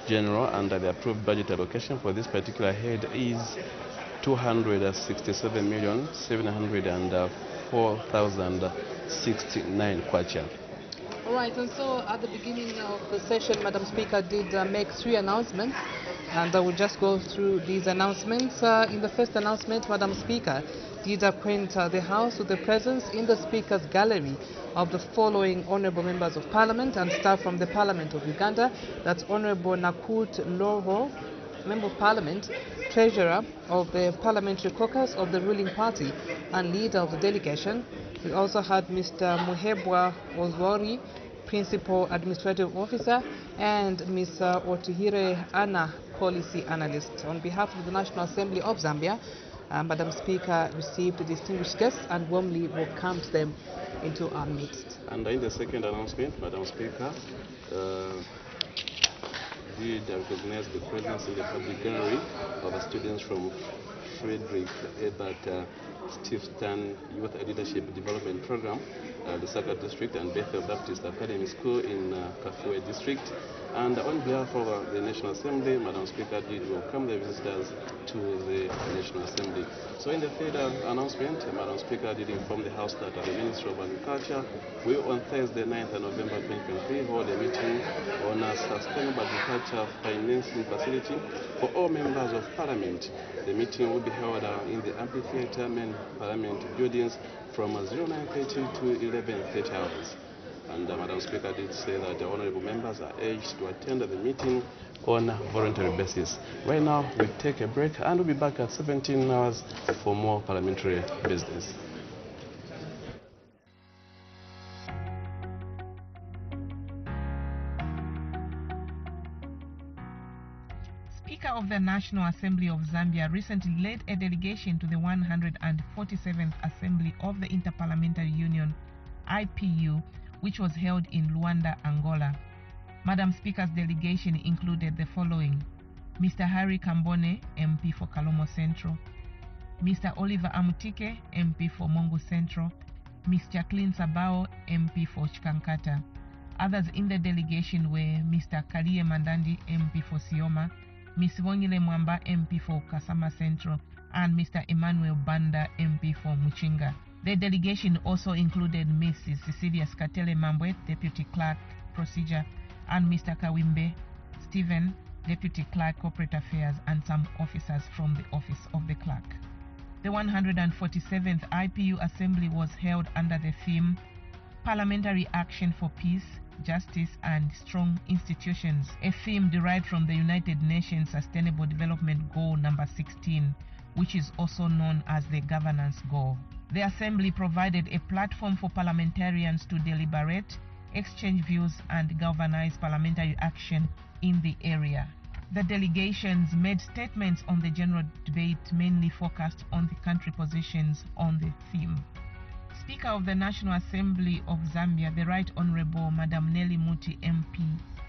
General, and the approved budget allocation for this particular head is 267,704,069 kwacha. All right, and so at the beginning of the session, Madam Speaker did make 3 announcements, and I will just go through these announcements. In the first announcement, Madam Speaker did acquaint the House with the presence in the Speaker's gallery of the following Honourable Members of Parliament and staff from the Parliament of Uganda. That's Honourable Nakut Loro, Member of Parliament, Treasurer of the Parliamentary Caucus of the ruling party and leader of the delegation. We also had Mr. Muhebwa Ozwori, Principal Administrative Officer, and Ms. Otuhire Anna, Policy Analyst. On behalf of the National Assembly of Zambia, Madam Speaker received distinguished guests and warmly welcomed them into our midst. And in the second announcement, Madam Speaker did recognize the presence in the public gallery of the students from Frederick at that Steve Stan Youth Leadership Development Program, Lusaka District, and Bethel Baptist Academy School in Kafue District. And on behalf of the National Assembly, Madam Speaker did welcome the visitors to the National Assembly. So in the third announcement, Madam Speaker did inform the House that the Ministry of Agriculture will on Thursday, 9th November 2023, hold a meeting on a sustainable agriculture financing facility for all members of Parliament. The meeting will be held in the amphitheatre main Parliament buildings from 09:30 to 11:30 hours. And Madam Speaker did say that the honourable members are urged to attend the meeting on a voluntary basis. Right now, we take a break and we'll be back at 17 hours for more parliamentary business. Speaker of the National Assembly of Zambia recently led a delegation to the 147th Assembly of the Interparliamentary Union, IPU, which was held in Luanda, Angola. Madam Speaker's delegation included the following: Mr. Harry Kambone, MP for Kalomo Central; Mr. Oliver Amutike, MP for Mongo Central; Ms. Jacqueline Sabao, MP for Chikankata. Others in the delegation were Mr. Kalie Mandandi, MP for Sioma; Ms. Wongile Mwamba, MP for Kasama Central, and Mr. Emmanuel Banda, MP for Muchinga. The delegation also included Mrs. Cecilia Skatele Mambwe, Deputy Clerk Procedure, and Mr. Kawimbe Stephen, Deputy Clerk Corporate Affairs, and some officers from the Office of the Clerk. The 147th IPU Assembly was held under the theme Parliamentary Action for Peace, Justice and Strong Institutions, a theme derived from the United Nations Sustainable Development Goal number 16, which is also known as the Governance Goal. The Assembly provided a platform for parliamentarians to deliberate, exchange views, and galvanize parliamentary action in the area. The delegations made statements on the general debate mainly focused on the country positions on the theme. Speaker of the National Assembly of Zambia, the Right Honourable Madam Nelly Muti MP,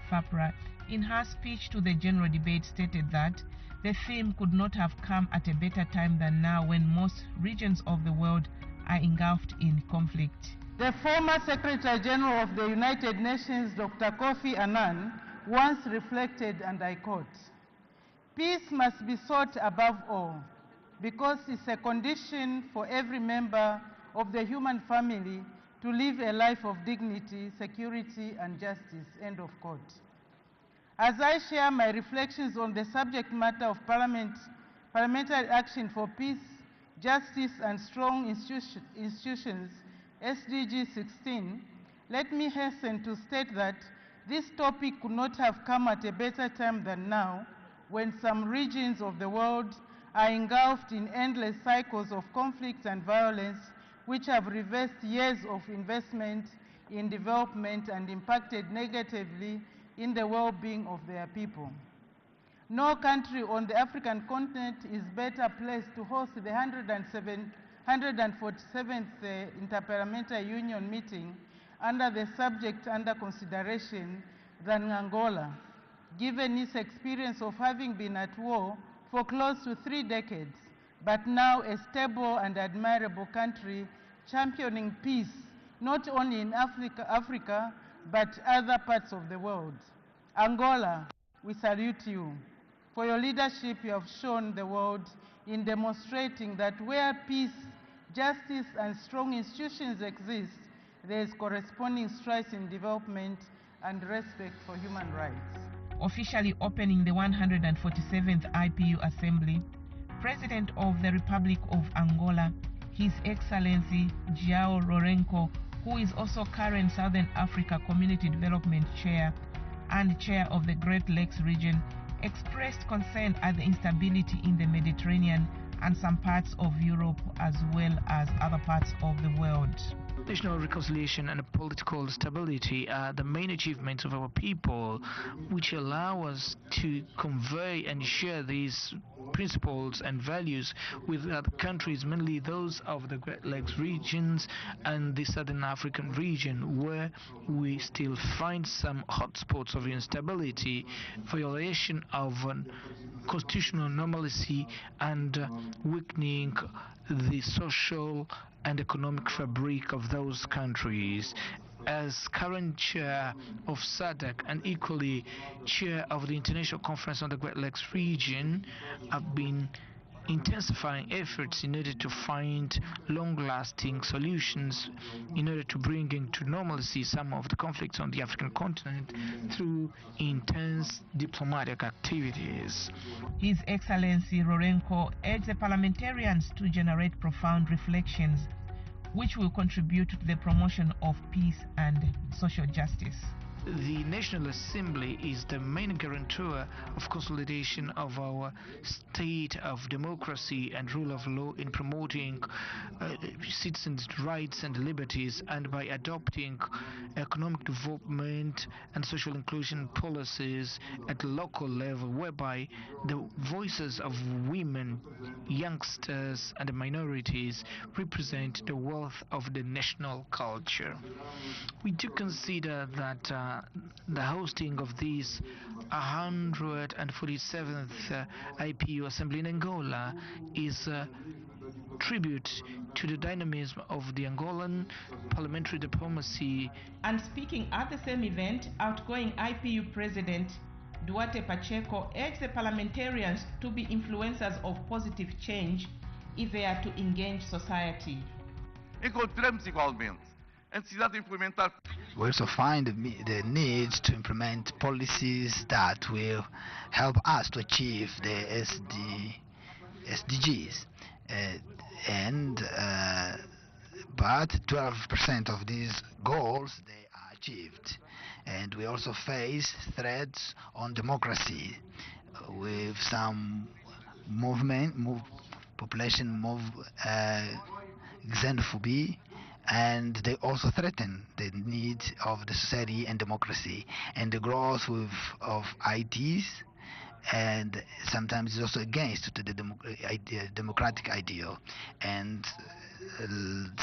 FAPRA, in her speech to the general debate stated that the theme could not have come at a better time than now when most regions of the world are engulfed in conflict. The former Secretary General of the United Nations, Dr. Kofi Annan, once reflected, and I quote, "Peace must be sought above all, because it's a condition for every member of the human family to live a life of dignity, security, and justice," end of quote. As I share my reflections on the subject matter of parliamentary action for peace, justice, and strong institutions, SDG 16, let me hasten to state that this topic could not have come at a better time than now, when some regions of the world are engulfed in endless cycles of conflict and violence, which have reversed years of investment in development and impacted negatively in the well-being of their people. No country on the African continent is better placed to host the 147th Interparliamentary Union meeting under the subject under consideration than Angola, given its experience of having been at war for close to 3 decades, but now a stable and admirable country championing peace not only in Africa, but other parts of the world. Angola, we salute you. For your leadership, you have shown the world in demonstrating that where peace, justice, and strong institutions exist, there is corresponding strides in development and respect for human rights. Officially opening the 147th IPU Assembly, President of the Republic of Angola, His Excellency João Lourenço, who is also current Southern Africa Community Development Chair and Chair of the Great Lakes region, expressed concern at the instability in the Mediterranean and some parts of Europe as well as other parts of the world. National reconciliation and political stability are the main achievements of our people, which allow us to convey and share these principles and values with other countries, mainly those of the Great Lakes regions and the Southern African region, where we still find some hotspots of instability, violation of constitutional normalcy, and weakening the social and economic fabric of those countries. As current chair of SADC and equally chair of the International Conference on the Great Lakes region, I've been intensifying efforts in order to find long-lasting solutions in order to bring into normalcy some of the conflicts on the African continent through intense diplomatic activities. His Excellency Lourenco urged the parliamentarians to generate profound reflections which will contribute to the promotion of peace and social justice. The National Assembly is the main guarantor of consolidation of our state of democracy and rule of law in promoting citizens' rights and liberties, and by adopting economic development and social inclusion policies at the local level, whereby the voices of women, youngsters and minorities represent the wealth of the national culture. We do consider that the hosting of this 147th IPU Assembly in Angola is a tribute to the dynamism of the Angolan parliamentary diplomacy. And speaking at the same event, outgoing IPU President Duarte Pacheco urged the parliamentarians to be influencers of positive change if they are to engage society. Encontramos igualmente a necessidade de implementar. We also find the need to implement policies that will help us to achieve the SDGs. But 12% of these goals, they are achieved. And we also face threats on democracy with some population xenophobia, and they also threaten the needs of the society and democracy, and the growth of ITs, and sometimes it's also against the democratic ideal. And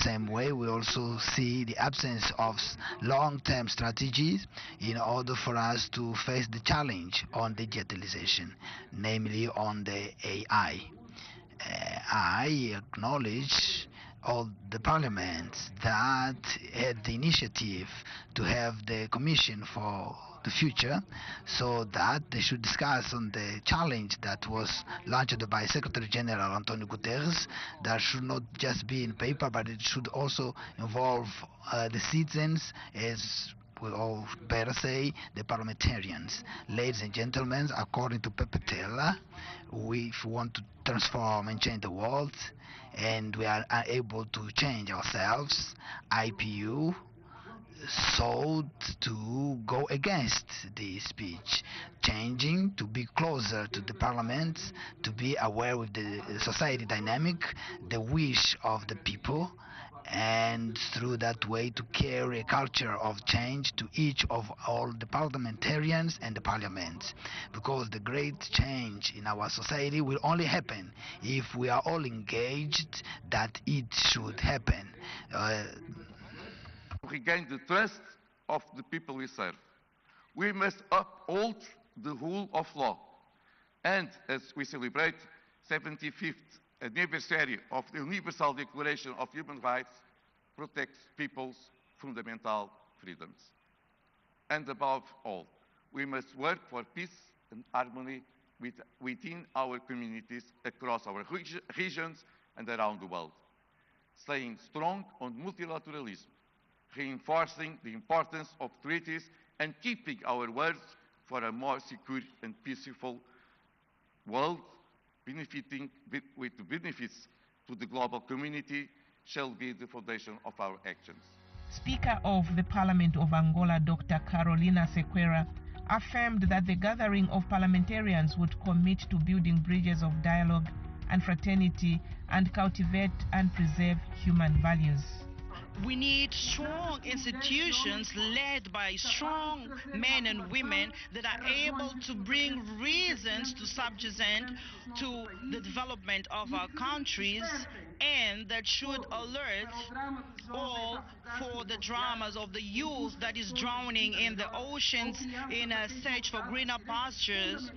same way we also see the absence of long-term strategies in order for us to face the challenge on digitalization, namely on the AI. I acknowledge all the parliaments that had the initiative to have the commission for the future, so that they should discuss on the challenge that was launched by Secretary General Antonio Guterres, that should not just be in paper, but it should also involve the citizens, as we all better say, the parliamentarians. Ladies and gentlemen, according to Pepe Tela, if we want to transform and change the world, and we are unable to change ourselves, IPU sought to go against the speech, changing to be closer to the parliament, to be aware with the society dynamic, the wish of the people, and through that way to carry a culture of change to each of all the parliamentarians and the parliament. Because the great change in our society will only happen if we are all engaged that it should happen. Regain the trust of the people we serve. We must uphold the rule of law. And as we celebrate 75th anniversary of the Universal Declaration of Human Rights, protect people's fundamental freedoms. And above all, we must work for peace and harmony within our communities across our regions and around the world, staying strong on multilateralism, reinforcing the importance of treaties and keeping our words for a more secure and peaceful world, benefiting with the benefits to the global community, shall be the foundation of our actions. Speaker of the Parliament of Angola, Dr. Carolina Sequeira, affirmed that the gathering of parliamentarians would commit to building bridges of dialogue and fraternity and cultivate and preserve human values. We need strong institutions led by strong men and women that are able to bring reasons to subjacent to the development of our countries, and that should alert all for the dramas of the youth that is drowning in the oceans in a search for greener pastures,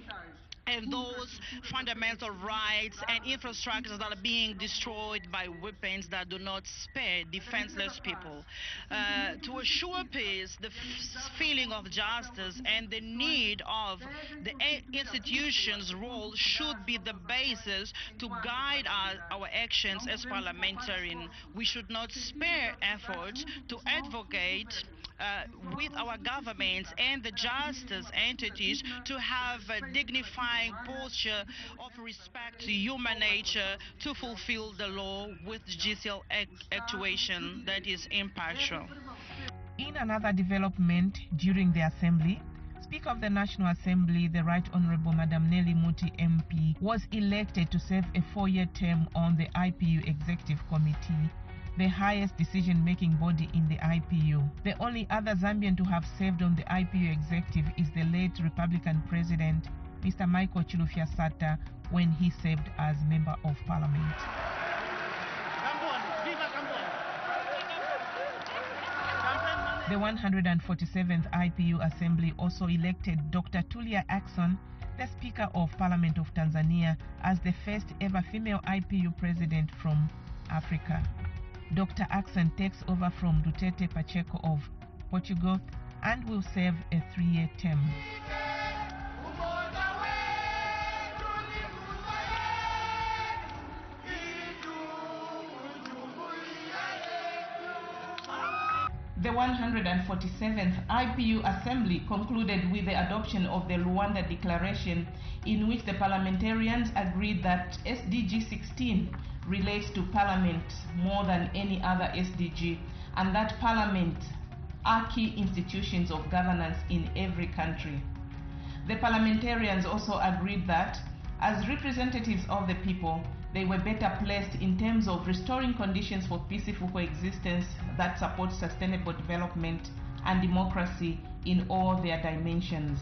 and those fundamental rights and infrastructures that are being destroyed by weapons that do not spare defenseless people. To assure peace, the feeling of justice and the need of the institutions' role should be the basis to guide our actions as parliamentarians. We should not spare efforts to advocate with our governments and the justice entities to have a dignifying posture of respect to human nature to fulfill the law with judicial actuation that is impartial. In another development during the assembly, Speaker of the National Assembly, the Right Honorable Madam Nelly Muti MP, was elected to serve a 4-year term on the IPU Executive Committee, the highest decision-making body in the IPU. The only other Zambian to have served on the IPU executive is the late Republican President, Mr. Michael Chilufya Sata, when he served as Member of Parliament. The 147th IPU Assembly also elected Dr. Tulia Ackson, the Speaker of Parliament of Tanzania, as the first ever female IPU president from Africa. Dr. Ackson takes over from Duterte Pacheco of Portugal and will serve a 3-year term. The 147th IPU Assembly concluded with the adoption of the Luanda Declaration, in which the parliamentarians agreed that SDG 16 relates to Parliament more than any other SDG, and that Parliament are key institutions of governance in every country. The parliamentarians also agreed that, as representatives of the people, they were better placed in terms of restoring conditions for peaceful coexistence that support sustainable development and democracy in all their dimensions.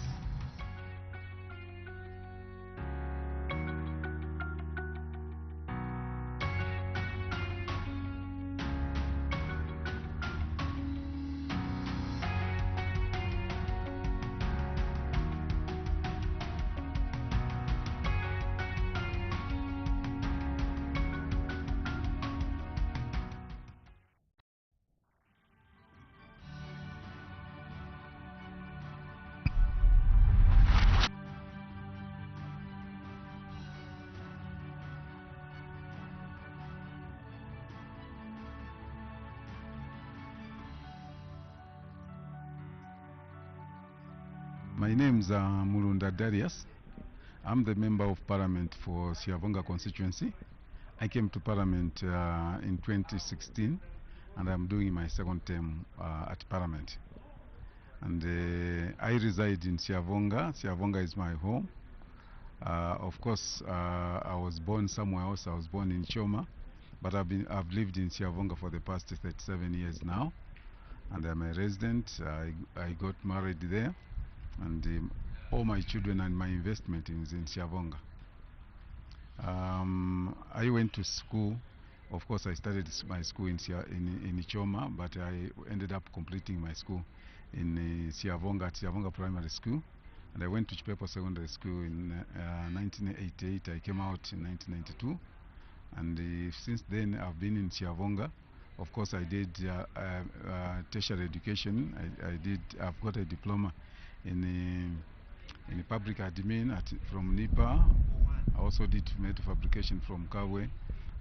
My name is Mulunda Darius. I'm the Member of Parliament for Siavonga constituency. I came to Parliament in 2016, and I'm doing my second term at Parliament. And I reside in Siavonga. Siavonga is my home. Of course, I was born somewhere else. I was born in Choma, but I've lived in Siavonga for the past 37 years now, and I'm a resident. I got married there, and all my children and my investment is in Siavonga. I went to school. Of course, I started my school in Choma, but I ended up completing my school in Siavonga, at Siavonga Primary School. And I went to Chipepo Secondary School in 1988. I came out in 1992. And since then, I've been in Siavonga. Of course, I did tertiary education. I've got a diploma in public admin from NIPA. I also did metal fabrication from Kawe.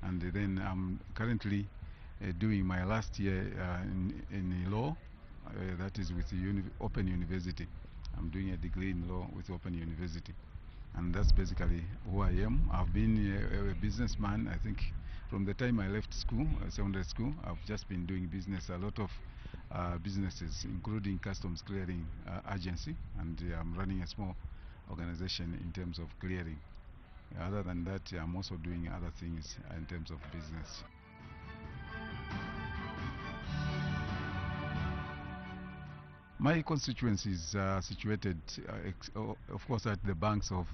And then I'm currently doing my last year in law. That is with Open University. I'm doing a degree in law with Open University. And that's basically who I am. I've been a businessman, I think, from the time I left school, secondary school. I've just been doing business, a lot of businesses, including customs clearing agency, and I'm running a small organization in terms of clearing. Other than that, I'm also doing other things in terms of business. My constituency is situated, of course, at the banks of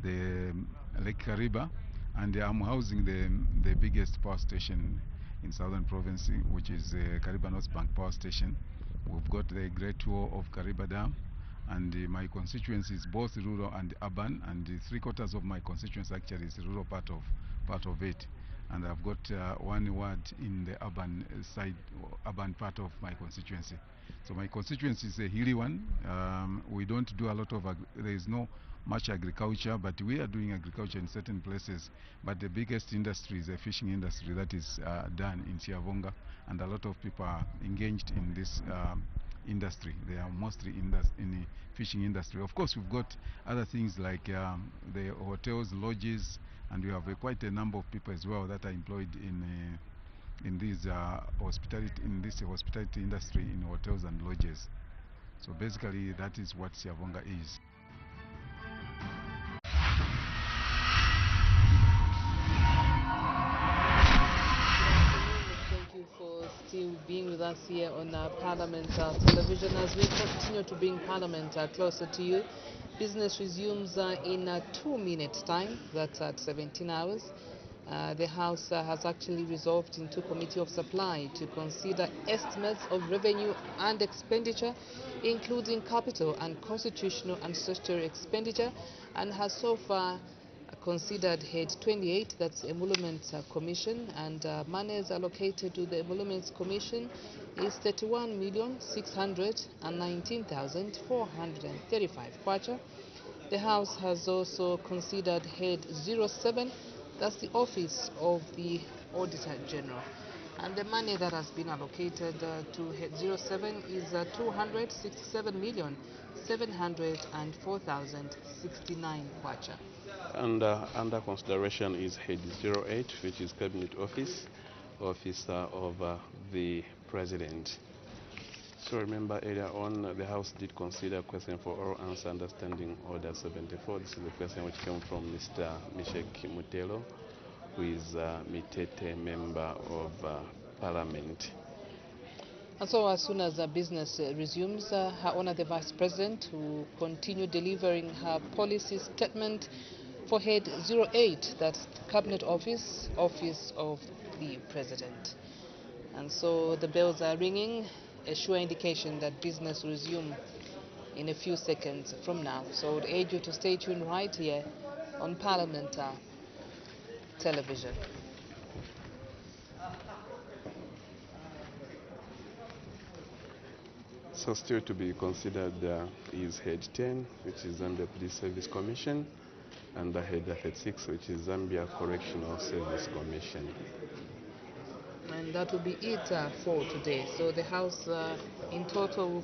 the Lake Kariba, and I'm housing the biggest power station in Southern Province, which is Kariba North Bank Power Station. We've got the Great Wall of Kariba Dam, and my constituency is both rural and urban, and 3/4 of my constituency actually is the rural part of it. And I've got one ward in the urban side, urban part of my constituency. So my constituency is a hilly one. We don't do a lot of, there is no much agriculture, but we are doing agriculture in certain places. But the biggest industry is the fishing industry that is done in Siavonga, and a lot of people are engaged in this industry. They are mostly in the fishing industry. Of course, we've got other things like the hotels, lodges, and we have quite a number of people as well that are employed in this hospitality industry in hotels and lodges. So basically, that is what Siavonga is. Thank you for still being with us here on Parliament television as we continue to bring Parliament closer to you. Business resumes in 2 minutes time, that's at 17 hours. The House has actually resolved into Committee of Supply to consider estimates of revenue and expenditure, including capital and constitutional and statutory expenditure, and has so far considered Head 28, that's Emoluments Commission, and monies allocated to the Emoluments Commission is 31,619,435 kwacha. The House has also considered Head 07, that's the Office of the Auditor General. And the money that has been allocated to Head 07 is 267,704,069 kwacha. Under consideration is Head 08, which is Cabinet Office, Officer of the President. So remember earlier on, the House did consider a question for oral answer understanding Order 74. This is the question which came from Mr. Mishek Mutelo, who is Mitete Member of Parliament. And so as soon as the business resumes, Her Honor the Vice President will continue delivering her policy statement for Head 08, that's Cabinet Office, Office of the President. And so the bells are ringing, a sure indication that business will resume in a few seconds from now. So I would urge you to stay tuned right here on Parliament television. So still to be considered is Head 10, which is Zambia Police Service Commission, and the Head 36, which is Zambia Correctional Service Commission. And that will be it for today. So the House in total will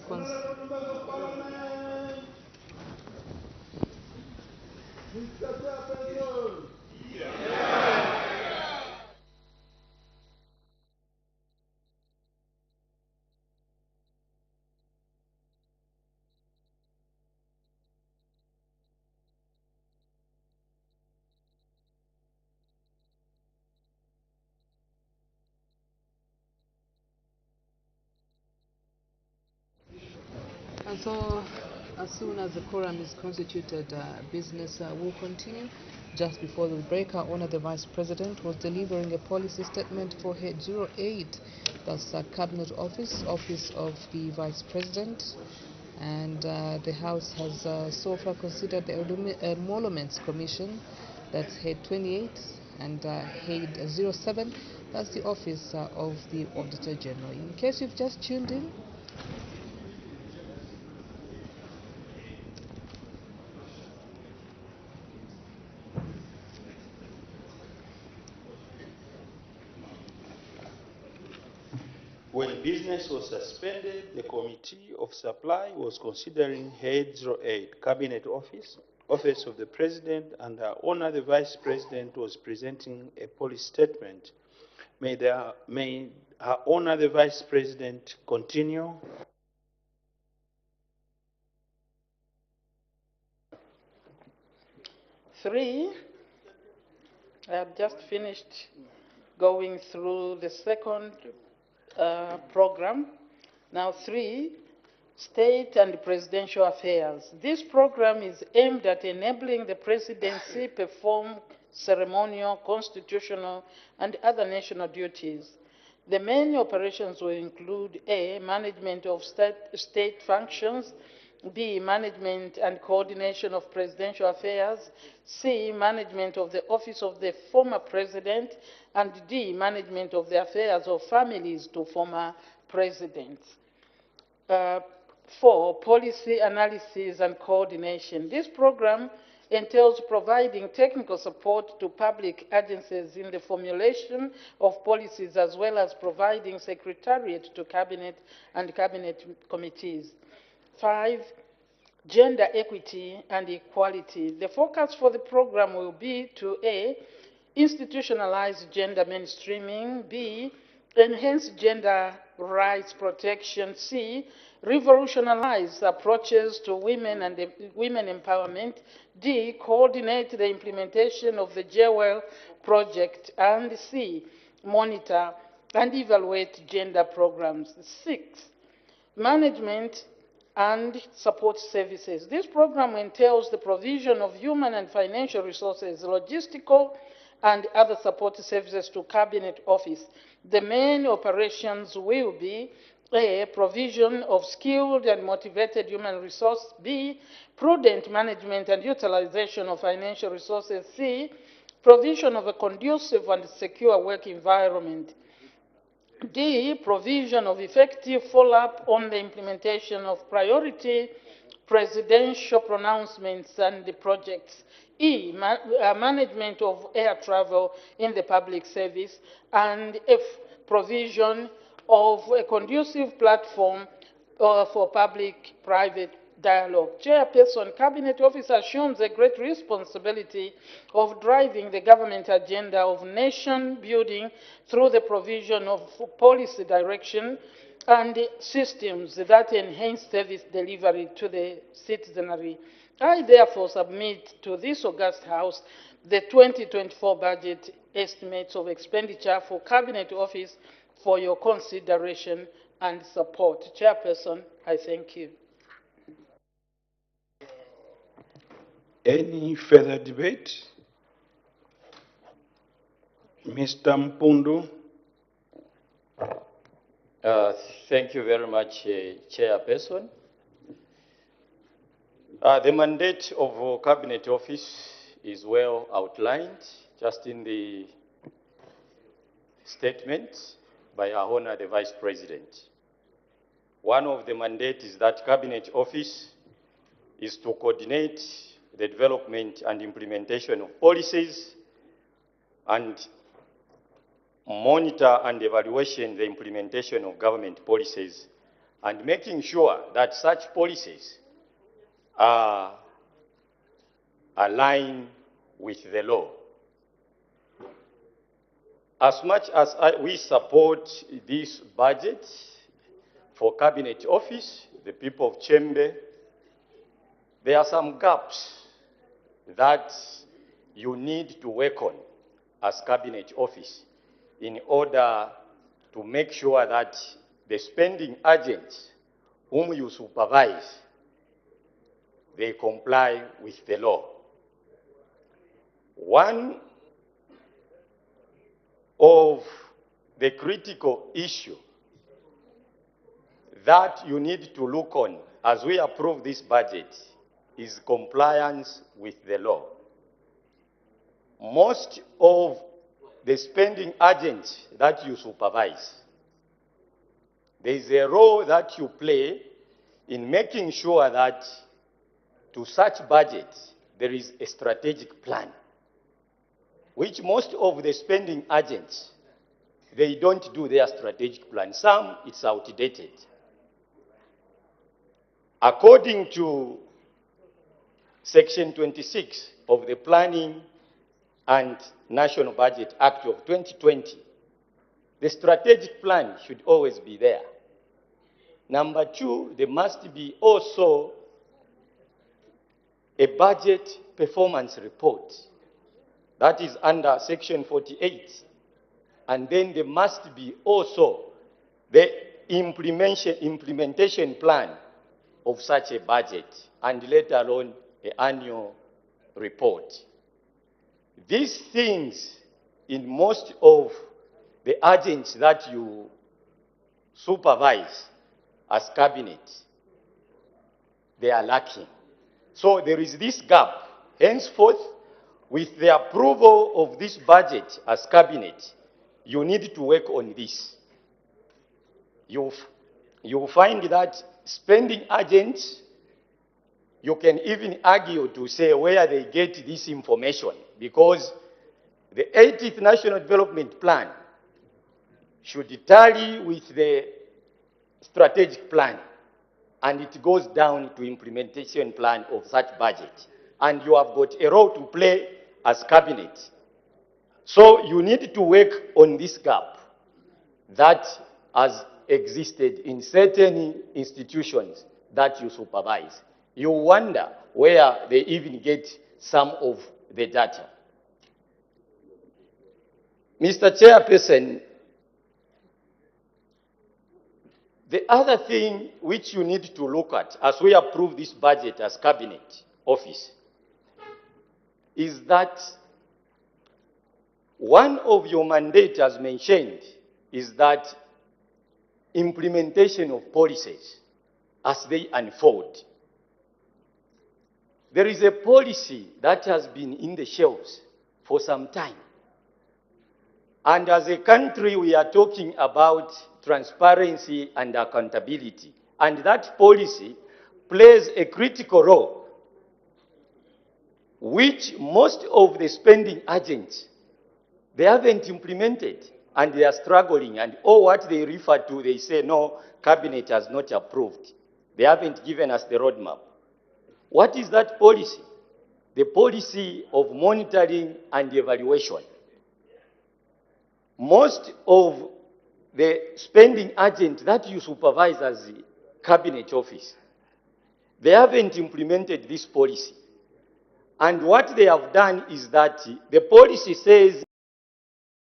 And so, as soon as the quorum is constituted, business will continue. Just before the break, Our Honor the Vice President was delivering a policy statement for Head 08, that's Cabinet Office, Office of the Vice President. And the House has so far considered the Emoluments Commission, that's Head 28, and Head 07, that's the Office of the Auditor General. In case you've just tuned in, When business was suspended, the Committee of Supply was considering Head 08, Cabinet Office, Office of the President, and Her Honor the Vice President was presenting a policy statement. May Her Honor the Vice President continue. Three, I have just finished going through the second program. Now 3, State and Presidential Affairs. This program is aimed at enabling the presidency perform ceremonial, constitutional, and other national duties. The main operations will include A, management of state functions, B, management and coordination of presidential affairs, C, management of the office of the former president, and D, management of the affairs of families to former presidents. 4, policy analysis and coordination. This program entails providing technical support to public agencies in the formulation of policies, as well as providing secretariat to cabinet and cabinet committees. 5, gender equity and equality. The focus for the program will be to A, institutionalize gender mainstreaming, B, enhance gender rights protection, C, revolutionize approaches to women and women empowerment, D, coordinate the implementation of the JWEL project, and C, monitor and evaluate gender programs. 6, management and support services. This program entails the provision of human and financial resources, logistical and other support services to Cabinet Office. The main operations will be A, provision of skilled and motivated human resource, B, prudent management and utilization of financial resources, C, provision of a conducive and secure work environment, D, provision of effective follow-up on the implementation of priority presidential pronouncements and the projects, E, management of air travel in the public service, and F, provision of a conducive platform for public-private dialogue. Chairperson, Cabinet Office assumes a great responsibility of driving the government agenda of nation building through the provision of policy direction and systems that enhance service delivery to the citizenry. I therefore submit to this august House the 2024 budget estimates of expenditure for Cabinet Office for your consideration and support. Chairperson, I thank you. Any further debate? Mr. Mpundu. Thank you very much, Chairperson. The mandate of Cabinet Office is well outlined just in the statement by our Honor the Vice President. One of the mandates is that Cabinet Office is to coordinate the development and implementation of policies and monitor and evaluation the implementation of government policies and making sure that such policies are aligned with the law. As much as we support this budget for Cabinet Office, the people of Chembe, there are some gaps that you need to work on as Cabinet Office in order to make sure that the spending agents whom you supervise, they comply with the law. One of the critical issue that you need to look on as we approve this budget is compliance with the law. Most of the spending agents that you supervise, there is a role that you play in making sure that to such budget there is a strategic plan, which most of the spending agents, they don't do their strategic plan. Some, it's outdated. According to Section 26 of the Planning and National Budget Act of 2020, the strategic plan should always be there. Number two, there must be also a budget performance report. That is under Section 48. And then there must be also the implementation plan of such a budget, and let alone an annual report. These things in most of the agents that you supervise as cabinet, they are lacking. So there is this gap. Henceforth, with the approval of this budget as cabinet, you need to work on this. You'll find that spending agents, you can even argue to say where they get this information, because the 80th National Development Plan should tally with the strategic plan, and it goes down to implementation plan of such budget. And you have got a role to play as cabinet. So you need to work on this gap that has existed in certain institutions that you supervise. You wonder where they even get some of the data. Mr. Chairperson, the other thing which you need to look at as we approve this budget as cabinet office is that one of your mandates, as mentioned, is that implementation of policies as they unfold. There is a policy that has been in the shelves for some time. And as a country, we are talking about transparency and accountability. And that policy plays a critical role, which most of the spending agents, they haven't implemented, and they are struggling. And all what they refer to, they say, no, cabinet has not approved. They haven't given us the roadmap. What is that policy? The policy of monitoring and evaluation. Most of the spending agents that you supervise as the cabinet office, they haven't implemented this policy. And what they have done is that the policy says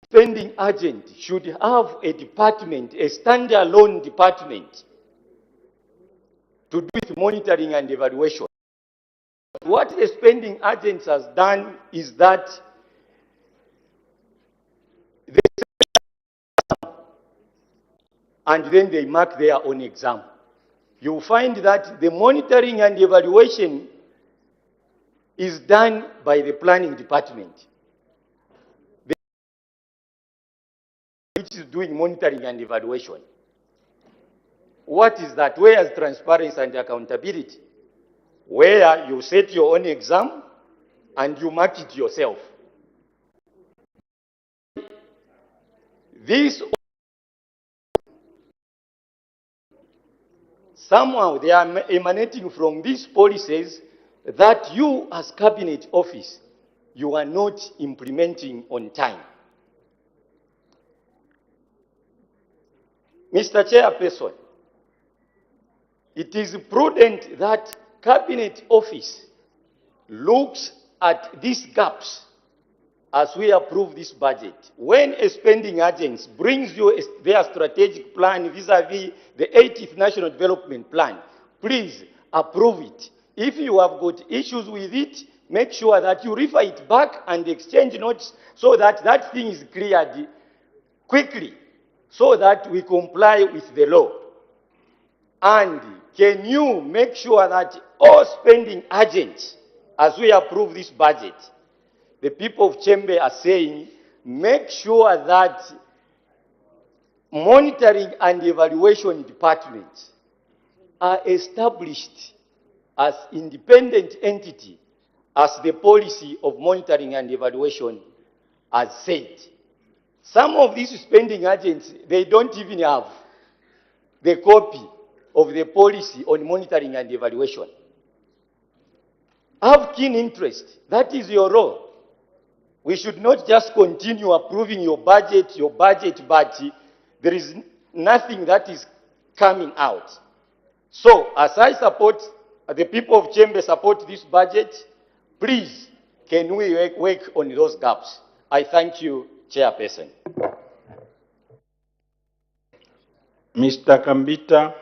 spending agent should have a department, a standalone department, to do with monitoring and evaluation. What the spending agents has done is that they and then they mark their own exam. You find that the monitoring and evaluation is done by the planning department, which is doing monitoring and evaluation. What is that? Where is transparency and accountability? Where you set your own exam and you mark it yourself. This somehow they are emanating from these policies that you as cabinet office, you are not implementing on time. Mr. Chairperson, it is prudent that cabinet office looks at these gaps as we approve this budget. When a spending agent brings you their strategic plan vis-à-vis the 80th National Development Plan, please approve it. If you have got issues with it, make sure that you refer it back and exchange notes so that that thing is cleared quickly, so that we comply with the law. And can you make sure that all spending agents, as we approve this budget, the people of Chembe are saying, make sure that monitoring and evaluation departments are established as independent entity, as the policy of monitoring and evaluation has said. Some of these spending agents, they don't even have the copy of the policy on monitoring and evaluation. Have keen interest. That is your role. We should not just continue approving your budget, but there is nothing that is coming out. So, as I support, the people of Chembe support this budget, please, can we work on those gaps? I thank you, Chairperson. Mr. Kambita.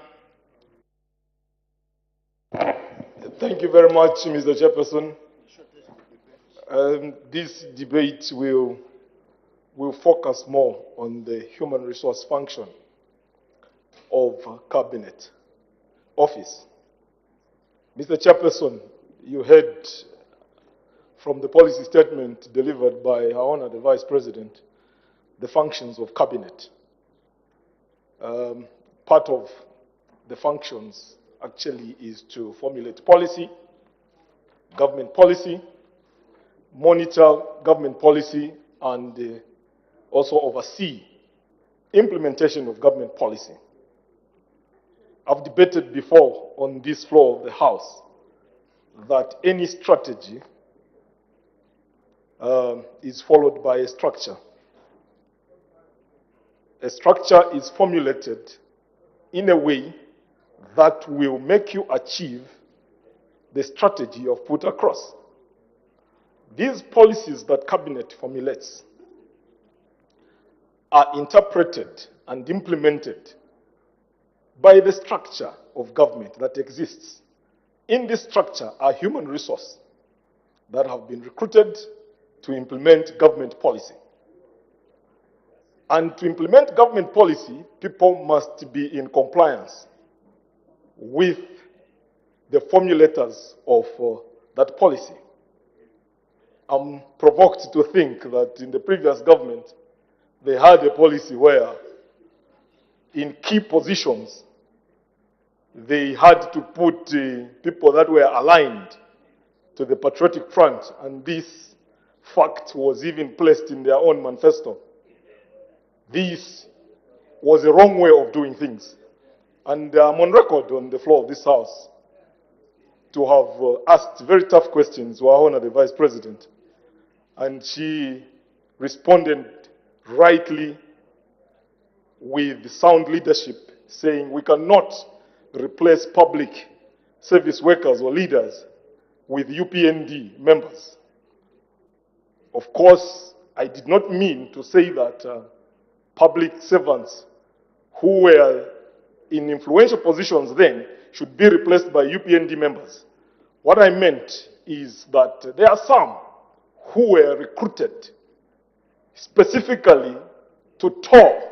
Thank you very much, Mr. Chairperson. This debate will focus more on the human resource function of Cabinet Office. Mr. Chairperson, you heard from the policy statement delivered by Her Honor the Vice President the functions of Cabinet. Part of the functions actually is to formulate policy, government policy, monitor government policy, and also oversee implementation of government policy. I've debated before on this floor of the House that any strategy is followed by a structure. A structure is formulated in a way that will make you achieve the strategy you've put across. These policies that Cabinet formulates are interpreted and implemented by the structure of government that exists. In this structure are human resources that have been recruited to implement government policy. And to implement government policy, people must be in compliance with the formulators of that policy. I'm provoked to think that in the previous government, they had a policy where in key positions, they had to put people that were aligned to the Patriotic Front, and this fact was even placed in their own manifesto. This was a wrong way of doing things. And I'm on record on the floor of this House to have asked very tough questions to Her Honor the Vice President. And she responded rightly with sound leadership, saying we cannot replace public service workers or leaders with UPND members. Of course, I did not mean to say that public servants who were in influential positions then should be replaced by UPND members. What I meant is that there are some who were recruited specifically to tow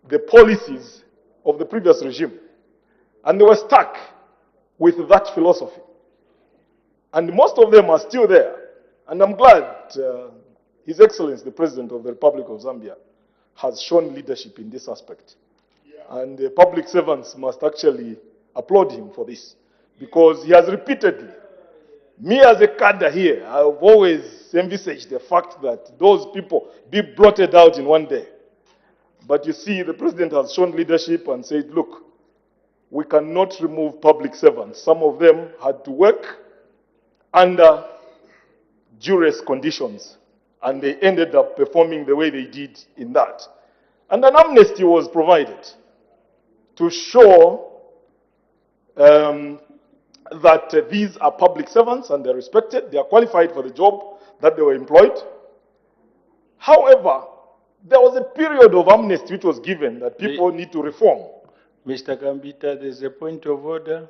the policies of the previous regime. And they were stuck with that philosophy. And most of them are still there. And I'm glad His Excellency, the President of the Republic of Zambia, has shown leadership in this aspect. And the public servants must actually applaud him for this, because he has repeatedly, me as a cadre here, I've always envisaged the fact that those people be blotted out in one day. But you see, the President has shown leadership and said, look, we cannot remove public servants. Some of them had to work under duress conditions, and they ended up performing the way they did in that. And an amnesty was provided to show that these are public servants and they're respected, they are qualified for the job that they were employed. However, there was a period of amnesty which was given that people need to reform. Mr. Gambita, there's a point of order.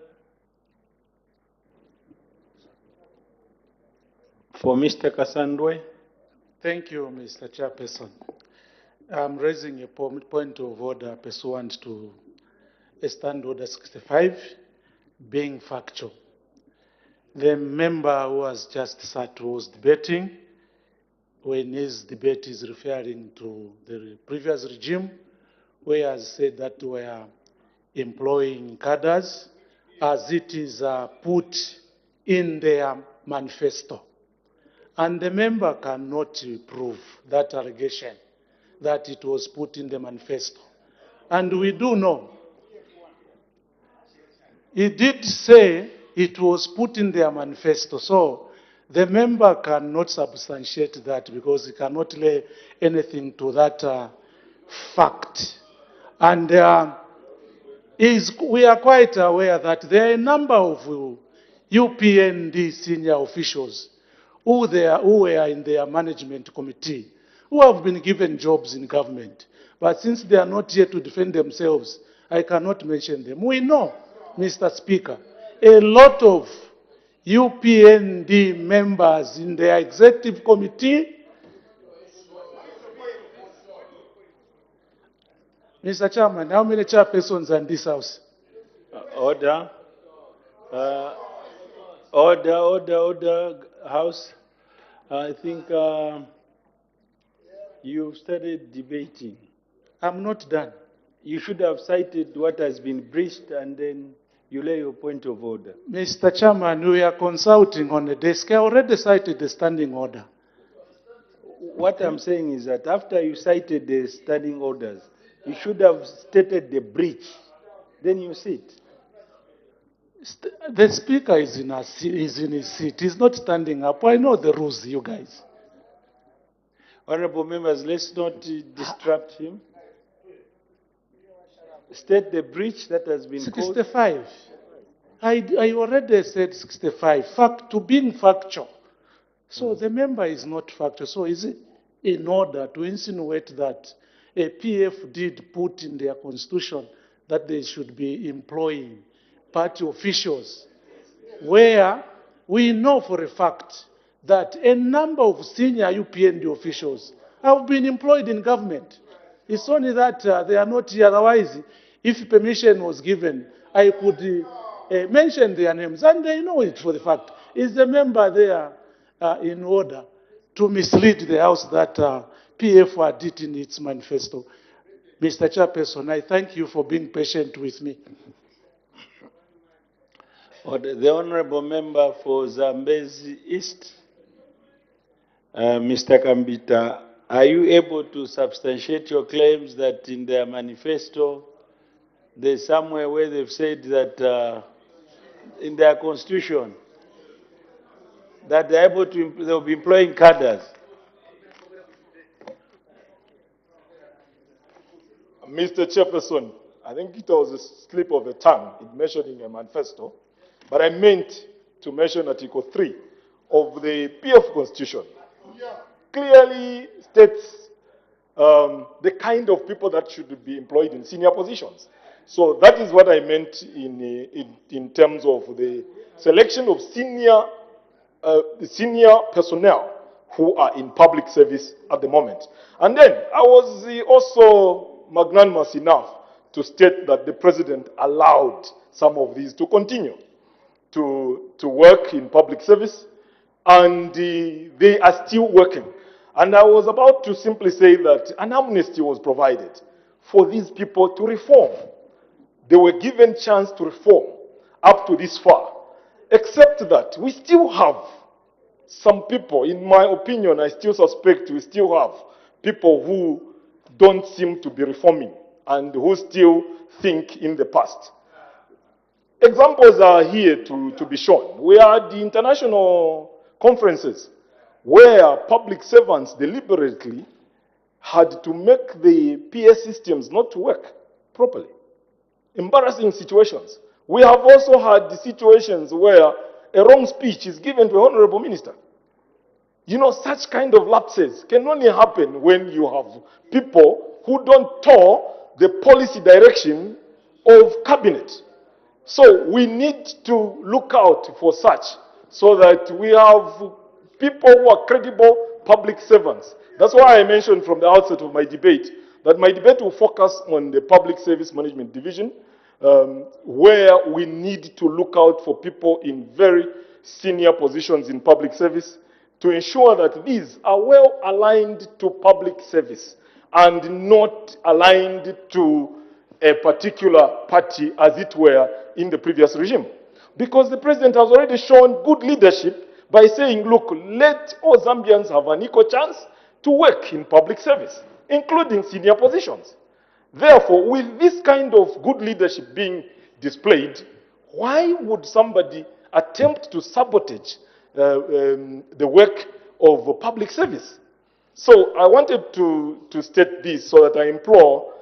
For Mr. Kasandwe. Thank you, Mr. Chairperson. I'm raising a point of order pursuant to Stand Order 65, being factual. The member who has just sat was debating. When his debate is referring to the previous regime, where he has said that we are employing cadres as it is put in their manifesto. And the member cannot prove that allegation that it was put in the manifesto. And we do know. He did say it was put in their manifesto. So the member cannot substantiate that because he cannot lay anything to that fact. And we are quite aware that there are a number of UPND senior officials who were in their management committee, who have been given jobs in government. But since they are not here to defend themselves, I cannot mention them. We know, Mr. Speaker, a lot of UPND members in the executive committee. Mr. Chairman, how many chairpersons are in this house? Order. Order, House. I think you started debating. I'm not done. You should have cited what has been breached and then you lay your point of order. Mr. Chairman, we are consulting on the desk. I already cited the standing order. What I'm saying is that after you cited the standing orders, you should have stated the breach. Then you sit. The speaker is in his seat. He's not standing up. I know the rules, you guys. Honorable members, let's not distract him. State the breach that has been 65. I already said 65. To being factual. So the member is not factual. So is it in order to insinuate that a PF did put in their constitution that they should be employing party officials, where we know for a fact that a number of senior UPND officials have been employed in government. It's only that they are not here. Otherwise, if permission was given, I could mention their names, and they know it for the fact. Is the member there in order to mislead the House that PF did in its manifesto? Mr. Chairperson, I thank you for being patient with me. The Honorable Member for Zambezi East, Mr. Kambita, are you able to substantiate your claims that in their manifesto, there's somewhere where they've said that in their constitution, that they're able to, they'll be employing cadres? Mr. Chairperson, I think it was a slip of the tongue in mentioning a manifesto, but I meant to mention Article 3 of the PF Constitution. Clearly states the kind of people that should be employed in senior positions. So that is what I meant in terms of the selection of senior personnel who are in public service at the moment. And then I was also magnanimous enough to state that the president allowed some of these to continue to work in public service, and they are still working. And I was about to simply say that an amnesty was provided for these people to reform. They were given chance to reform up to this far, except that we still have some people, in my opinion, I still suspect we still have people who don't seem to be reforming and who still think in the past. Examples are here to be shown. We are at the international conferences where public servants deliberately had to make the PS systems not to work properly. Embarrassing situations. We have also had the situations where a wrong speech is given to an honorable minister. You know, such kind of lapses can only happen when you have people who don't tour the policy direction of cabinet. So we need to look out for such, so that we have people who are credible public servants. That's why I mentioned from the outset of my debate that my debate will focus on the Public Service Management Division, where we need to look out for people in very senior positions in public service to ensure that these are well aligned to public service and not aligned to a particular party, as it were, in the previous regime. Because the president has already shown good leadership by saying, look, let all Zambians have an equal chance to work in public service, including senior positions. Therefore, with this kind of good leadership being displayed, why would somebody attempt to sabotage the work of public service? So I wanted to state this so that I implore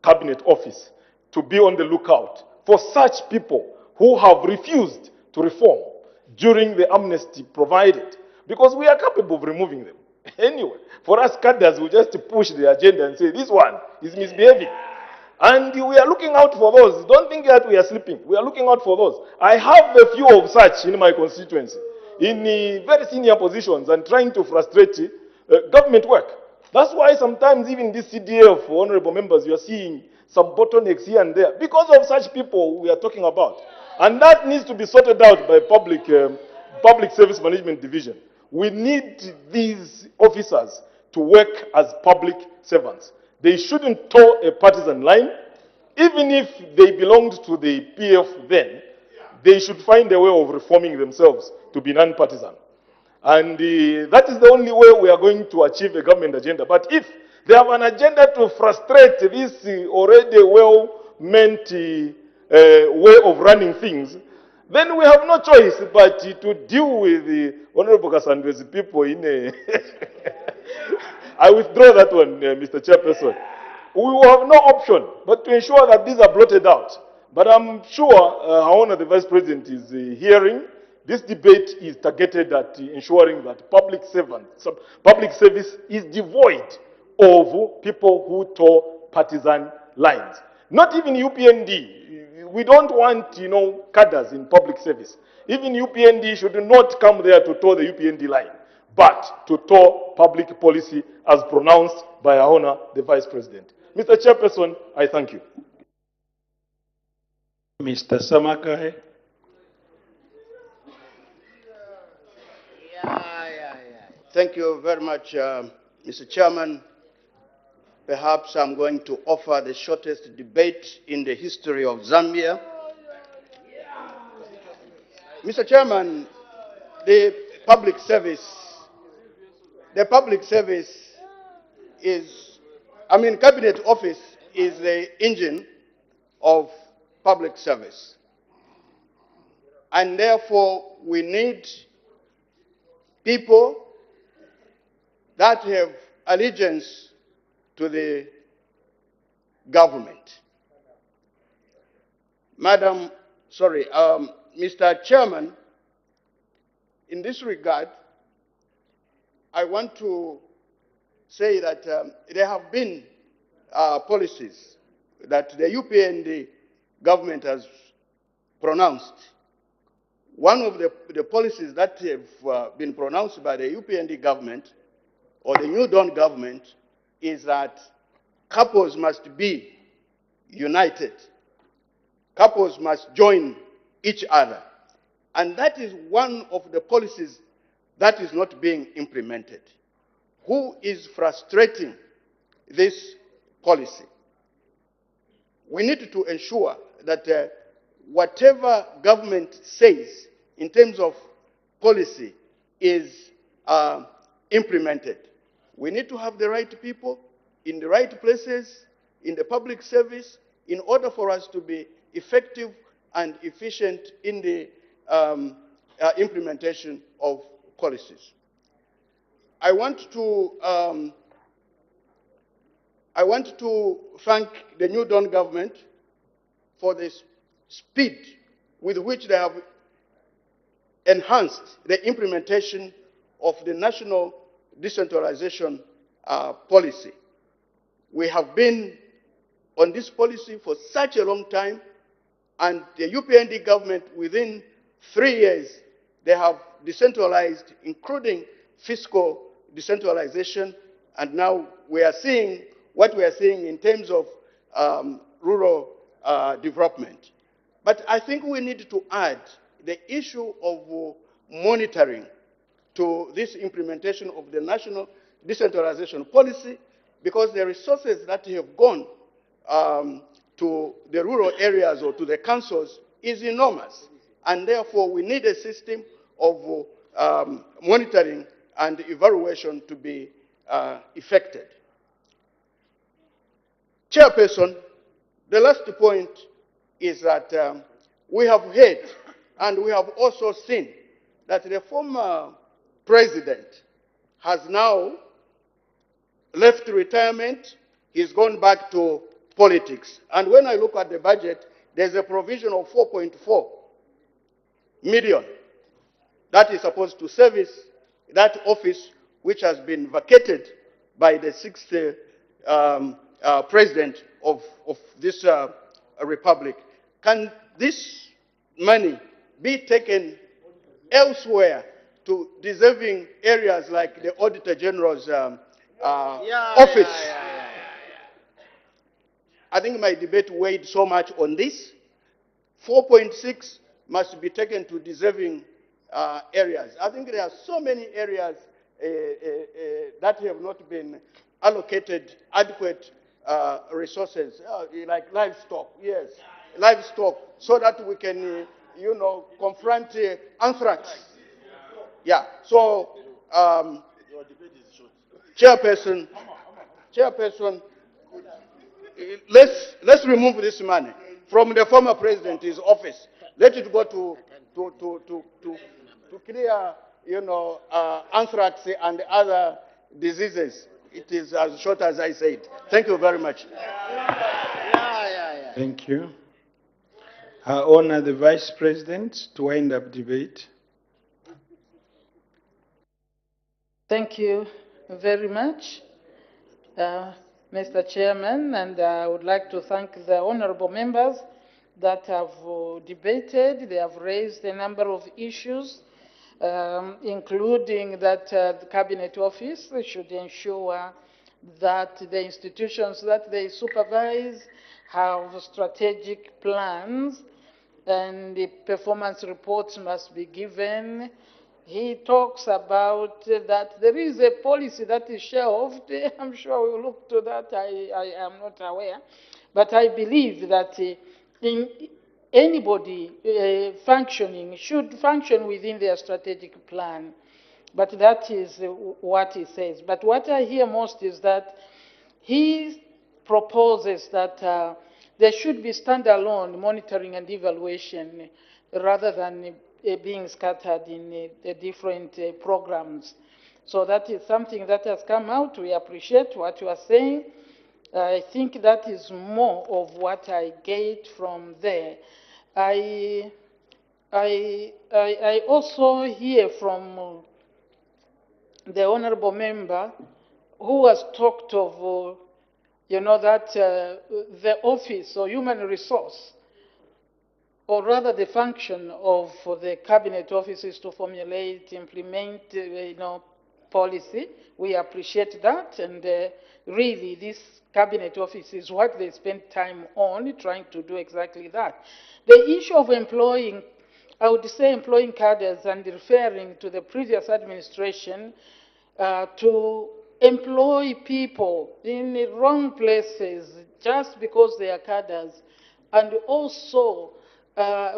Cabinet Office to be on the lookout for such people who have refused to reform during the amnesty provided, because we are capable of removing them. Anyway, for us cadres, we just push the agenda and say, this one is misbehaving. And we are looking out for those. Don't think that we are sleeping. We are looking out for those. I have a few of such in my constituency, in very senior positions and trying to frustrate government work. That's why sometimes even this CDF, honorable members, you are seeing some bottlenecks here and there because of such people we are talking about. And that needs to be sorted out by public service management division. We need these officers to work as public servants. They shouldn't toe a partisan line. Even if they belonged to the PF then, they should find a way of reforming themselves to be non-partisan. And that is the only way we are going to achieve a government agenda. But if they have an agenda to frustrate this already well-meant way of running things, then we have no choice but to deal with the Honorable Cassandre's people in a... I withdraw that one, Mr. Chairperson. We will have no option but to ensure that these are blotted out. But I'm sure Haona, the Vice President, is hearing. This debate is targeted at ensuring that public service is devoid of people who toe partisan lines. Not even UPND. We don't want, cadres in public service. Even UPND should not come there to toe the UPND line, but to toe public policy as pronounced by our honor, the Vice President. Mr. Chairperson, I thank you. Mr. Samakai. Thank you very much, Mr. Chairman. Perhaps I'm going to offer the shortest debate in the history of Zambia. Mr. Chairman, the public service is, Cabinet Office is the engine of public service. And therefore, we need people that have allegiance to the government. Mr. Chairman, in this regard, I want to say that there have been policies that the UPND government has pronounced. One of the policies that have been pronounced by the UPND government or the New Dawn government is that couples must be united. Couples must join each other. And that is one of the policies that is not being implemented. Who is frustrating this policy? We need to ensure that whatever government says in terms of policy is implemented. We need to have the right people in the right places, in the public service, in order for us to be effective and efficient in the implementation of policies. I want to thank the New Dawn government for the speed with which they have enhanced the implementation of the national decentralization policy. We have been on this policy for such a long time, and the UPND government, within 3 years, they have decentralized, including fiscal decentralization, and now we are seeing what we are seeing in terms of rural development. But I think we need to add the issue of monitoring to this implementation of the national decentralization policy, because the resources that have gone to the rural areas or to the councils is enormous. And therefore, we need a system of monitoring and evaluation to be effected. Chairperson, the last point is that we have heard and we have also seen that the former president has now left retirement. He's gone back to politics. And when I look at the budget, there's a provision of 4.4 million that is supposed to service that office, which has been vacated by the 6th president of this republic. Can this money be taken elsewhere to deserving areas like the Auditor General's office? I think my debate weighed so much on this. 4.6 must be taken to deserving areas. I think there are so many areas that have not been allocated adequate resources, like livestock, yes, livestock, so that we can, confront anthrax. Yeah, so, Chairperson, let's remove this money from the former president's office. Let it go to clear, anthrax and other diseases. It is as short as I said. Thank you very much. Thank you. I honor the Vice President to wind up debate. Thank you very much, Mr. Chairman, and I would like to thank the honorable members that have debated. They have raised a number of issues, including that the Cabinet Office should ensure that the institutions that they supervise have strategic plans and the performance reports must be given. He talks about that there is a policy that is shelved. I'm sure we'll look to that. I am not aware. But I believe that in anybody functioning should function within their strategic plan. But that is what he says. But what I hear most is that he proposes that there should be standalone monitoring and evaluation rather than being scattered in different programs. So that is something that has come out. We appreciate what you are saying. I think that is more of what I get from there. I also hear from the honorable member who has talked of, that the office or human resource, or rather the function of the cabinet office is to formulate, implement, policy. We appreciate that, and really this cabinet office is what they spend time on, trying to do exactly that. The issue of employing, I would say employing cadres and referring to the previous administration to employ people in the wrong places just because they are cadres, and also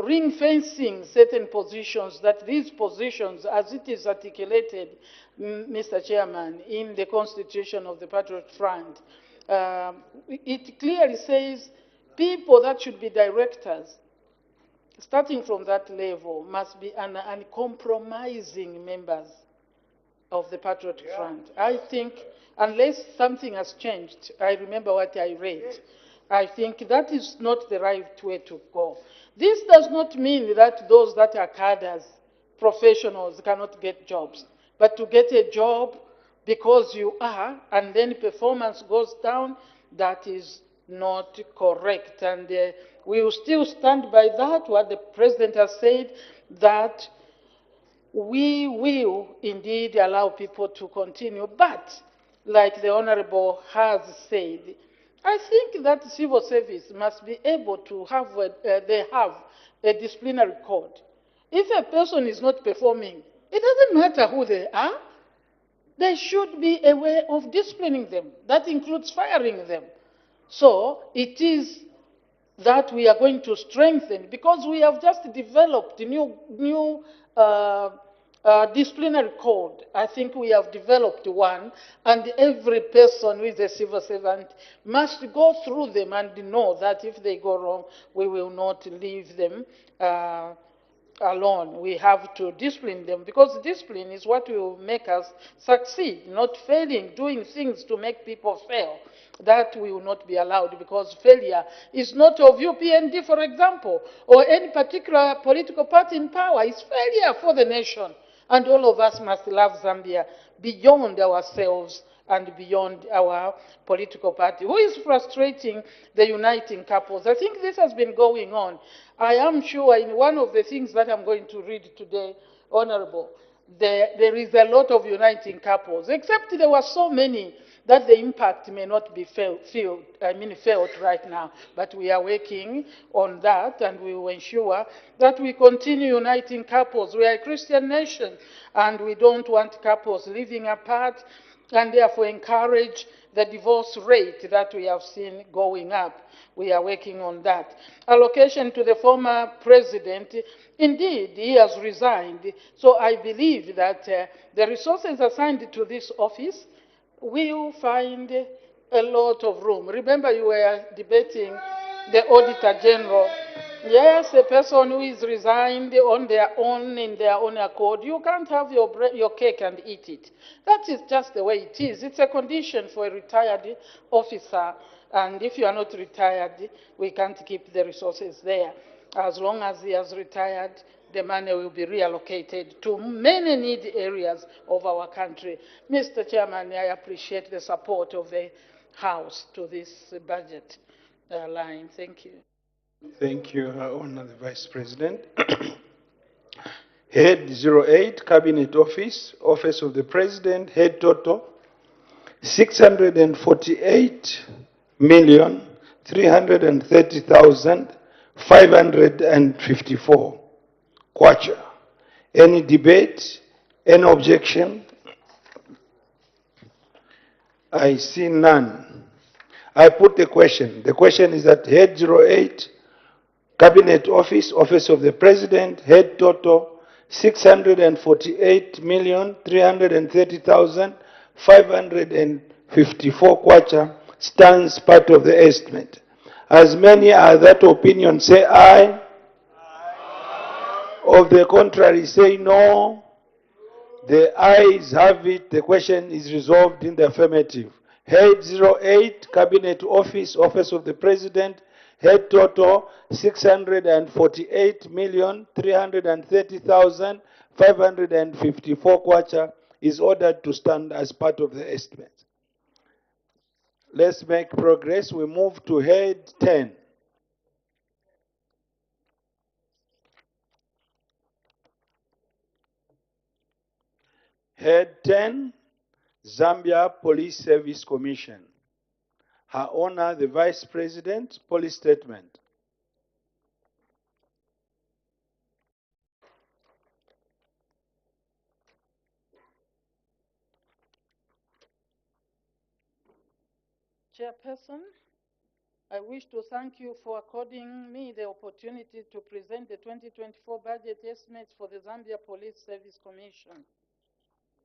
ring fencing certain positions, that these positions, as it is articulated, Mr. Chairman, in the Constitution of the Patriot Front, it clearly says people that should be directors, starting from that level, must be uncompromising members of the Patriot Front. I think, unless something has changed, I remember what I read, I think that is not the right way to go. This does not mean that those that are cadres, professionals, cannot get jobs. But to get a job because you are, and then performance goes down, that is not correct. And we will still stand by that, what the President has said, that we will indeed allow people to continue. But, like the Honorable has said, I think that civil service must be able to have, they have a disciplinary code. If a person is not performing, it doesn't matter who they are. There should be a way of disciplining them. That includes firing them. So it is that we are going to strengthen, because we have just developed a new disciplinary code. I think we have developed one, and every person who is a civil servant must go through them and know that if they go wrong, we will not leave them alone. We have to discipline them, because discipline is what will make us succeed, not failing, doing things to make people fail. That will not be allowed, because failure is not of UPND, for example, or any particular political party in power. It's failure for the nation. And all of us must love Zambia beyond ourselves and beyond our political party. Who is frustrating the uniting couples? I think this has been going on. I am sure in one of the things that I'm going to read today, Honorable, there is a lot of uniting couples, except there were so many that the impact may not be felt right now. But we are working on that, and we will ensure that we continue uniting couples. We are a Christian nation, and we don't want couples living apart, and therefore encourage the divorce rate that we have seen going up. We are working on that. Allocation to the former president, indeed, he has resigned. So I believe that the resources assigned to this office will find a lot of room. Remember, you were debating the Auditor General. Yes, a person who is resigned on their own, in their own accord, you can't have your cake and eat it. That is just the way it is. It's a condition for a retired officer, and if you are not retired, we can't keep the resources there. As long as he has retired, the money will be reallocated to many need areas of our country. Mr. Chairman, I appreciate the support of the House to this budget line. Thank you. Thank you, Honourable Vice President. Head 08, Cabinet Office, Office of the President, head total 648,330,554 kwacha. Any debate? Any objection? I see none. I put the question. The question is that head 08, Cabinet Office, Office of the President, head total 648,330,554 kwacha stands part of the estimate. As many are that opinion, say aye. Of the contrary, say no. The ayes have it. The question is resolved in the affirmative. Head 08, Cabinet Office, Office of the President, head total 648,330,554 kwacha is ordered to stand as part of the estimate. Let's make progress. We move to head 10. Head 10, Zambia Police Service Commission. Her Honor, the Vice President, police statement. Chairperson, I wish to thank you for according me the opportunity to present the 2024 budget estimates for the Zambia Police Service Commission.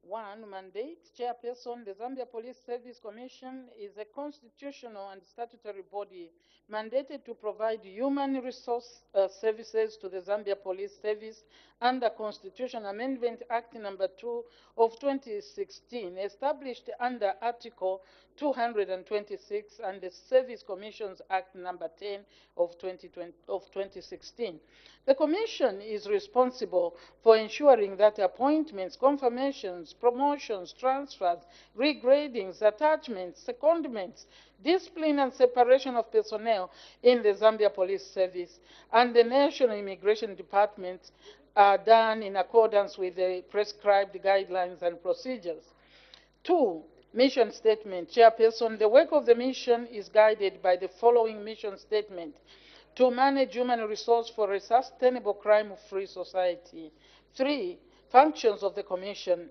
1. Mandate. Chairperson, the Zambia Police Service Commission is a constitutional and statutory body mandated to provide human resource services to the Zambia Police Service under Constitution Amendment Act Number 2 of 2016, established under Article 226 and the Service Commissions Act Number 10 of 2016. The Commission is responsible for ensuring that appointments, confirmations, promotions, transfers, regradings, attachments, secondments, discipline and separation of personnel in the Zambia Police Service and the National Immigration Department are done in accordance with the prescribed guidelines and procedures. 2. Mission statement. Chairperson, the work of the mission is guided by the following mission statement: to manage human resource for a sustainable crime-free society. 3. Functions of the Commission.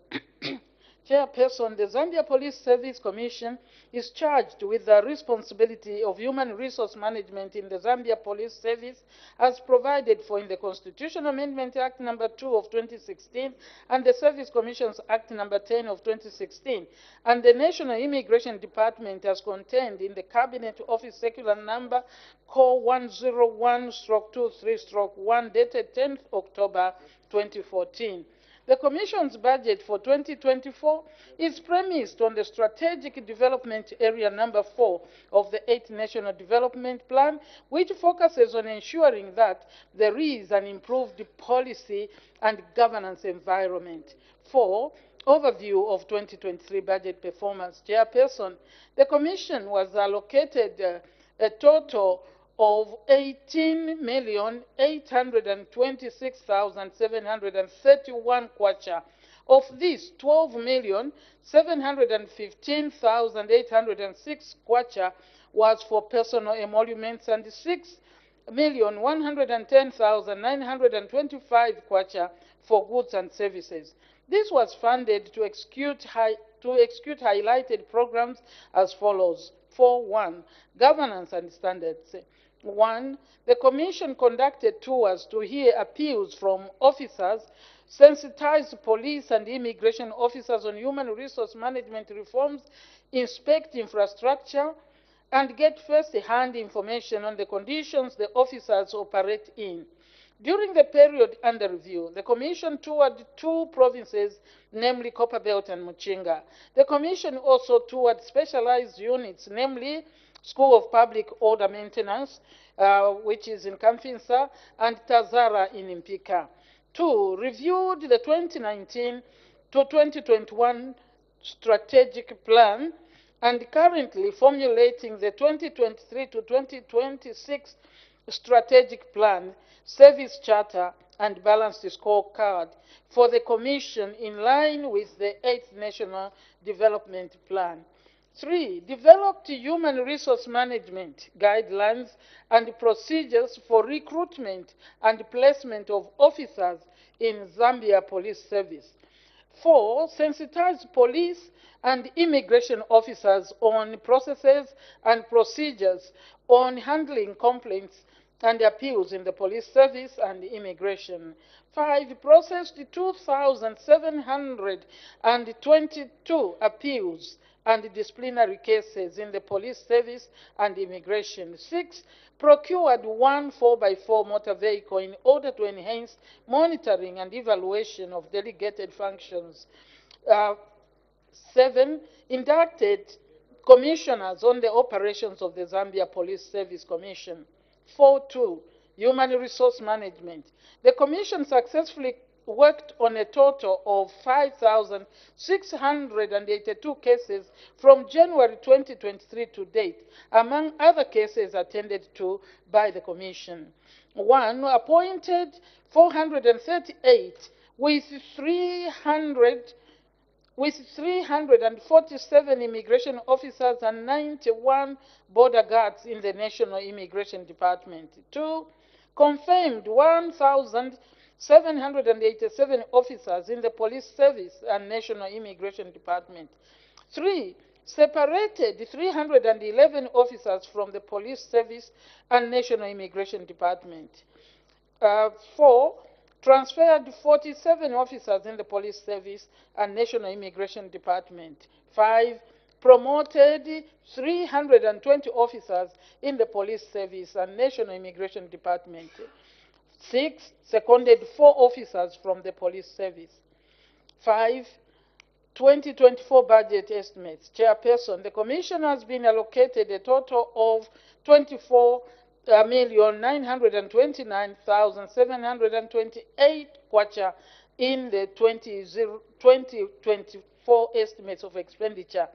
Chairperson, the Zambia Police Service Commission is charged with the responsibility of human resource management in the Zambia Police Service as provided for in the Constitutional Amendment Act Number 2 of 2016 and the Service Commissions Act Number 10 of 2016, and the National Immigration Department as contained in the Cabinet Office Circular Number Call 101/23/1 dated 10th October 2014. The Commission's budget for 2024 is premised on the Strategic Development Area Number 4 of the 8th National Development Plan, which focuses on ensuring that there is an improved policy and governance environment. 4. Overview of 2023 budget performance. Chairperson, the Commission was allocated a total of 18,826,731 kwacha. Of this, 12,715,806 kwacha was for personal emoluments and 6,110,925 kwacha for goods and services. This was funded to execute highlighted programs as follows. 4.1. Governance and standards. 1. The Commission conducted tours to hear appeals from officers, sensitize police and immigration officers on human resource management reforms, inspect infrastructure, and get first-hand information on the conditions the officers operate in. During the period under review, the Commission toured 2 provinces, namely Copperbelt and Muchinga. The Commission also toured specialized units, namely School of Public Order Maintenance, which is in Kamfinsa, and Tazara in Impika. 2. Reviewed the 2019 to 2021 strategic plan and currently formulating the 2023 to 2026 strategic plan, service charter, and balanced scorecard for the Commission in line with the 8th National Development Plan. 3. Developed human resource management guidelines and procedures for recruitment and placement of officers in Zambia Police Service. 4. Sensitized police and immigration officers on processes and procedures on handling complaints and appeals in the police service and immigration. 5. Processed 2,722 appeals and disciplinary cases in the police service and immigration. 6. Procured 1 4x4 motor vehicle in order to enhance monitoring and evaluation of delegated functions. 7. Inducted commissioners on the operations of the Zambia Police Service Commission. 4.2. Human resource management. The Commission successfully worked on a total of 5,682 cases from January 2023 to date, among other cases attended to by the Commission. 1. Appointed 438 with 347 immigration officers and 91 border guards in the National Immigration Department. 2. Confirmed 1,787 officers in the Police Service and National Immigration Department. 3. Separated 311 officers from the Police Service and National Immigration Department. 4. Transferred 47 officers in the Police Service and National Immigration Department. 5. Promoted 320 officers in the Police Service and National Immigration Department. 6. Seconded 4 officers from the Police Service. 5. 2024 budget estimates. Chairperson, the Commission has been allocated a total of 24,929,728 kwacha in the 2024 estimates of expenditure.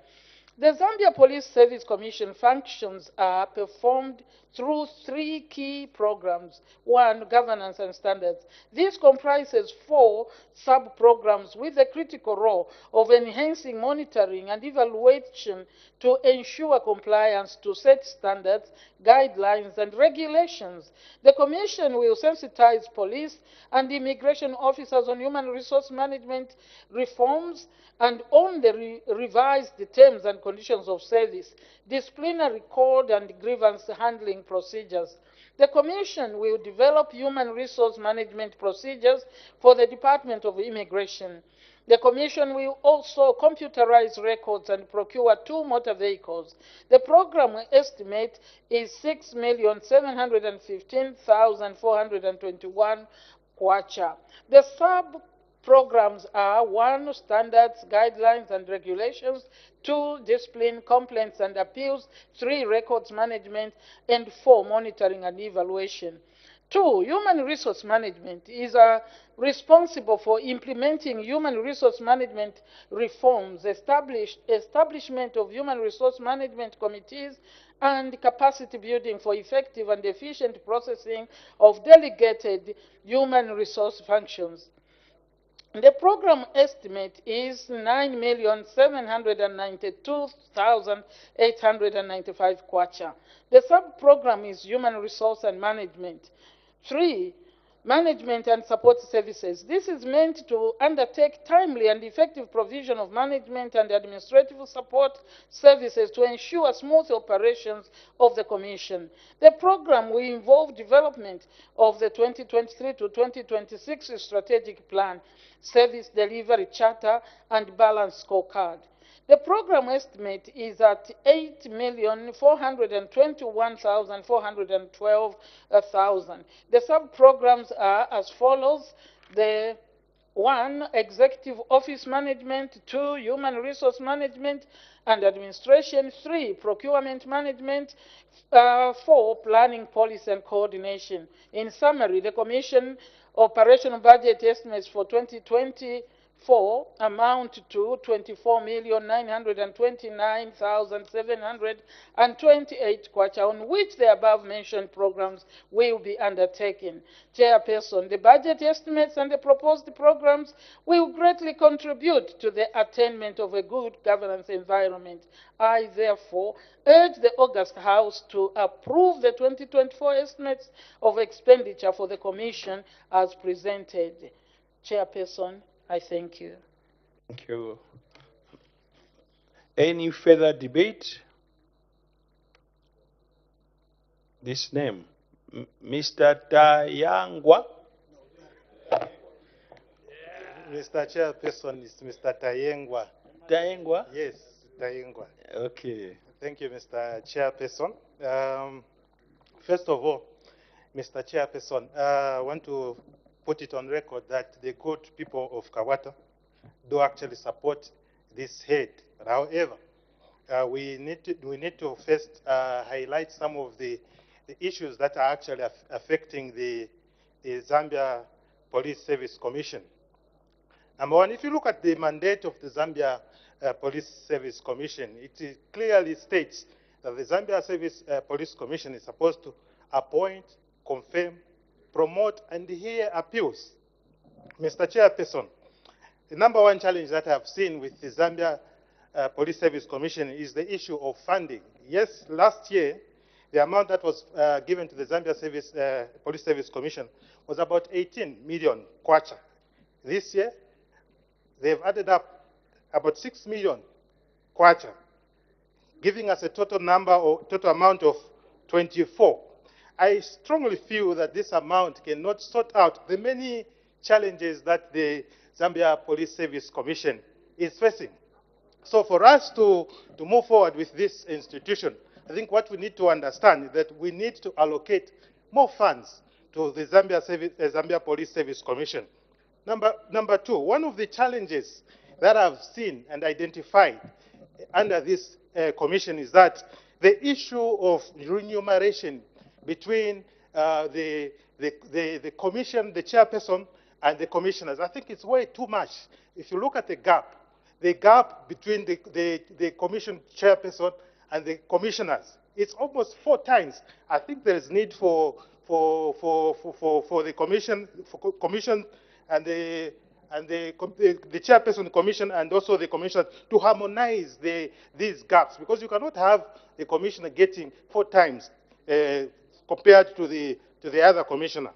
The Zambia Police Service Commission functions are performed through 3 key programs. 1. Governance and standards. This comprises 4 sub-programs with the critical role of enhancing monitoring and evaluation to ensure compliance to set standards, guidelines, and regulations. The Commission will sensitize police and immigration officers on human resource management reforms and on the revised terms and conditions of service, disciplinary code, and grievance handling procedures. The Commission will develop human resource management procedures for the Department of Immigration. The Commission will also computerize records and procure 2 motor vehicles. The program estimate is 6,715,421 kwacha. The sub-programs are 1. Standards, guidelines, and regulations, 2. Discipline, complaints, and appeals, 3. Records management, and 4. Monitoring and evaluation. Two, human resource management is responsible for implementing human resource management reforms, establishment of human resource management committees, and capacity building for effective and efficient processing of delegated human resource functions. The program estimate is 9,792,895 kwacha. The sub-program is human resource and management. Three, management and support services. This is meant to undertake timely and effective provision of management and administrative support services to ensure smooth operations of the Commission. The program will involve development of the 2023 to 2026 strategic plan, service delivery charter, and balance scorecard. The program estimate is at 8,421,412,000. The sub-programs are as follows. The 1, executive office management. 2, human resource management and administration. 3, procurement management. 4, planning, policy, and coordination. In summary, the Commission operational budget estimates for 2024 amount to 24,929,728 kwacha, on which the above mentioned programs will be undertaken. Chairperson, the budget estimates and the proposed programs will greatly contribute to the attainment of a good governance environment. I therefore urge the August House to approve the 2024 estimates of expenditure for the Commission as presented. Chairperson, I thank you. Thank you. Any further debate? This name, Mr. Tayangwa. Mr. Chairperson, is Mr. Tayengwa. Tayengwa? Yes, Tayengwa. Okay. Thank you, Mr. Chairperson. First of all, Mr. Chairperson, I want to put it on record that the good people of Kawata do actually support this head. However, we need to first highlight some of the issues that are actually affecting the Zambia Police Service Commission. Number one, if you look at the mandate of the Zambia Police Service Commission, it clearly states that the Zambia Police Commission is supposed to appoint, confirm, promote, and hear appeals. Mr. Chairperson, the number one challenge that I've seen with the Zambia Police Service Commission is the issue of funding. Yes, last year, the amount that was given to the Zambia Police Service Commission was about 18 million kwacha. This year, they've added up about 6 million kwacha, giving us a total amount of 24. I strongly feel that this amount cannot sort out the many challenges that the Zambia Police Service Commission is facing. So for us to move forward with this institution, I think what we need to understand is that we need to allocate more funds to the Zambia Police Service Commission. Number two, one of the challenges that I've seen and identified under this commission is that the issue of remuneration between the commission, the chairperson, and the commissioners, I think it's way too much. If you look at the gap between the commission chairperson and the commissioners, it's almost 4 times. I think there is need for the commission and the chairperson commission and also the commissioner to harmonize these gaps, because you cannot have the commissioner getting 4 times compared to the other commissioner.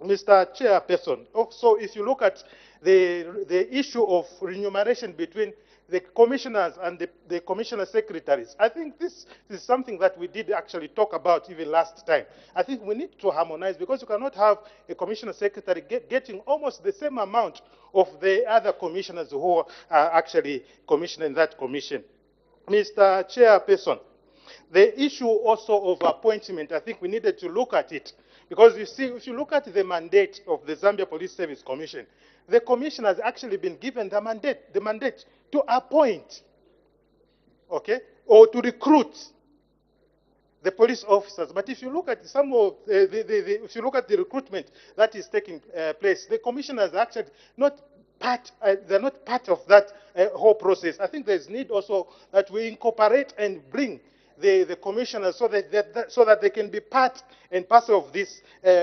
Mr. Chairperson, also if you look at the issue of remuneration between the commissioners and the commissioner secretaries, I think this is something that we did actually talk about even last time. I think we need to harmonize, because you cannot have a commissioner secretary getting almost the same amount of the other commissioners who are actually commissioning that commission. Mr. Chairperson, the issue also of appointment, I think we needed to look at it. Because you see, if you look at the mandate of the Zambia Police Service Commission, the commission has actually been given the mandate to appoint, okay, or to recruit. the police officers. But if you look at some of if you look at the recruitment that is taking place, the commissioners are actually not part. They're not part of that whole process. I think there's need also that we incorporate and bring the commissioners so that they can be part and parcel of this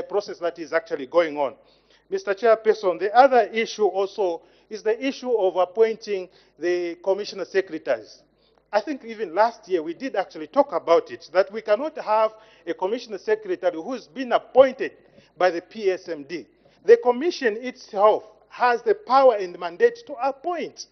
process that is actually going on. Mr. Chairperson, the other issue also is the issue of appointing the commissioner secretaries. I think even last year we did actually talk about it, that we cannot have a commissioner secretary who's been appointed by the PSMD. The commission itself has the power and the mandate to appoint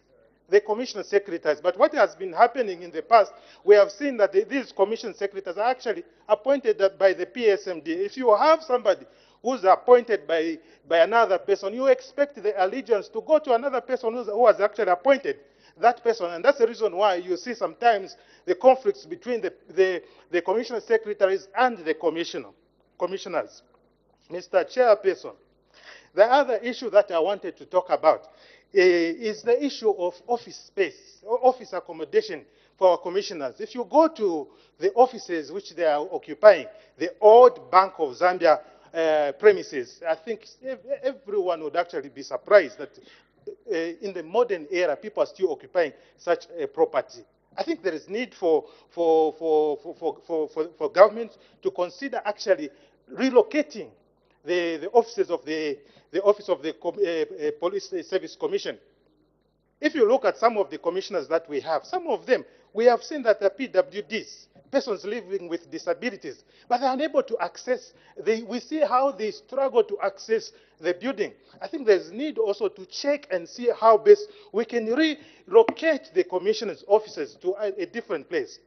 the commissioner secretaries. But what has been happening in the past, we have seen that these commission secretaries are actually appointed by the PSMD. If you have somebody who's appointed by another person, you expect the allegiance to go to another person who was actually appointed that person. And that's the reason why you see sometimes the conflicts between the commissioner secretaries and the commissioners. Mr. Chairperson, the other issue that I wanted to talk about is the issue of office space, or office accommodation for our commissioners. If you go to the offices which they are occupying, the old Bank of Zambia premises, I think everyone would actually be surprised that in the modern era, people are still occupying such a property. I think there is need for government to consider actually relocating the offices of the office of the Police Service Commission. If you look at some of the commissioners that we have, some of them, we have seen that the PWDs, persons living with disabilities, but they are unable to access, we see how they struggle to access the building. I think there's need also to check and see how best we can relocate the commissioners' offices to a different place.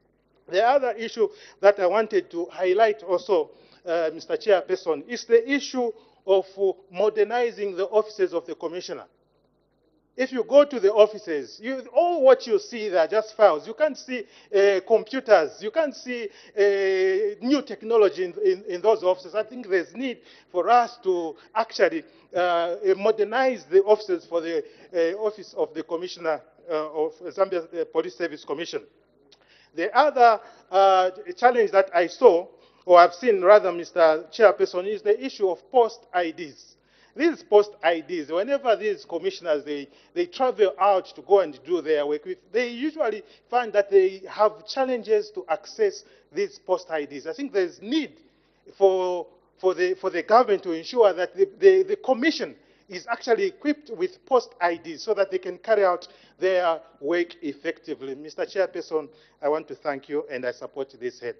The other issue that I wanted to highlight also, Mr. Chairperson, is the issue of modernizing the offices of the commissioner. If you go to the offices, all what you see there are just files. You can't see computers. You can't see new technology in those offices. I think there's need for us to actually modernize the offices for the office of the Commissioner of Zambia Police Service Commission. The other challenge that I saw, or I've seen rather, Mr. Chairperson, is the issue of post-IDs. These post-IDs, whenever these commissioners, they travel out to go and do their work, they usually find that they have challenges to access these post-IDs. I think there's need for the government to ensure that the commission is actually equipped with post-IDs so that they can carry out their work effectively. Mr. Chairperson, I want to thank you and I support this head.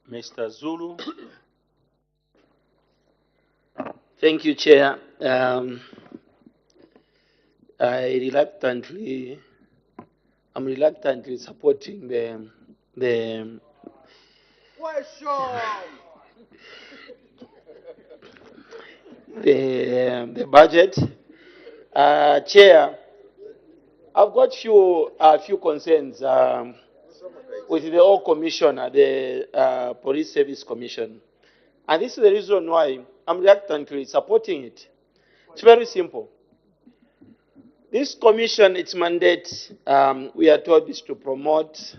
Mr. Zulu. Thank you, Chair. I'm reluctantly supporting the budget. Chair, I've got few concerns with the old commissioner, the Police Service Commission. And this is the reason why I'm reluctantly supporting it. It's very simple. This commission, its mandate, we are told, is to promote,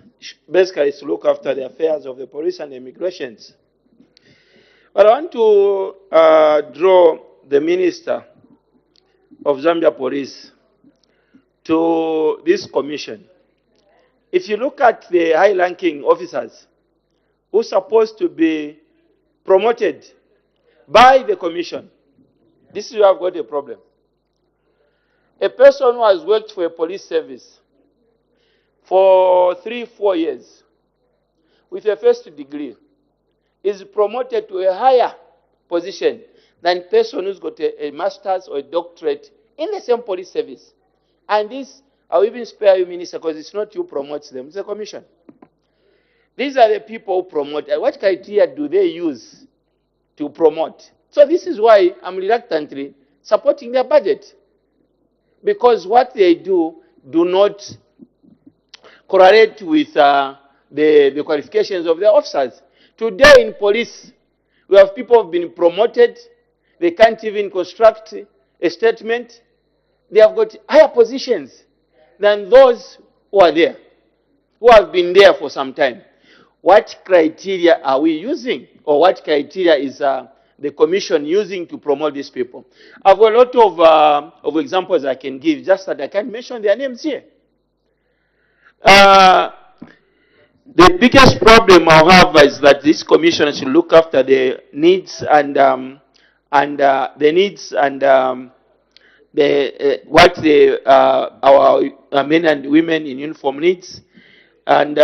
basically is to look after the affairs of the police and immigrations. But I want to draw the Minister of Zambia Police to this commission. If you look at the high-ranking officers who are supposed to be promoted by the commission, this is where I've got a problem. A person who has worked for a police service for 3-4 years with a first degree is promoted to a higher position than a person who's got a master's or a doctorate in the same police service. And this, I'll even spare you, Minister, because it's not you who promotes them, it's the commission. These are the people who promote. What criteria do they use to promote? So this is why I'm reluctantly supporting their budget. Because what they do not correlate with the qualifications of their officers. Today in police, we have people who have been promoted. They can't even construct a statement. They have got higher positions than those who are there, who have been there for some time. what criteria are we using, or what criteria is the commission using to promote these people? I've got a lot of examples I can give, just that I can't mention their names here. The biggest problem I have is that this commission should look after the needs and what our men and women in uniform needs, and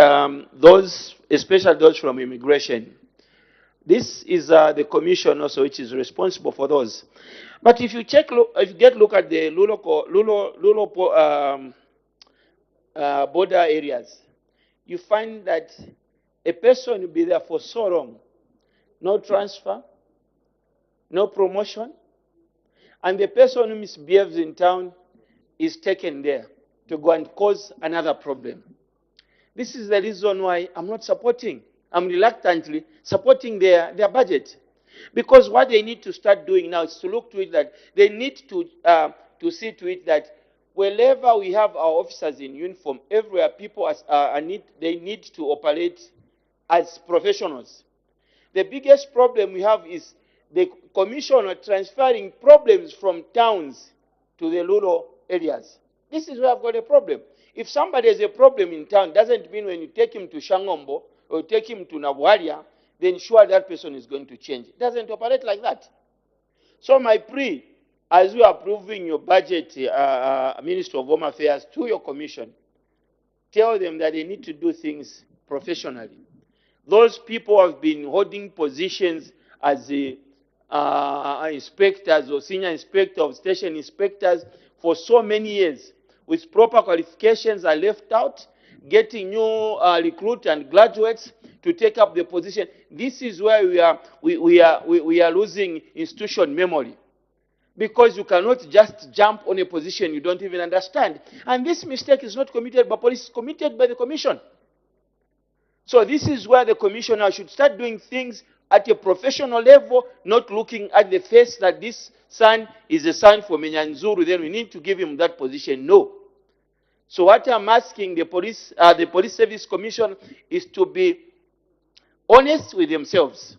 those, especially those from immigration. This is the commission also which is responsible for those. But if you if you look at the border areas, you find that a person will be there for so long, no transfer, no promotion, and the person who misbehaves in town is taken there to go and cause another problem. This is the reason why I'm not supporting, I'm reluctantly supporting their budget. Because what they need to start doing now is to look to it that they need to see to it that wherever we have our officers in uniform, everywhere people they need to operate as professionals. The biggest problem we have is the commission transferring problems from towns to the rural areas. This is where I've got a problem. If somebody has a problem in town, doesn't mean when you take him to Shangombo or take him to Nabwalia, then sure that person is going to change. It doesn't operate like that. So my plea, as you are approving your budget, Minister of Home Affairs, to your commission, tell them that they need to do things professionally. Those people have been holding positions as inspectors or senior inspector of station inspectors for so many years, with proper qualifications are left out, getting new recruits and graduates to take up the position. This is where we are losing institution memory. Because you cannot just jump on a position you don't even understand. And this mistake is not committed by police, it's committed by the commission. So this is where the commissioner should start doing things at a professional level, not looking at the face that this son is a son for Menyanzuru, then we need to give him that position. No. So what I'm asking the police service commission is to be honest with themselves.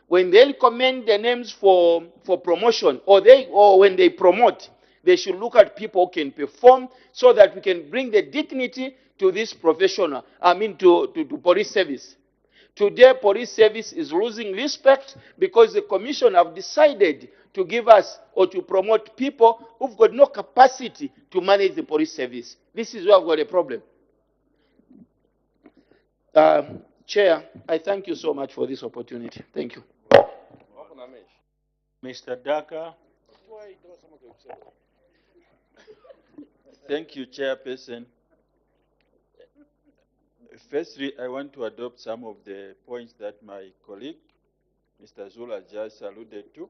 When they recommend the names for promotion, or when they promote, they should look at people who can perform so that we can bring the dignity to this professional, to police service. Today, police service is losing respect because the commission have decided to give us or to promote people who've got no capacity to manage the police service. This is where I've got a problem. Chair, I thank you so much for this opportunity. Thank you. Mr. Daka. Thank you, Chairperson. Firstly, I want to adopt some of the points that my colleague, Mr. Zula, just alluded to.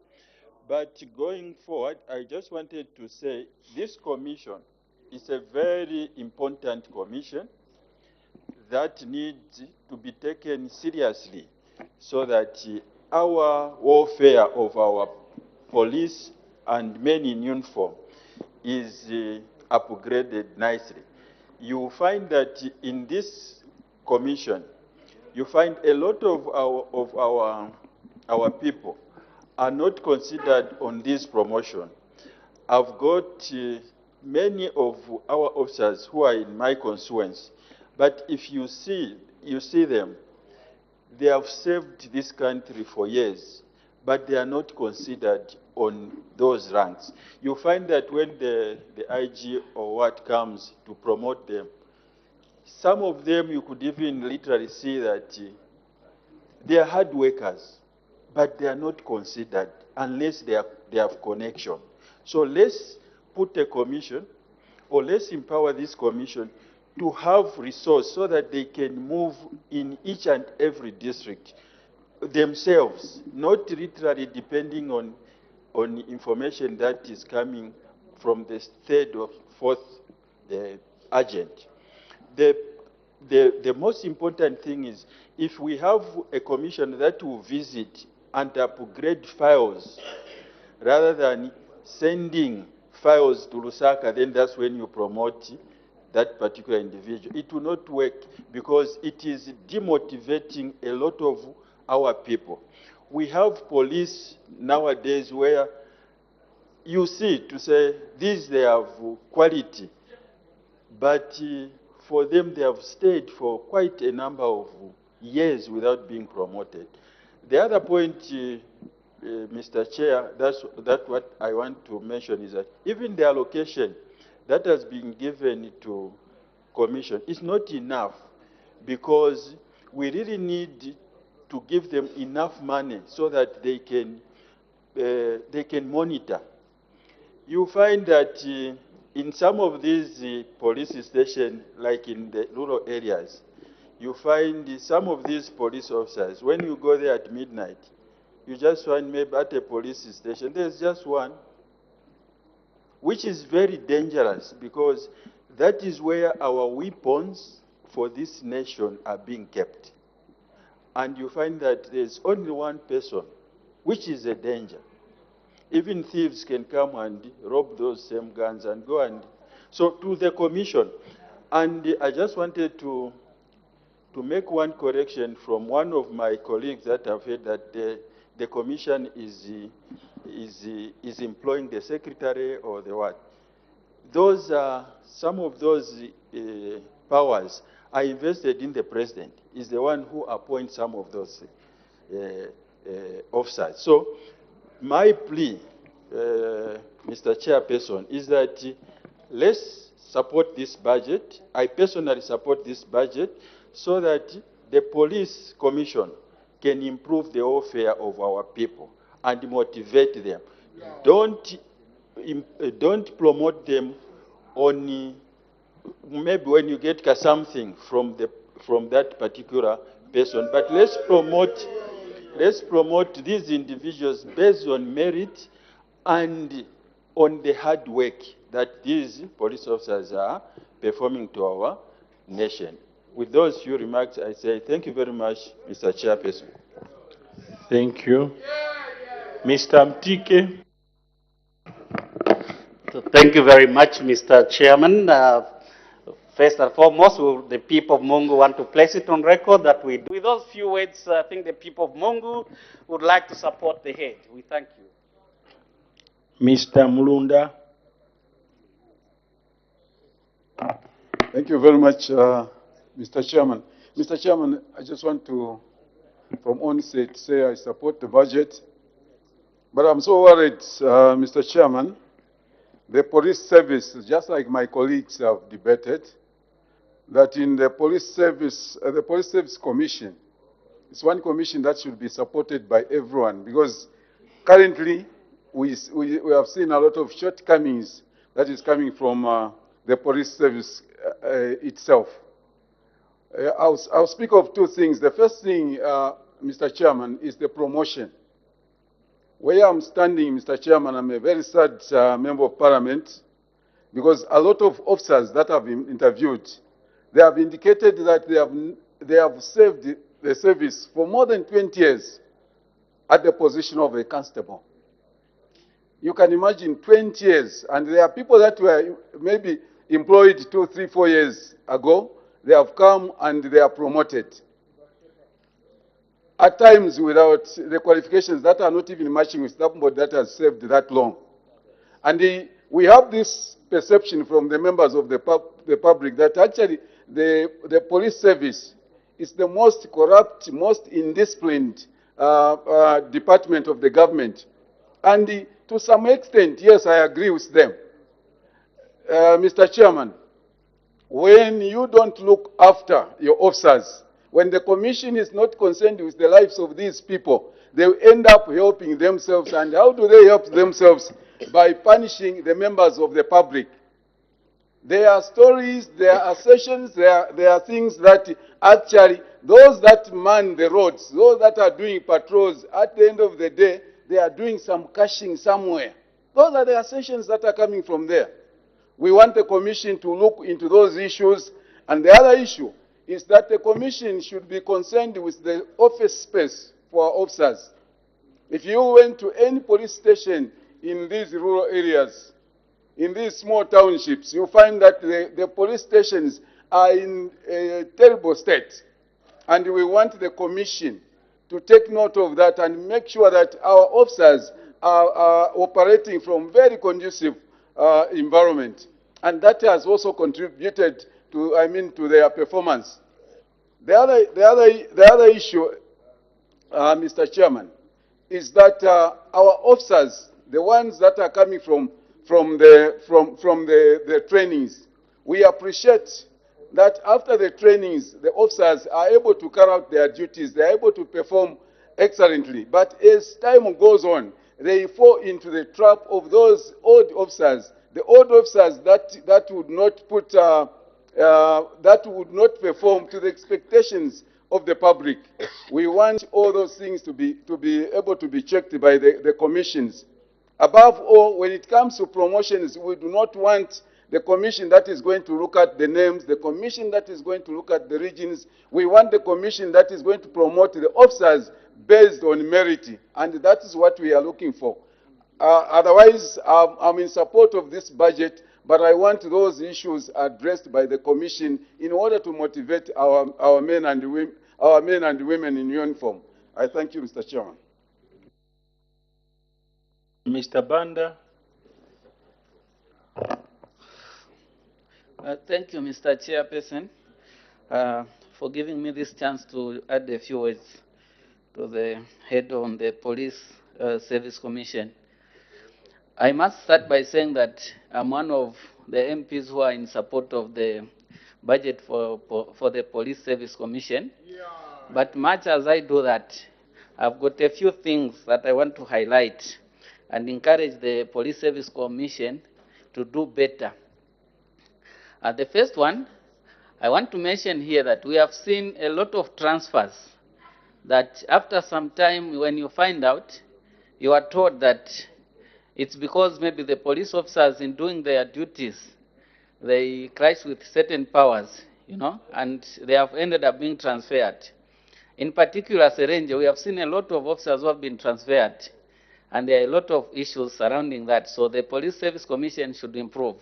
But going forward, I just wanted to say this commission is a very important commission that needs to be taken seriously so that our welfare of our police and men in uniform is upgraded nicely. You find that in this commission, you find a lot of our people are not considered on this promotion. I've got many of our officers who are in my constituency, but if you see them, they have served this country for years, but they are not considered on those ranks. You find that when the IG or what comes to promote them, some of them you could even literally see that they are hard workers, but they are not considered unless they have connection. So let's put a commission, or let's empower this commission to have resource so that they can move in each and every district themselves, not literally depending on information that is coming from the third or fourth agent. The most important thing is if we have a commission that will visit and upgrade files rather than sending files to Lusaka, then that's when you promote that particular individual. It will not work because it is demotivating a lot of our people. We have police nowadays where you see to say these they have quality, but for them they have stayed for quite a number of years without being promoted. The other point, Mr. Chair, that's what I want to mention is that even the allocation that has been given to Commission is not enough because we really need to give them enough money so that they can monitor. You find that in some of these police stations, like in the rural areas, you find some of these police officers, when you go there at midnight, you just find maybe at a police station, there's just one, which is very dangerous because that is where our weapons for this nation are being kept. And you find that there's only one person, which is a danger. Even thieves can come and rob those same guns and go and... So to the Commission, and I just wanted to make one correction from one of my colleagues that I've heard that the Commission is employing the Secretary or the what. Those some of those powers are invested in the President. He's the one who appoints some of those officers. So my plea, Mr. Chairperson, is that let's support this budget. I personally support this budget so that the Police Commission can improve the welfare of our people and motivate them. Don't promote them only maybe when you get something from that particular person, but let's promote these individuals based on merit and on the hard work that these police officers are performing to our nation. With those few remarks, I say thank you very much, Mr. Chairperson. Thank you. Mr. Mtike. So thank you very much, Mr. Chairman. First and foremost, the people of Mungu want to place it on record that we do. With those few words, I think the people of Mungu would like to support the head. We thank you. Mr. Mulunda. Thank you very much, Mr. Chairman. Mr. Chairman, I just want to, from onset, say I support the budget. But I'm so worried, Mr. Chairman, the police service, just like my colleagues have debated, that in the Police Service Commission, it's one commission that should be supported by everyone because currently we have seen a lot of shortcomings that is coming from the police service itself. I'll speak of two things. The first thing, Mr. Chairman, is the promotion. Where I'm standing, Mr. Chairman, I'm a very sad member of Parliament because a lot of officers that have been interviewed, they have indicated that they have served the service for more than 20 years at the position of a constable. You can imagine 20 years, and there are people that were maybe employed 2, 3, 4 years ago. They have come and they are promoted. At times without the qualifications that are not even matching with somebody that has served that long. And we have this perception from the members of the public that actually the police service is the most corrupt, most indisciplined department of the government. And to some extent, yes, I agree with them. Mr. Chairman, when you don't look after your officers, when the commission is not concerned with the lives of these people, they end up helping themselves. And how do they help themselves? By punishing the members of the public. There are stories, there are assertions, there are things that actually, those that man the roads, those that are doing patrols, at the end of the day, they are doing some cashing somewhere. Those are the assertions that are coming from there. We want the commission to look into those issues. And the other issue is that the commission should be concerned with the office space for our officers. If you went to any police station in these rural areas, in these small townships, you find that the police stations are in a terrible state. And we want the Commission to take note of that and make sure that our officers are operating from very conducive environment. And that has also contributed to their performance. The other issue, Mr. Chairman, is that our officers, the ones that are coming from the trainings, we appreciate that after the trainings, the officers are able to carry out their duties, they are able to perform excellently. But as time goes on, they fall into the trap of those old officers, the old officers that would not put that would not perform to the expectations of the public. We want all those things to be able to be checked by the commissions. Above all, when it comes to promotions, we do not want the commission that is going to look at the names, the commission that is going to look at the regions. We want the commission that is going to promote the officers based on merit, and that is what we are looking for. Otherwise, I'm in support of this budget, but I want those issues addressed by the Commission in order to motivate our men and women in uniform. I thank you, Mr. Chairman. Mr. Banda. Thank you, Mr. Chairperson, for giving me this chance to add a few words to the head on the Police Service Commission. I must start by saying that I'm one of the MPs who are in support of the budget for the Police Service Commission. Yeah. But much as I do that, I've got a few things that I want to highlight and encourage the Police Service Commission to do better. The first one, I want to mention here that we have seen a lot of transfers that after some time when you find out, you are told that it's because maybe the police officers in doing their duties, they clash with certain powers, and they have ended up being transferred. In particular, as a ranger, we have seen a lot of officers who have been transferred, and there are a lot of issues surrounding that. So the Police Service Commission should improve.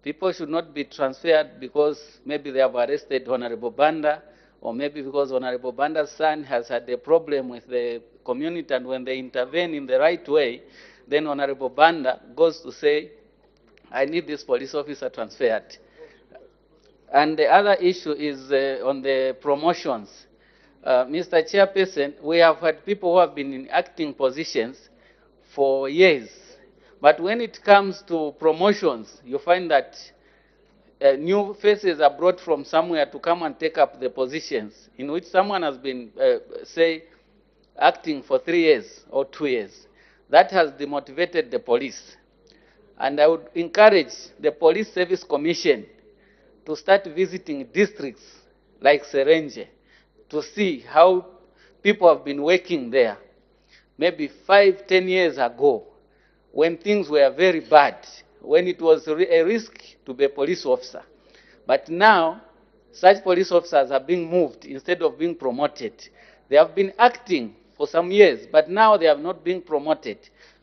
People should not be transferred because maybe they have arrested Honorable Banda, or maybe because Honorable Banda's son has had a problem with the community, and when they intervene in the right way, then Honorable Banda goes to say, I need this police officer transferred. And the other issue is on the promotions. Mr. Chairperson, we have had people who have been in acting positions for years. But when it comes to promotions, you find that new faces are brought from somewhere to come and take up the positions in which someone has been, say, acting for 3 years or 2 years. That has demotivated the police. And I would encourage the Police Service Commission to start visiting districts like Serenge to see how people have been working there. Maybe 5, 10 years ago, when things were very bad, when it was a risk to be a police officer. But now, such police officers are being moved instead of being promoted. They have been acting for some years, but now they have not been promoted.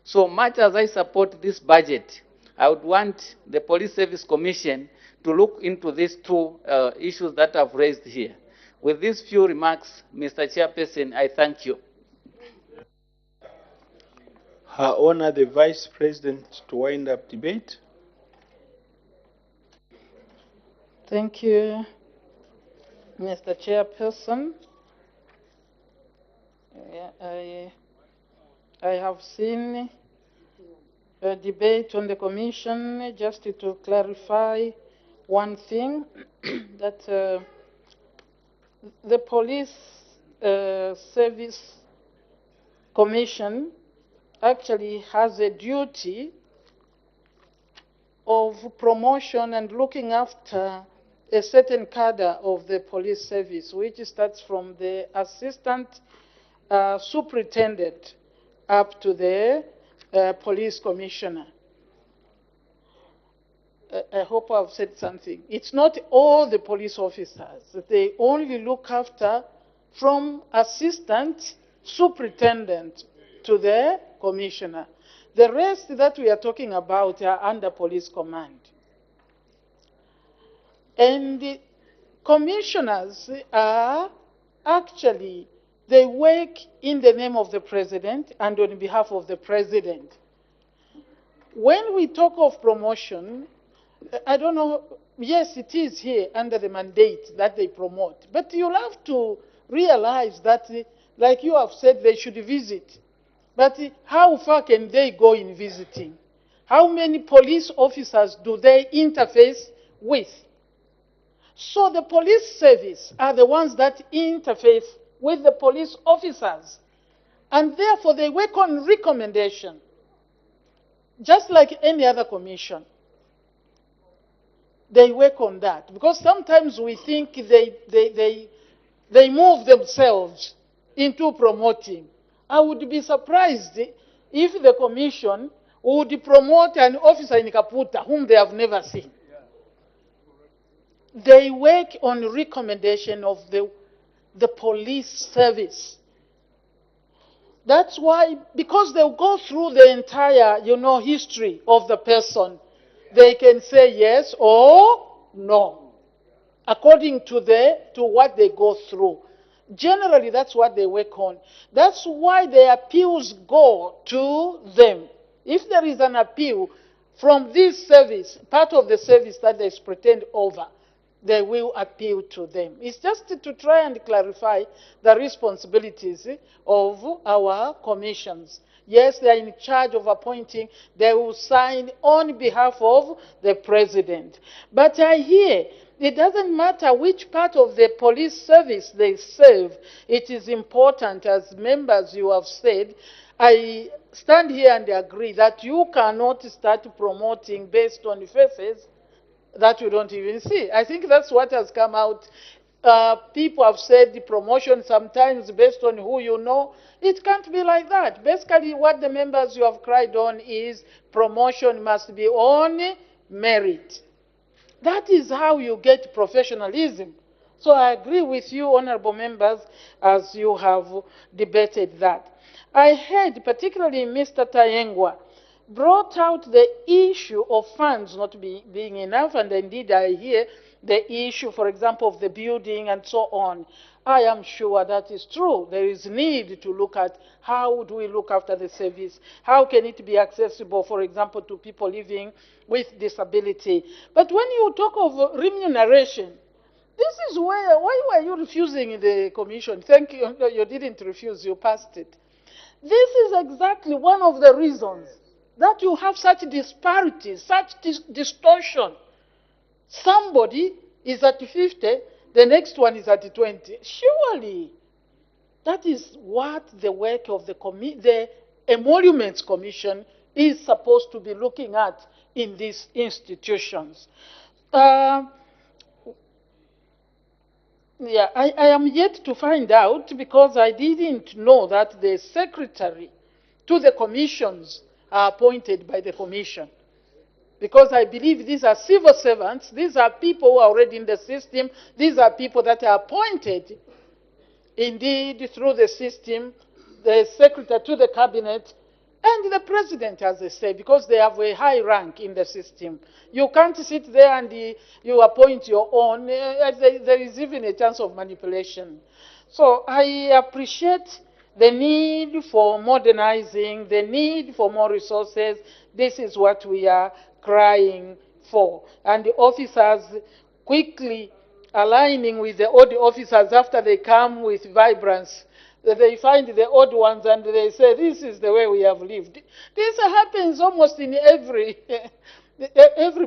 So much as I support this budget, I would want the Police Service Commission to look into these two issues that I've raised here. With these few remarks, Mr. Chairperson, I thank you. Her Honor, the Vice President, to wind up debate. Thank you, Mr. Chairperson. I have seen a debate on the Commission. Just to clarify one thing, that the Police Service Commission actually has a duty of promotion and looking after a certain cadre of the police service, which starts from the assistant superintendent up to the police commissioner. I hope I've said something. It's not all the police officers. They only look after from assistant superintendent to the commissioner. The rest that we are talking about are under police command. And the commissioners are actually, they work in the name of the president and on behalf of the president. When we talk of promotion, I don't know, yes, it is here under the mandate that they promote. But you'll have to realize that, like you have said, they should visit. But how far can they go in visiting? How many police officers do they interface with? So the police service are the ones that interface with the police officers. And therefore they work on recommendation, just like any other commission. They work on that. Because sometimes we think they move themselves into promoting. I would be surprised if the commission would promote an officer in Kaputa whom they have never seen. They work on recommendation of the police service. That's why, because they'll go through the entire, history of the person, they can say yes or no, according to what they go through. Generally, that's what they work on. That's why the appeals go to them. If there is an appeal from this service, part of the service that they pretend over, they will appeal to them. It's just to try and clarify the responsibilities of our commissions. Yes, they are in charge of appointing. They will sign on behalf of the president. But I hear it doesn't matter which part of the police service they serve. It is important, as members you have said. I stand here and agree that you cannot start promoting based on faces that you don't even see. I think that's what has come out. People have said the promotion sometimes based on who you know. It can't be like that. Basically, what the members you have cried on is promotion must be on merit. That is how you get professionalism. So I agree with you, honorable members, as you have debated that. I heard, particularly Mr. Tayengwa, brought out the issue of funds not being enough, and indeed I hear the issue, for example, of the building and so on. I am sure that is true. There is need to look at how do we look after the service. How can it be accessible, for example, to people living with disability? But when you talk of remuneration, this is why were you refusing the commission? Thank you. No, you didn't refuse, you passed it. This is exactly one of the reasons that you have such disparities, such distortion. Somebody is at 50, the next one is at 20. Surely, that is what the work of the Emoluments Commission is supposed to be looking at in these institutions. Yeah, I am yet to find out, because I didn't know that the secretary to the commissions are appointed by the commission. Because I believe these are civil servants, these are people who are already in the system, these are people that are appointed, indeed, through the system, the secretary to the cabinet, and the president, as they say, because they have a high rank in the system. You can't sit there and you appoint your own. There is even a chance of manipulation. So I appreciate the need for modernizing, the need for more resources. This is what we are crying for. And the officers quickly aligning with the old officers after they come with vibrance. They find the old ones and they say, this is the way we have lived. This happens almost in every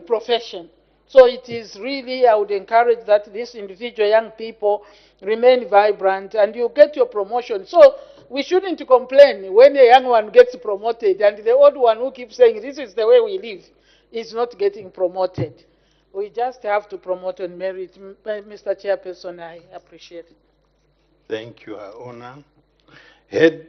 profession. So it is really, I would encourage that these individual young people remain vibrant and you get your promotion. So we shouldn't complain when a young one gets promoted and the old one who keeps saying, this is the way we live, is not getting promoted. We just have to promote on merit. Mr. Chairperson, I appreciate it. Thank you, Your Honor. Head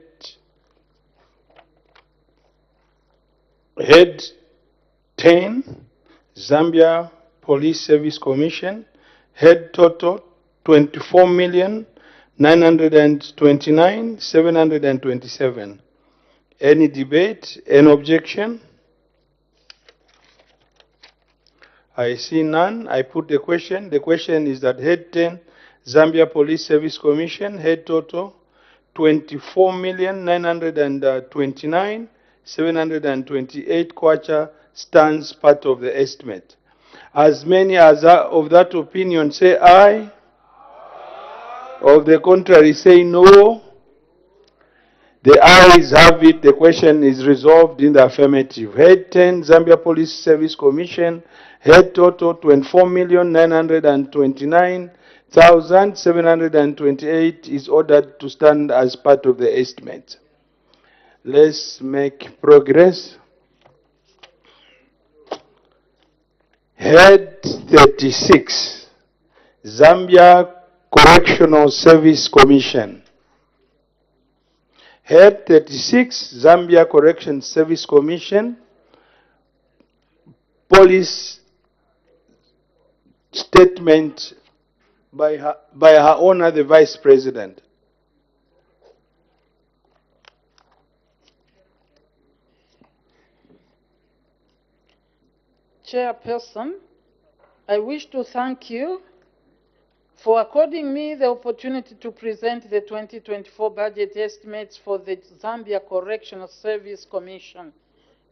10, Zambia Police Service Commission. Head total 24,929,727. Any debate? Any objection? I see none. I put the question. The question is that Head 10, Zambia Police Service Commission, head total 24,929,728 kwacha stands part of the estimate. As many as are of that opinion say aye. Of the contrary say no. The ayes have it. The question is resolved in the affirmative. Head 10, Zambia Police Service Commission, head total 24,929,728 is ordered to stand as part of the estimate. Let's make progress. Head 36, Zambia Correctional Service Commission. Head 36, Zambia Correction Service Commission, police statement by Her Honor the Vice President. Chairperson, I wish to thank you for according me the opportunity to present the 2024 budget estimates for the Zambia Correctional Service Commission.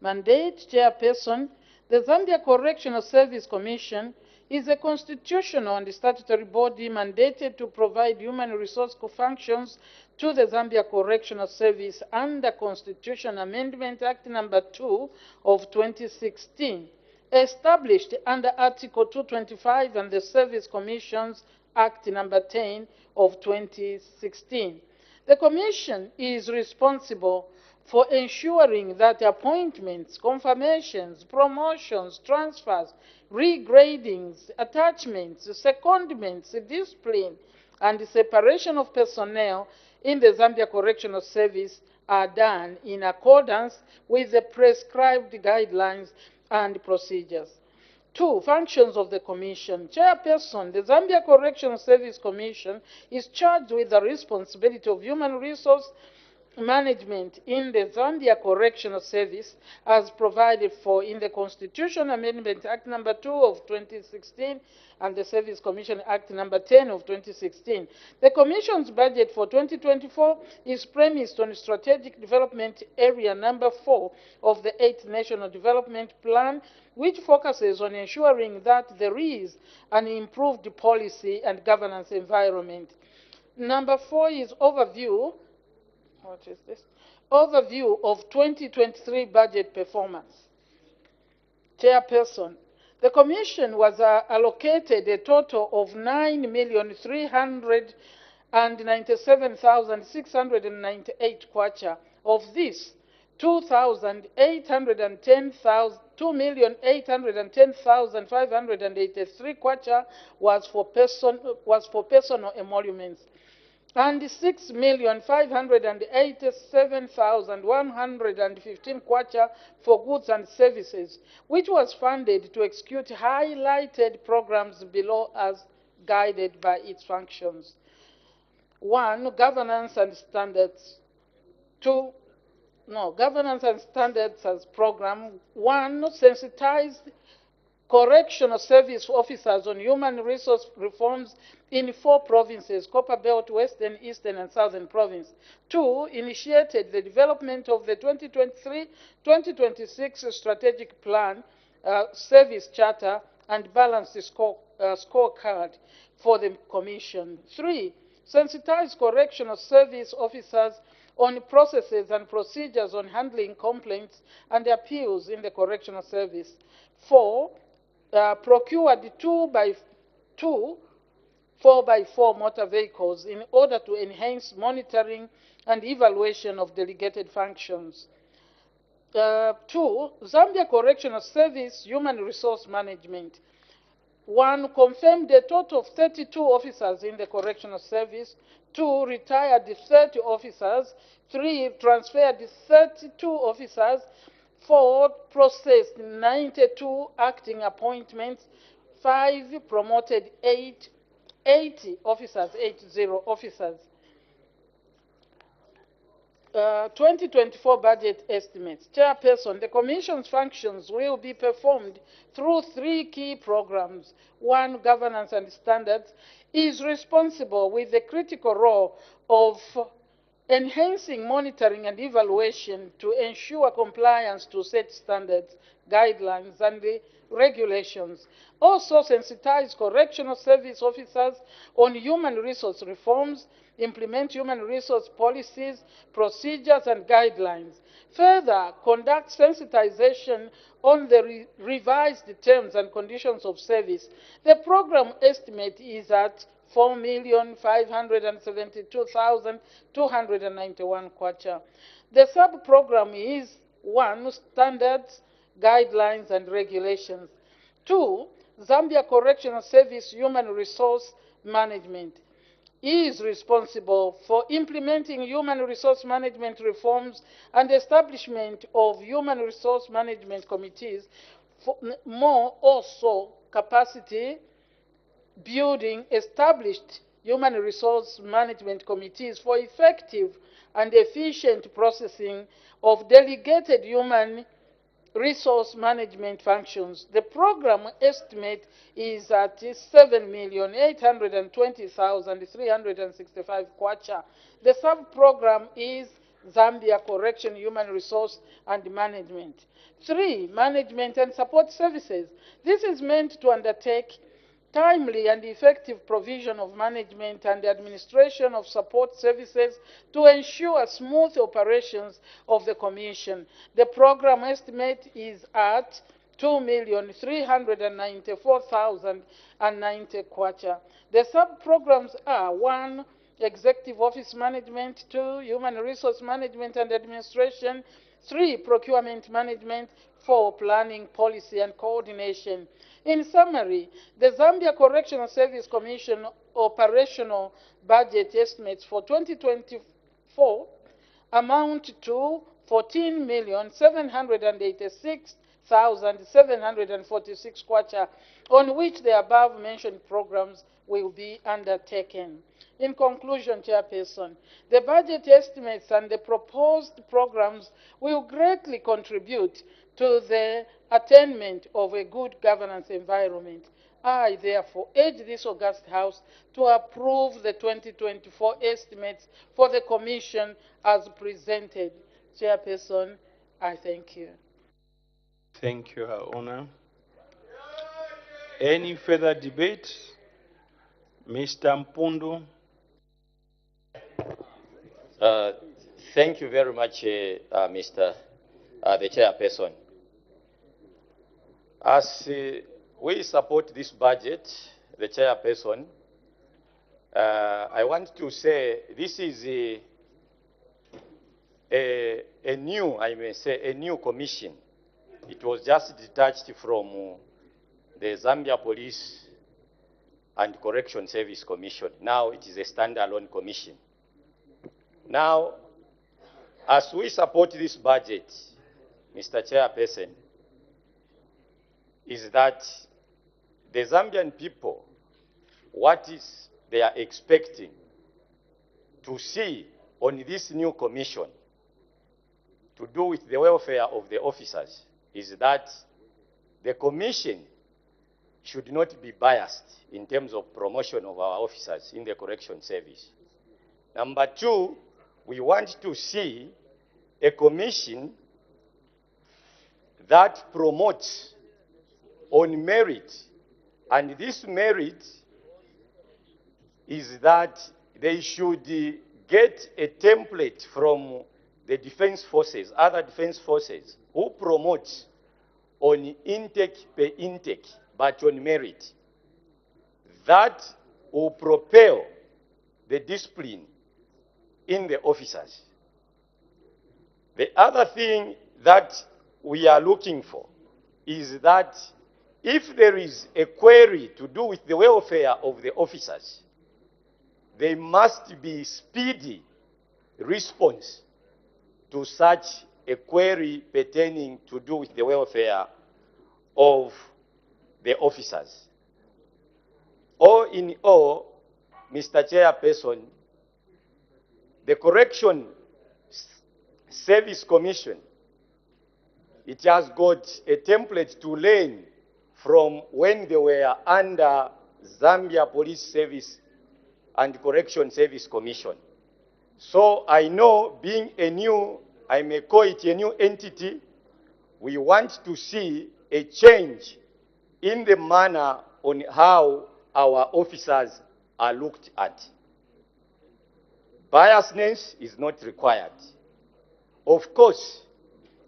Mandate, Chairperson, the Zambia Correctional Service Commission is a constitutional and statutory body mandated to provide human resource functions to the Zambia Correctional Service under Constitution Amendment Act Number 2 of 2016, established under Article 225 and the Service Commissions Act Number 10 of 2016. The Commission is responsible for ensuring that appointments, confirmations, promotions, transfers, regradings, attachments, secondments, discipline, and separation of personnel in the Zambia Correctional Service are done in accordance with the prescribed guidelines and procedures. 2. Functions of the Commission. Chairperson, the Zambia Correctional Service Commission is charged with the responsibility of human resource management in the Zambia Correctional Service as provided for in the Constitution Amendment Act Number 2 of 2016 and the Service Commission Act Number 10 of 2016. The Commission's budget for 2024 is premised on Strategic Development Area Number 4 of the 8th National Development Plan, which focuses on ensuring that there is an improved policy and governance environment. Number 4 is overview. What is this? Overview of 2023 budget performance. Chairperson, the Commission was allocated a total of 9,397,698 kwacha. Of this, 2,810,583 kwacha was for personal emoluments, and 6,587,115 kwacha for goods and services, which was funded to execute highlighted programs below as guided by its functions. 1. Governance and standards. Governance and standards as program. 1. Sensitized correctional service officers on human resource reforms in 4 provinces: Copperbelt, Western, Eastern, and Southern Province. 2. Initiated the development of the 2023-2026 strategic plan, service charter, and balanced scorecard for the Commission. 3. Sensitized correctional service officers on processes and procedures on handling complaints and appeals in the correctional service. 4. Procured 4x4 motor vehicles in order to enhance monitoring and evaluation of delegated functions. 2. Zambia Correctional Service Human Resource Management. 1. Confirmed a total of 32 officers in the Correctional Service. 2. Retired 30 officers. 3. Transferred 32 officers. 4. Processed 92 acting appointments. 5. Promoted 80 officers, 80 officers. 2024 budget estimates. Chairperson, the Commission's functions will be performed through three key programs. One, governance and standards, is responsible with the critical role of enhancing monitoring and evaluation to ensure compliance to set standards, guidelines, and the regulations. Also sensitize correctional service officers on human resource reforms, implement human resource policies, procedures, and guidelines. Further, conduct sensitization on the revised terms and conditions of service. The program estimate is at 4,572,291 kwacha. The sub-program is 1. Standards, guidelines, and regulations. 2. Zambia Correctional Service Human Resource Management is responsible for implementing human resource management reforms and establishment of human resource management committees, more also capacity building established human resource management committees for effective and efficient processing of delegated human resource management functions. The program estimate is at 7,820,365 kwacha. The sub-program is Zambia Correction Human Resource and Management. 3. Management and support services. This is meant to undertake timely and effective provision of management and administration of support services to ensure smooth operations of the Commission. The program estimate is at 2,394,090 kwacha. The sub-programs are 1. Executive Office Management, 2. Human Resource Management and Administration, 3. Procurement Management, 4. Planning, Policy, and Coordination. In summary, the Zambia Correctional Service Commission operational budget estimates for 2024 amount to 14,786,746 kwacha, on which the above-mentioned programs will be undertaken. In conclusion, Chairperson, the budget estimates and the proposed programs will greatly contribute to the attainment of a good governance environment. I, therefore, urge this august House to approve the 2024 estimates for the Commission as presented. Chairperson, I thank you. Thank you, Her Honor. Any further debate? Mr. Mpundu. Thank you very much, Mr. The Chairperson. As we support this budget, the Chairperson, I want to say this is a new, I may say, a new commission. It was just detached from the Zambia Police and Correction Service Commission. Now it is a standalone commission. Now, as we support this budget, Mr. Chairperson, is that the Zambian people, what is they are expecting to see on this new commission to do with the welfare of the officers is that the commission should not be biased in terms of promotion of our officers in the correction service. Number 2, we want to see a commission that promotes on merit, and this merit is that they should get a template from the defense forces, other defense forces, who promote on intake per intake, but on merit. That will propel the discipline in the officers. The other thing that we are looking for is that if there is a query to do with the welfare of the officers, there must be speedy response to such a query pertaining to do with the welfare of the officers. All in all, Mr. Chairperson, the correction Service Commission, it has got a template to learn from when they were under Zambia Police Service and Correction Service Commission. So I know, being a new, I may call it a new entity, we want to see a change in the manner on how our officers are looked at. Biasness is not required. Of course,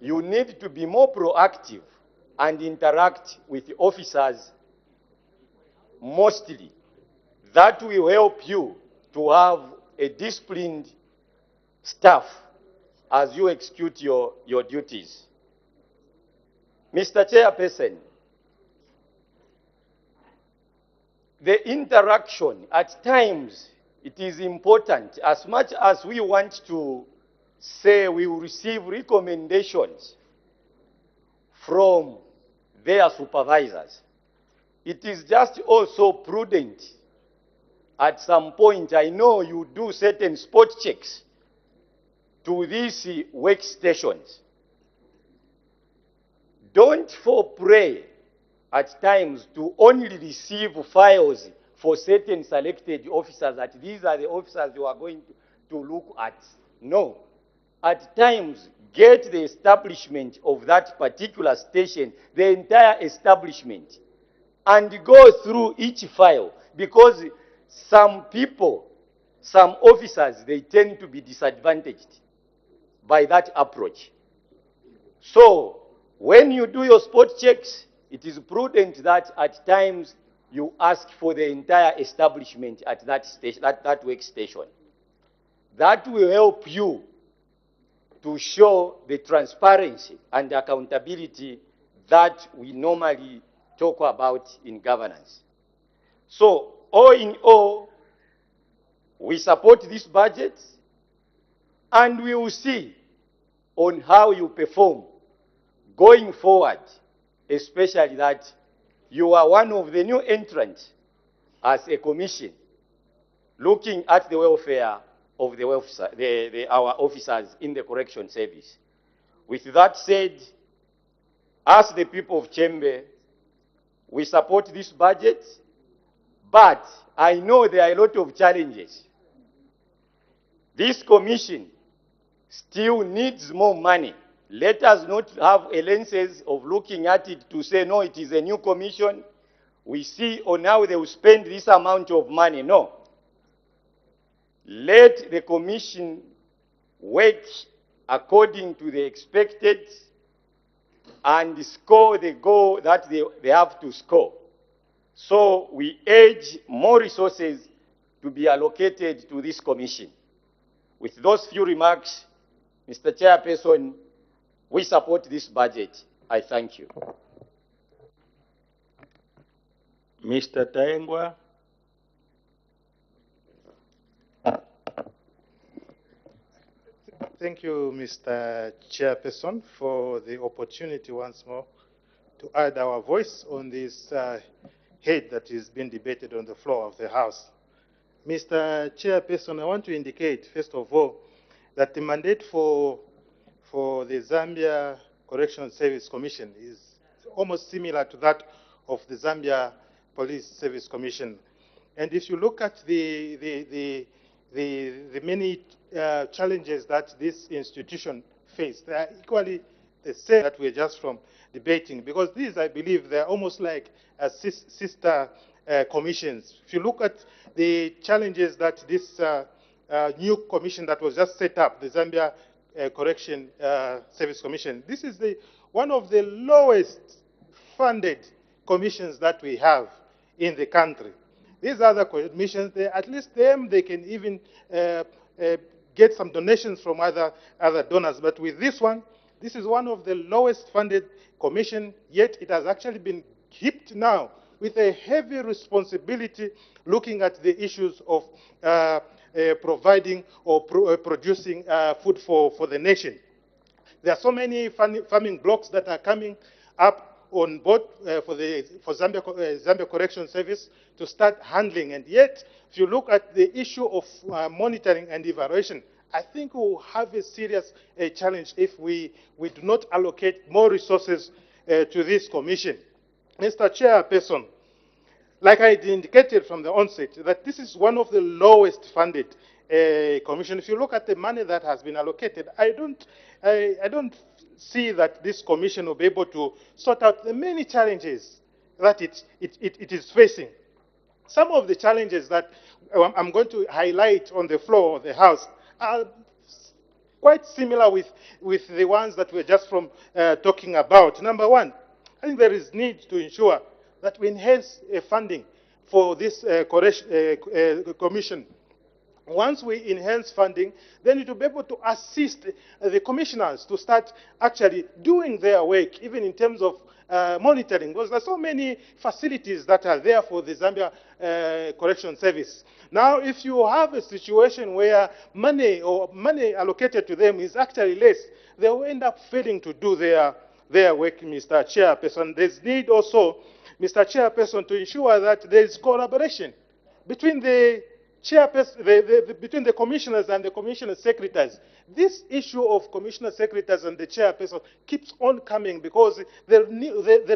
you need to be more proactive and interact with the officers mostly. That will help you to have a disciplined staff as you execute your duties. Mr. Chairperson, the interaction at times, it is important. As much as we want to say we will receive recommendations from their supervisors, it is just also prudent at some point. I know you do certain spot checks to these workstations. Don't fall prey at times to only receive files for certain selected officers, that these are the officers you are going to look at. No. At times, get the establishment of that particular station, the entire establishment, and go through each file, because some people, some officers, they tend to be disadvantaged by that approach. So, when you do your spot checks, it is prudent that at times you ask for the entire establishment at that station, that workstation. That will help you to show the transparency and accountability that we normally talk about in governance. So, all in all, we support this budget, and we will see on how you perform going forward, especially that you are one of the new entrants as a commission looking at the welfare of our officers in the correction service. With that said, as the people of Chembe, we support this budget, but I know there are a lot of challenges. This commission still needs more money. Let us not have a lenses of looking at it to say, no, it is a new commission. We see on how they will spend this amount of money. No. Let the commission work according to the expected and score the goal that they have to score. So we urge more resources to be allocated to this commission. With those few remarks, Mr. Chairperson, we support this budget. I thank you. Mr. Taengwa. Thank you, Mr. Chairperson, for the opportunity once more to add our voice on this head that is being debated on the floor of the House. Mr. Chairperson, I want to indicate, first of all, that the mandate for the Zambia Correctional Service Commission is almost similar to that of the Zambia Police Service Commission. And if you look at the many challenges that this institution faced, they are equally the same that we're just from debating, because these, I believe, they're almost like sister commissions. If you look at the challenges that this new commission that was just set up, the Zambia Correction Service Commission, this is one of the lowest funded commissions that we have in the country. These other commissions, at least they can even get some donations from other donors. But with this one, this is one of the lowest funded commission, yet it has actually been heaped now with a heavy responsibility looking at the issues of providing or producing food for the nation. There are so many farming blocks that are coming up on board for Zambia Correction Service to start handling. And yet, if you look at the issue of monitoring and evaluation, I think we'll have a serious challenge if we do not allocate more resources to this commission. Mr. Chairperson, like I indicated from the onset, that this is one of the lowest funded commission. If you look at the money that has been allocated, I don't see that this commission will be able to sort out the many challenges that it is facing. Some of the challenges that I'm going to highlight on the floor of the House are quite similar with the ones that we're just talking about. Number one, I think there is need to ensure that we enhance funding for this commission. Once we enhance funding, then it will be able to assist the commissioners to start actually doing their work, even in terms of monitoring, because there are so many facilities that are there for the Zambia Correction Service. Now, if you have a situation where money allocated to them is actually less, they will end up failing to do their work, Mr. Chairperson. There's need also, Mr. Chairperson, to ensure that there is collaboration between the between the commissioners and the commissioner secretaries. This issue of commissioner secretaries and the chairperson keeps on coming because there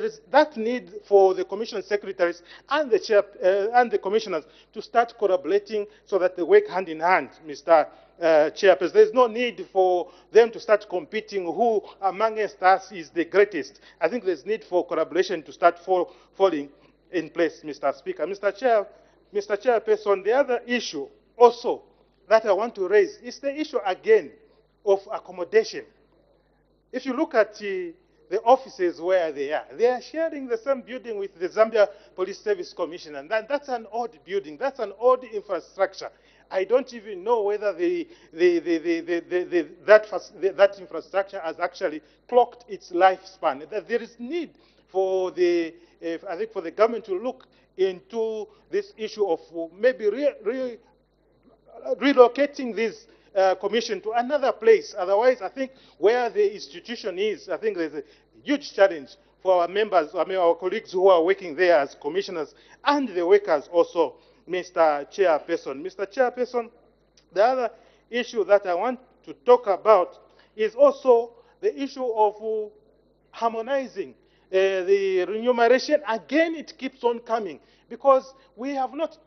is that need for the commissioner secretaries and the commissioners to start collaborating so that they work hand in hand, Mr. Chairperson. There's no need for them to start competing who amongst us is the greatest. I think there's need for collaboration to start falling in place, Mr. Speaker. Mr. Chairperson, the other issue also that I want to raise is the issue again of accommodation. If you look at the offices where they are sharing the same building with the Zambia Police Service Commission, and that's an old building, that's an old infrastructure. I don't even know whether that infrastructure has actually clocked its lifespan. There is need for I think for the government to look into this issue of maybe relocating this commission to another place. Otherwise, I think where the institution is, I think there's a huge challenge for our members, our colleagues who are working there as commissioners and the workers also, Mr. Chairperson. Mr. Chairperson, the other issue that I want to talk about is also the issue of harmonizing the remuneration. Again, it keeps on coming because we have not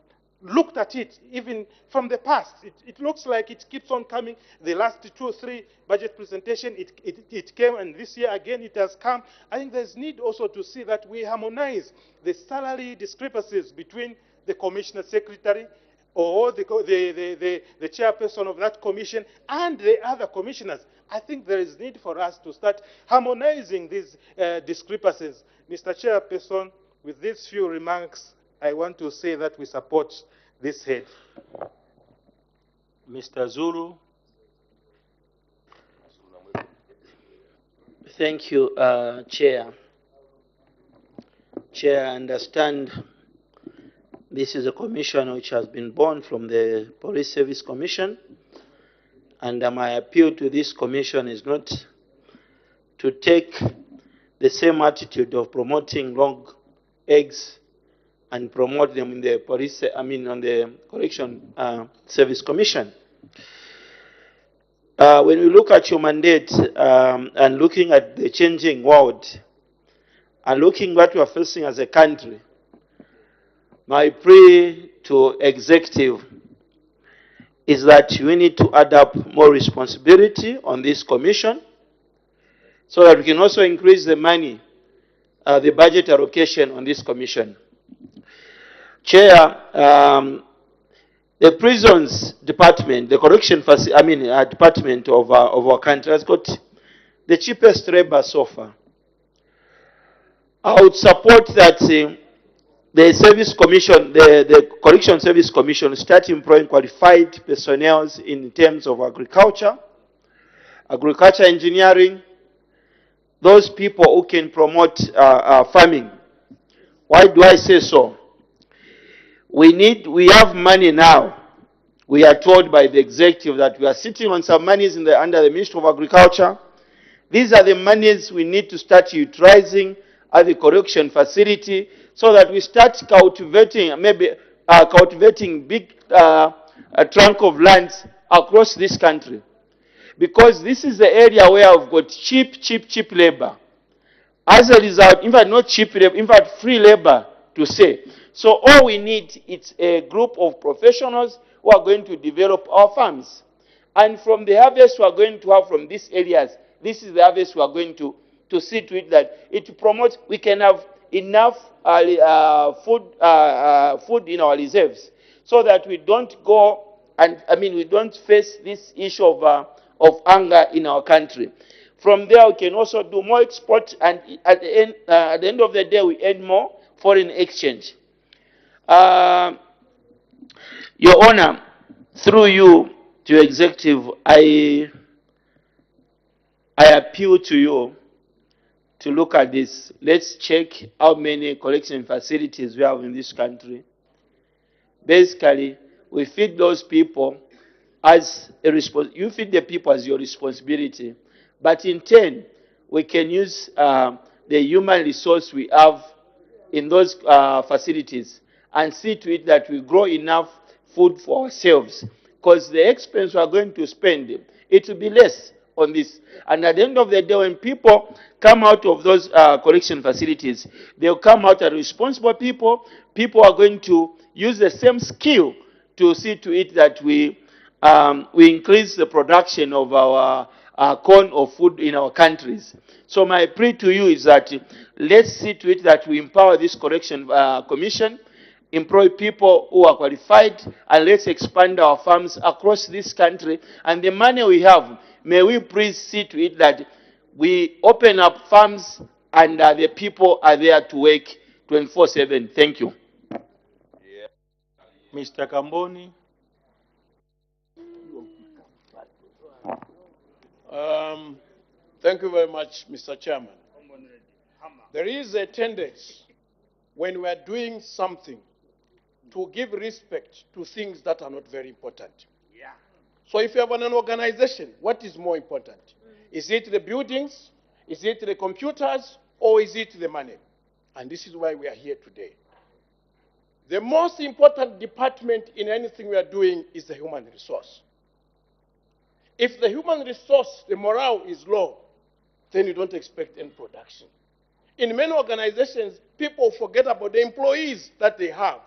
looked at it even from the past. It looks like it keeps on coming. The last 2 or 3 budget presentation, it came, and this year again it has come. I think there's need also to see that we harmonize the salary discrepancies between the commissioner secretary or the chairperson of that commission and the other commissioners. I think there is need for us to start harmonizing these discrepancies. Mr. Chairperson, with these few remarks, I want to say that we support this head. Mr. Zulu. Thank you, Chair. Chair, I understand this is a commission which has been born from the Police Service Commission, and my appeal to this commission is not to take the same attitude of promoting long eggs and promote them in the on the Correction Service Commission. When we look at your mandate and looking at the changing world and looking what we are facing as a country, my plea to executive is that we need to add up more responsibility on this commission so that we can also increase the money, the budget allocation on this commission. Chair, the prisons department, the correction department of our country has got the cheapest labor so far. I would support that the service commission, the correction service commission, start employing qualified personnel in terms of agriculture engineering, those people who can promote farming. Why do I say so? We have money now. We are told by the executive that we are sitting on some monies under the Ministry of Agriculture. These are the monies we need to start utilizing at the correction facility so that we start cultivating, maybe cultivating big trunk of lands across this country. Because this is the area where I've got cheap labor. As a result, in fact, not cheap labor, in fact, free labor to say. So all we need is a group of professionals who are going to develop our farms. And from the harvest we are going to have from these areas, this is the harvest we are going to see to it that it promotes, we can have enough food in our reserves so that we don't go and, we don't face this issue of hunger in our country. From there, we can also do more export, and at the end of the day, we earn more foreign exchange. Your Honor, through you to your executive, I appeal to you to look at this. Let's check how many collection facilities we have in this country. Basically, we feed those people as a you feed the people as your responsibility. But in turn, we can use the human resource we have in those facilities and see to it that we grow enough food for ourselves. Because the expense we are going to spend, it will be less on this. And at the end of the day, when people come out of those collection facilities, they'll come out as responsible people. People are going to use the same skill to see to it that we increase the production of our corn or food in our countries. So my plea to you is that let's see to it that we empower this correction commission, employ people who are qualified, and let's expand our farms across this country. And the money we have, may we please see to it that we open up farms and the people are there to work 24/7. Thank you. Mr. Kamboni. Thank you very much, Mr. Chairman. There is a tendency when we are doing something to give respect to things that are not very important. Yeah. So if you have an organization, what is more important? Is it the buildings? Is it the computers? Or is it the money? And this is why we are here today. The most important department in anything we are doing is the human resource. If the human resource, the morale is low, then you don't expect any production. In many organizations, people forget about the employees that they have.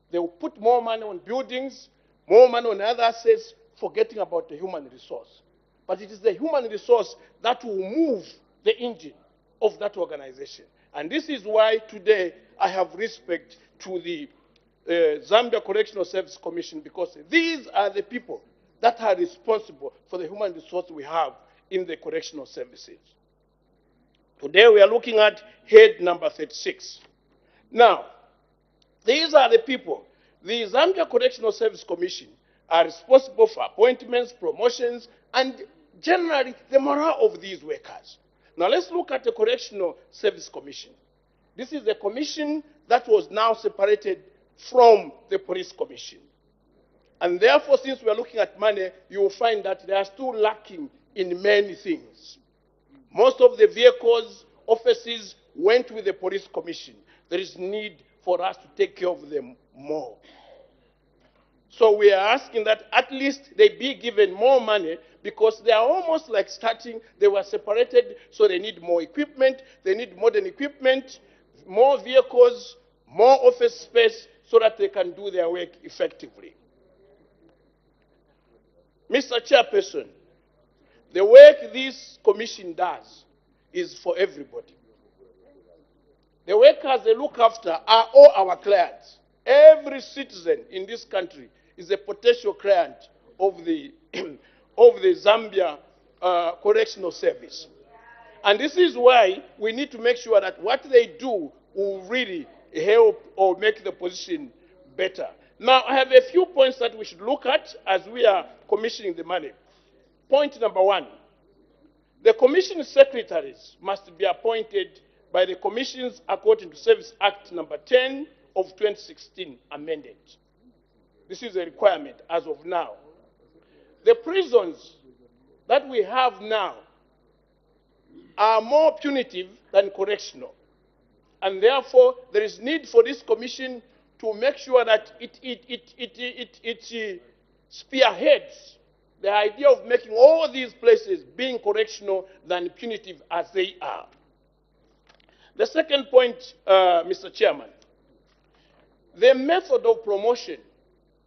They will put more money on buildings, more money on other assets, forgetting about the human resource. But it is the human resource that will move the engine of that organization. And this is why today I have respect to the Zambia Correctional Service Commission, because these are the people that are responsible for the human resource we have in the correctional services. Today we are looking at head number 36. Now, these are the people. The Zambia Correctional Service Commission are responsible for appointments, promotions, and generally the morale of these workers. Now let's look at the Correctional Service Commission. This is a commission that was now separated from the Police Commission. And therefore, since we are looking at money, you will find that they are still lacking in many things. Most of the vehicles, offices went with the Police Commission. There is need for us to take care of them more. So we are asking that at least they be given more money, because they are almost like starting, they were separated, so they need more equipment, they need modern equipment, more vehicles, more office space, so that they can do their work effectively. Mr. Chairperson, the work this commission does is for everybody. The workers they look after are all our clients. Every citizen in this country is a potential client of the, of the Zambia Correctional Service. And this is why we need to make sure that what they do will really help or make the position better. Now, I have a few points that we should look at as we are commissioning the money. Point number one, the commission secretaries must be appointed by the commissions according to Service Act number 10 of 2016 amended. This is a requirement as of now. The prisons that we have now are more punitive than correctional. And therefore, there is need for this commission to make sure that it spearheads the idea of making all these places being correctional than punitive as they are. The second point, Mr. Chairman, the method of promotion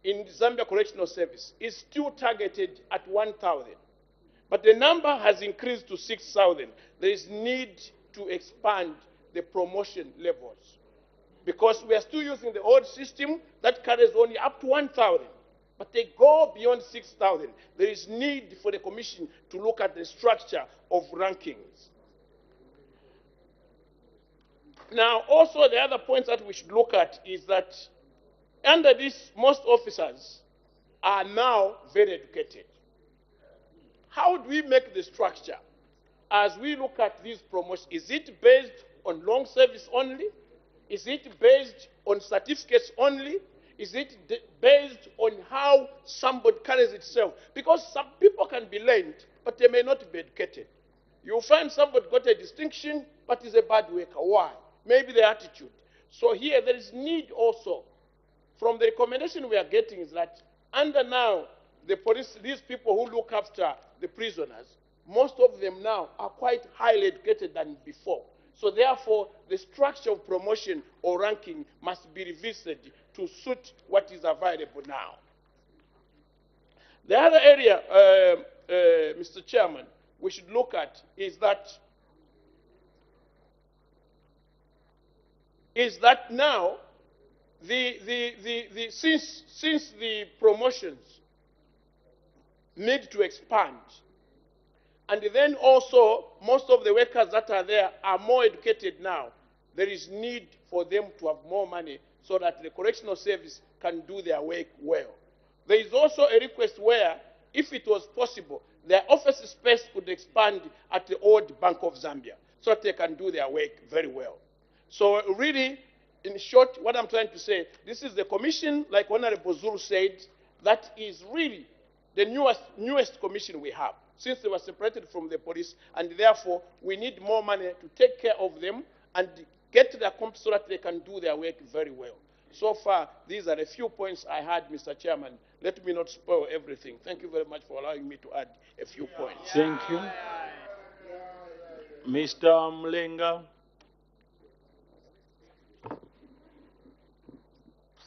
in Zambia Correctional Service is still targeted at 1,000, but the number has increased to 6,000. There is need to expand the promotion levels because we are still using the old system that carries only up to 1,000, but they go beyond 6,000. There is need for the Commission to look at the structure of rankings. Now, also the other points that we should look at is that under this, most officers are now very educated. How do we make the structure? As we look at these promotions, is it based on long service only? Is it based on certificates only? Is it based on how somebody carries itself? Because some people can be learned, but they may not be educated. You'll find somebody got a distinction, but is a bad worker. Why? Maybe the attitude. So here there is need also. From the recommendation we are getting is that under now the police, these people who look after the prisoners, most of them now are quite highly educated than before. So therefore, the structure of promotion or ranking must be revisited to suit what is available now. The other area, Mr. Chairman, we should look at is that now since the promotions need to expand, and then also most of the workers that are there are more educated now, there is need for them to have more money so that the correctional service can do their work well. There is also a request where, if it was possible, their office space could expand at the old Bank of Zambia so that they can do their work very well. So really, in short, what I'm trying to say, this is the commission, like Honorable Zulu said, that is really the newest commission we have, since they were separated from the police, and therefore we need more money to take care of them and get their comps so that they can do their work very well. So far, these are a few points I had, Mr. Chairman. Let me not spoil everything. Thank you very much for allowing me to add a few points. Thank you. Mr. Mlenga.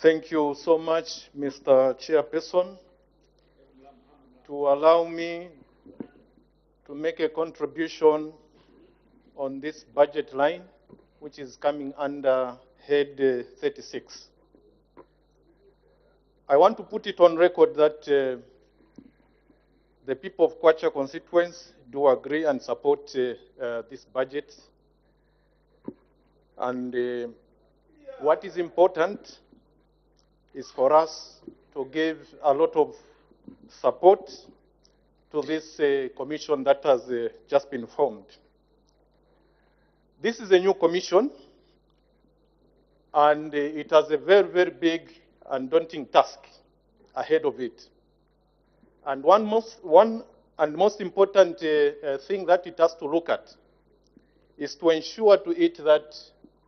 Thank you so much, Mr. Chairperson, to allow me to make a contribution on this budget line, which is coming under head 36. I want to put it on record that the people of Kwacha constituents do agree and support this budget. And what is important is for us to give a lot of support to this commission that has just been formed. This is a new commission, and it has a very, very big and daunting task ahead of it. And one most important thing that it has to look at is to ensure to it that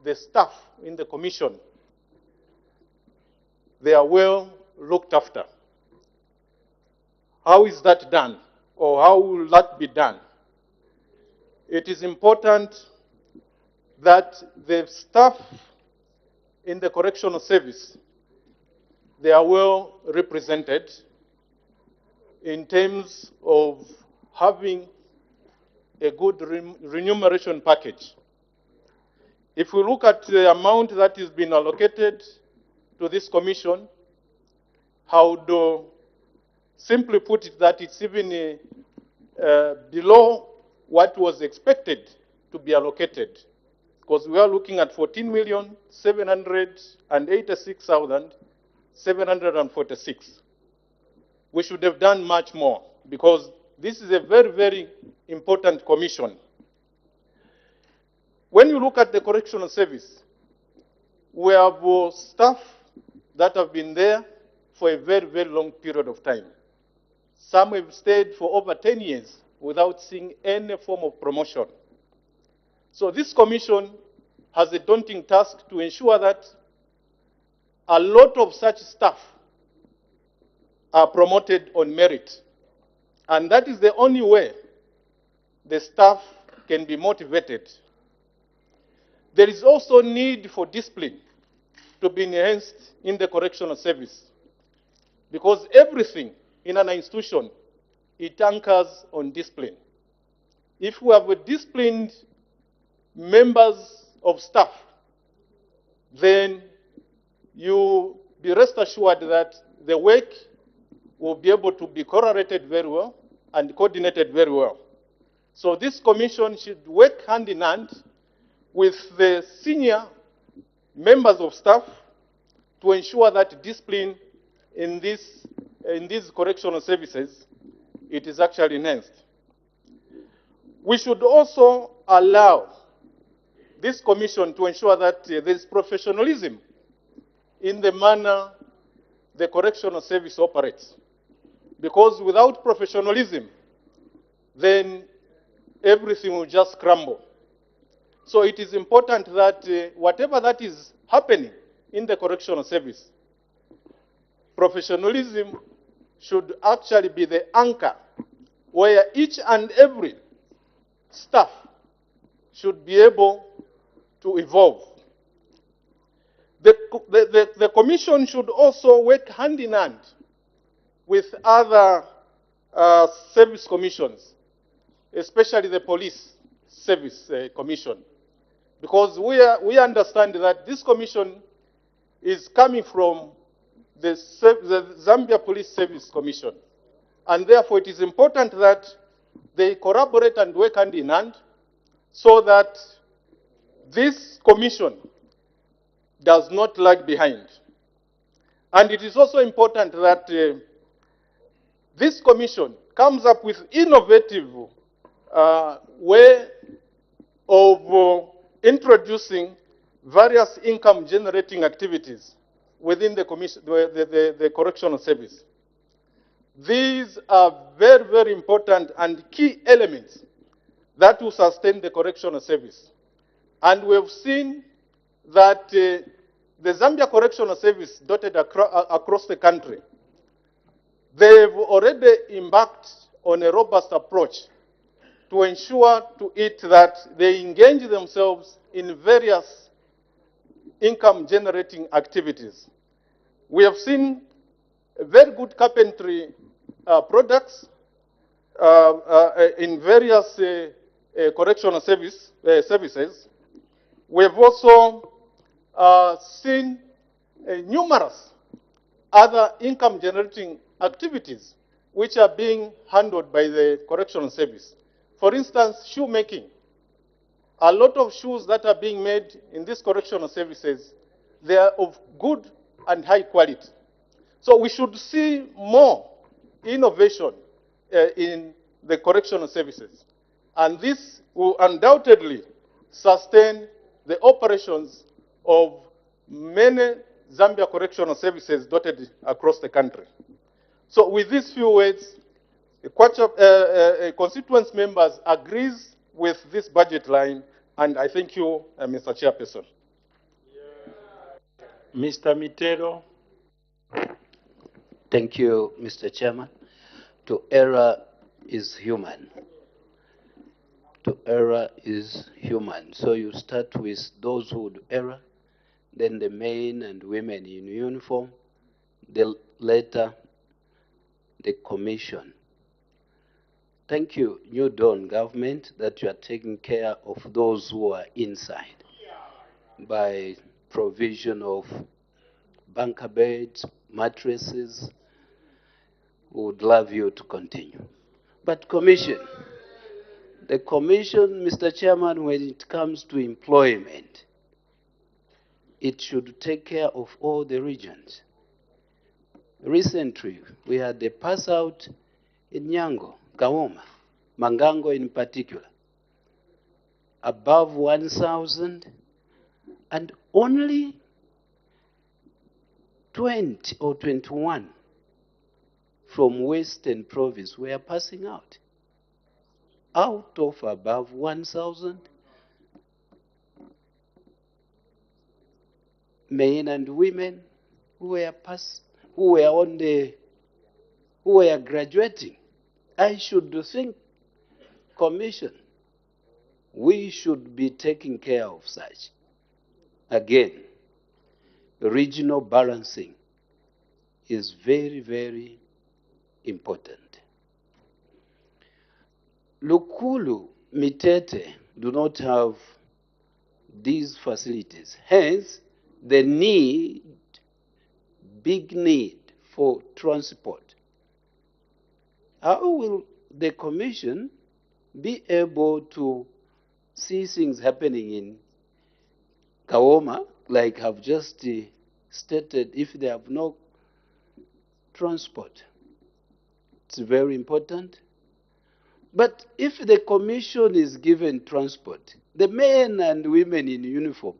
the staff in the commission, they are well looked after. How is that done? Or how will that be done? It is important that the staff in the correctional service, they are well represented in terms of having a good remuneration package. If we look at the amount that is being allocated to this commission, how would simply put it that it's even below what was expected to be allocated, because we are looking at 14,786,746. We should have done much more, because this is a very, very important commission. When you look at the correctional service, we have staff that have been there for a very, very long period of time. Some have stayed for over 10 years without seeing any form of promotion. So this commission has a daunting task to ensure that a lot of such staff are promoted on merit. And that is the only way the staff can be motivated. There is also need for discipline to be enhanced in the correctional service, because everything in an institution, it anchors on discipline. If we have a disciplined members of staff, then you be rest assured that the work will be able to be correlated very well and coordinated very well. So this commission should work hand in hand with the senior members of staff to ensure that discipline in these correctional services, it is actually enhanced. We should also allow this commission to ensure that there is professionalism in the manner the correctional service operates. Because without professionalism, then everything will just crumble. So it is important that whatever that is happening in the correctional service, professionalism should actually be the anchor where each and every staff should be able to evolve. The commission should also work hand in hand with other service commissions, especially the police service commission, because we understand that this commission is coming from the Zambia Police Service Commission, and therefore it is important that they collaborate and work hand in hand so that this commission does not lag behind. And it is also important that this commission comes up with innovative way of introducing various income generating activities within the commission, the correctional service. These are very, very important and key elements that will sustain the correctional service. And we have seen that the Zambia Correctional Service dotted across the country, they've already embarked on a robust approach to ensure to it that they engage themselves in various income generating activities. We have seen very good carpentry products in various correctional services. We have also seen numerous other income generating activities which are being handled by the correctional service. For instance, shoemaking. A lot of shoes that are being made in these correctional services, they are of good and high quality. So we should see more innovation in the correctional services. And this will undoubtedly sustain the operations of many Zambia correctional services dotted across the country. So with these few words, the constituents members agrees with this budget line, and I thank you, Mr. Chairperson. Mr. Mitero. Thank you, Mr. Chairman. To err is human. To err is human. So you start with those who would err, then the men and women in uniform, later the commission. Thank you, New Dawn government, that you are taking care of those who are inside by provision of bunker beds, mattresses. We would love you to continue. But commission, the commission, Mr. Chairman, when it comes to employment, it should take care of all the regions. Recently, we had a pass out in Nyango, Kaoma, Mangango in particular, above 1,000, and only 20 or 21 from Western Province were passing out. Out of above 1,000, men and women who were graduating. I should think, Commission, we should be taking care of such. Again, regional balancing is very, very important. Lukulu, Mitete do not have these facilities. Hence, the need, big need for transport. How will the Commission be able to see things happening in Kawoma, like I've just stated, if they have no transport? It's very important. But if the Commission is given transport, the men and women in uniform,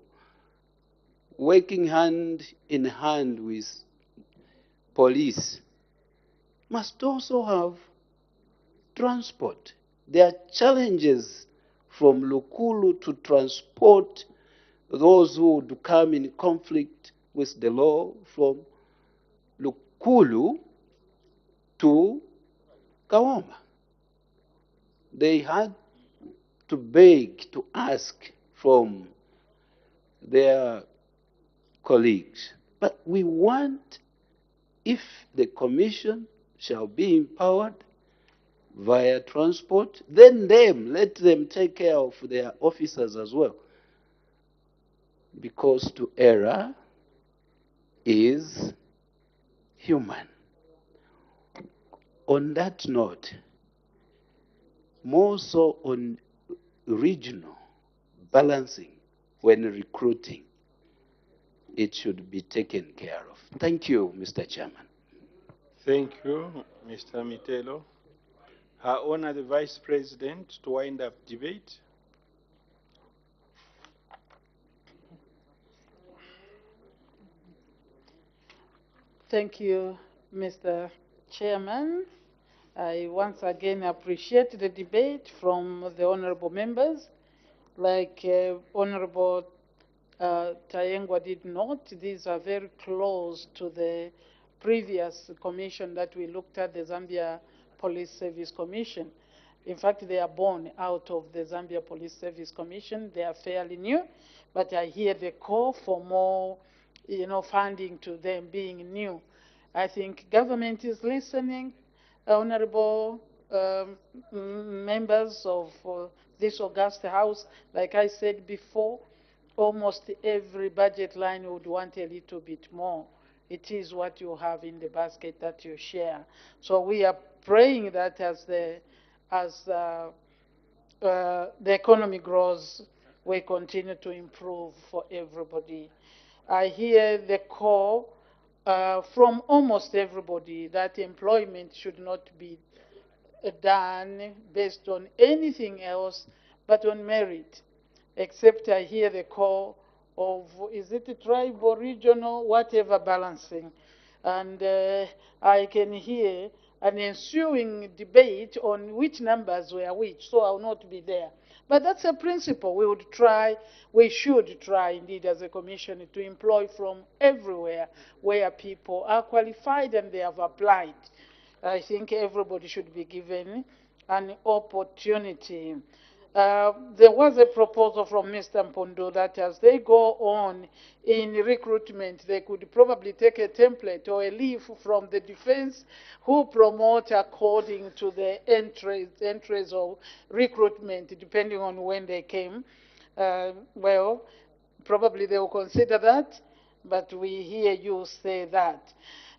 working hand in hand with police, must also have transport. There are challenges from Lukulu to transport those who would come in conflict with the law from Lukulu to Kawoma. They had to beg, to ask from their colleagues. But we want, if the Commission shall be empowered via transport, then let them take care of their officers as well. Because to err is human. On that note, more so on regional balancing when recruiting, it should be taken care of. Thank you, Mr. Chairman. Thank you, Mr. Mitelo. Her Honor, the Vice President, to wind up debate. Thank you, Mr. Chairman. I once again appreciate the debate from the honorable members. Like Honorable Tayengwa did note, these are very close to the previous commission that we looked at, the Zambia Police Service Commission. In fact, they are born out of the Zambia Police Service Commission. They are fairly new, but I hear the call for more, funding to them being new. I think government is listening. Honorable members of this august house, like I said before, almost every budget line would want a little bit more. It is what you have in the basket that you share. So we are praying that as the economy grows, we continue to improve for everybody. I hear the call from almost everybody that employment should not be done based on anything else but on merit, except I hear the call of, is it tribal, regional, whatever balancing. And I can hear an ensuing debate on which numbers were which, so I will not be there. But that's a principle. We should try indeed as a commission to employ from everywhere where people are qualified and they have applied. I think everybody should be given an opportunity. There was a proposal from Mr. Mpondo that as they go on in recruitment, they could probably take a template or a leaf from the defense who promote according to the entries of recruitment, depending on when they came. Well, probably they will consider that, but we hear you say that.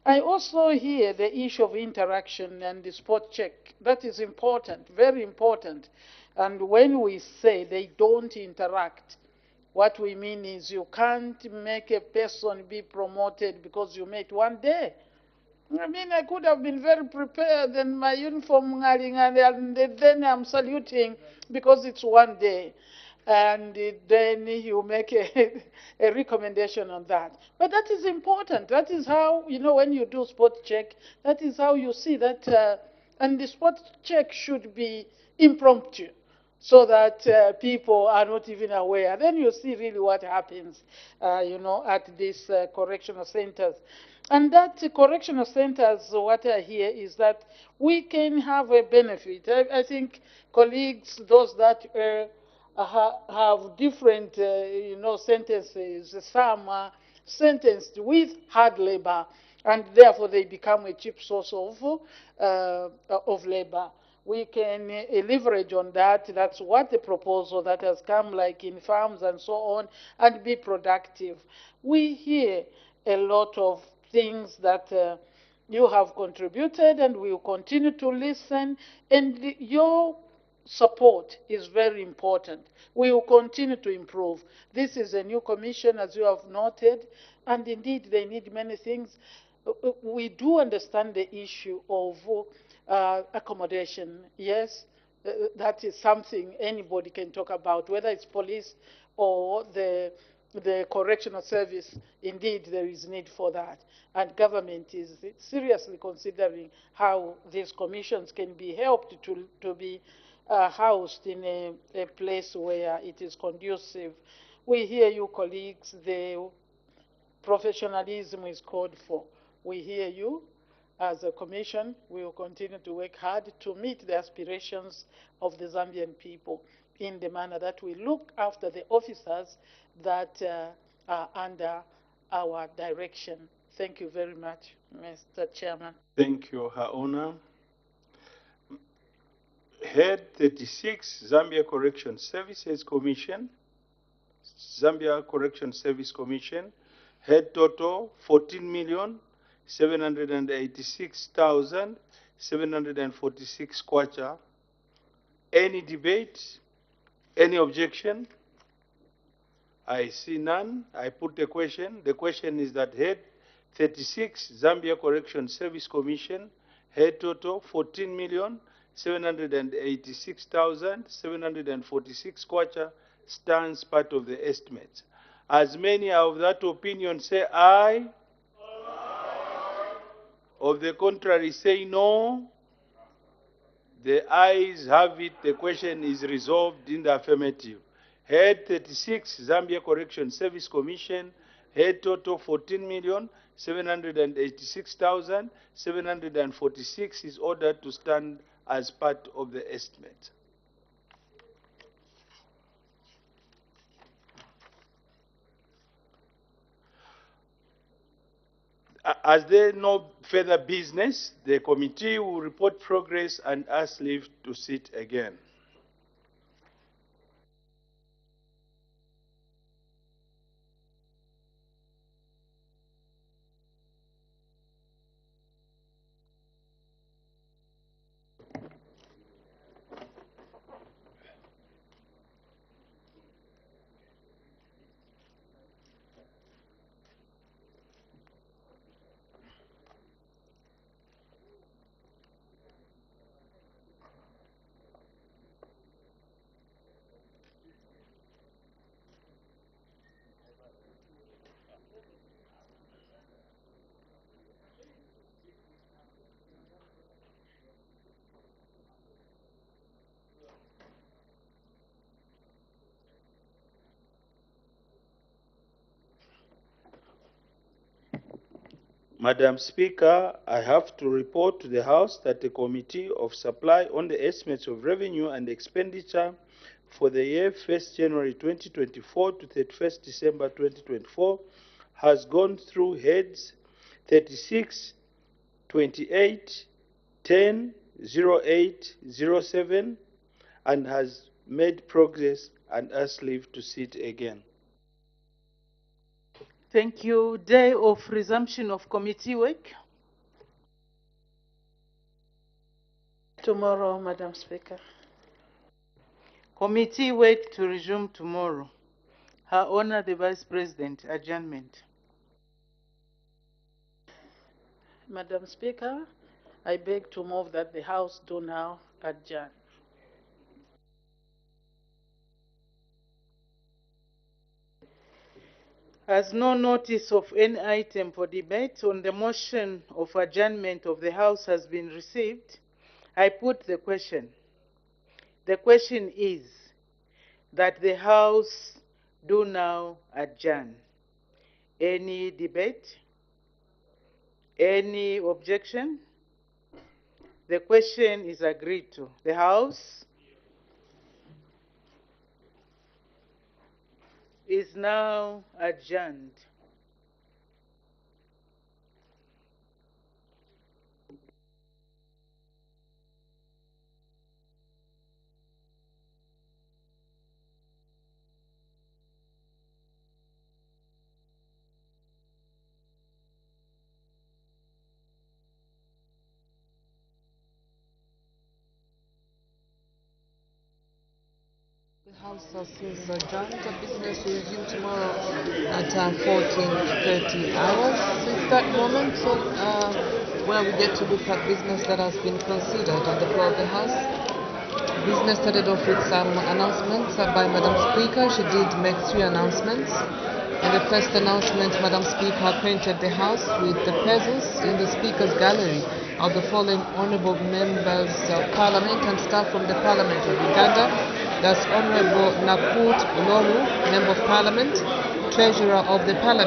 I also hear the issue of interaction and the spot check. That is important, very important. And when we say they don't interact, what we mean is you can't make a person be promoted because you met one day. I mean, I could have been very prepared and my uniform, and then I'm saluting because it's one day. And then you make a recommendation on that. But that is important. That is how, when you do spot check, that is how you see that, and the spot check should be impromptu. so that people are not even aware. Then you see really what happens, at these correctional centers. And that correctional centers, what I hear is that we can have a benefit. I think colleagues, those that have different, sentences, some are sentenced with hard labor, and therefore they become a cheap source of labor. We can leverage on that. That's what the proposal that has come, like in farms and so on, and be productive. We hear a lot of things that you have contributed, and we will continue to listen. And your support is very important. We will continue to improve. This is a new commission, as you have noted, and indeed they need many things. We do understand the issue of accommodation. Yes, that is something anybody can talk about, whether it's police or the correctional service. Indeed, there is need for that. And government is seriously considering how these commissions can be helped to be housed in a place where it is conducive. We hear you, colleagues. The professionalism is called for. We hear you. As a commission, we will continue to work hard to meet the aspirations of the Zambian people in the manner that we look after the officers that are under our direction. Thank you very much, Mr. Chairman. Thank you, Her Honor. Head 36, Zambia Correction Services Commission. Zambia Correction Service Commission. Head total 14,786,746 kwacha. Any debate? Any objection? I see none. I put the question. The question is that head 36, Zambia Correction Service Commission, head total 14,786,746 kwacha stands part of the estimate. As many of that opinion say aye. Of the contrary say no. The ayes have it. The question is resolved in the affirmative. Head 36, Zambia Correction Service Commission, head total 14,786,746 is ordered to stand as part of the estimate. As there no further business, the committee will report progress and ask leave to sit again. Madam Speaker, I have to report to the House that the Committee of Supply on the Estimates of Revenue and Expenditure for the year 1st January 2024 to 31st December 2024 has gone through heads 36, 28, 10, 08, 07 and has made progress and asked leave to sit again. Thank you. Day of resumption of committee work. Tomorrow, Madam Speaker. Committee work to resume tomorrow. Her Honor the Vice President, adjournment. Madam Speaker, I beg to move that the House do now adjourn. As no notice of any item for debate on the motion of adjournment of the House has been received, I put the question. The question is that the House do now adjourn. Any debate? Any objection? The question is agreed to. The House is now adjourned. The House is adjourned. Business will resume tomorrow at 14:30 hours. It's that moment where we get to look at business that has been considered on the floor of the House. Business started off with some announcements by Madam Speaker. She did make 3 announcements. In the first announcement, Madam Speaker acquainted the House with the presence in the Speaker's gallery of the following honourable members of Parliament and staff from the Parliament of Uganda. That's Honourable Nakut Loru, Member of Parliament, Treasurer of the Parliament.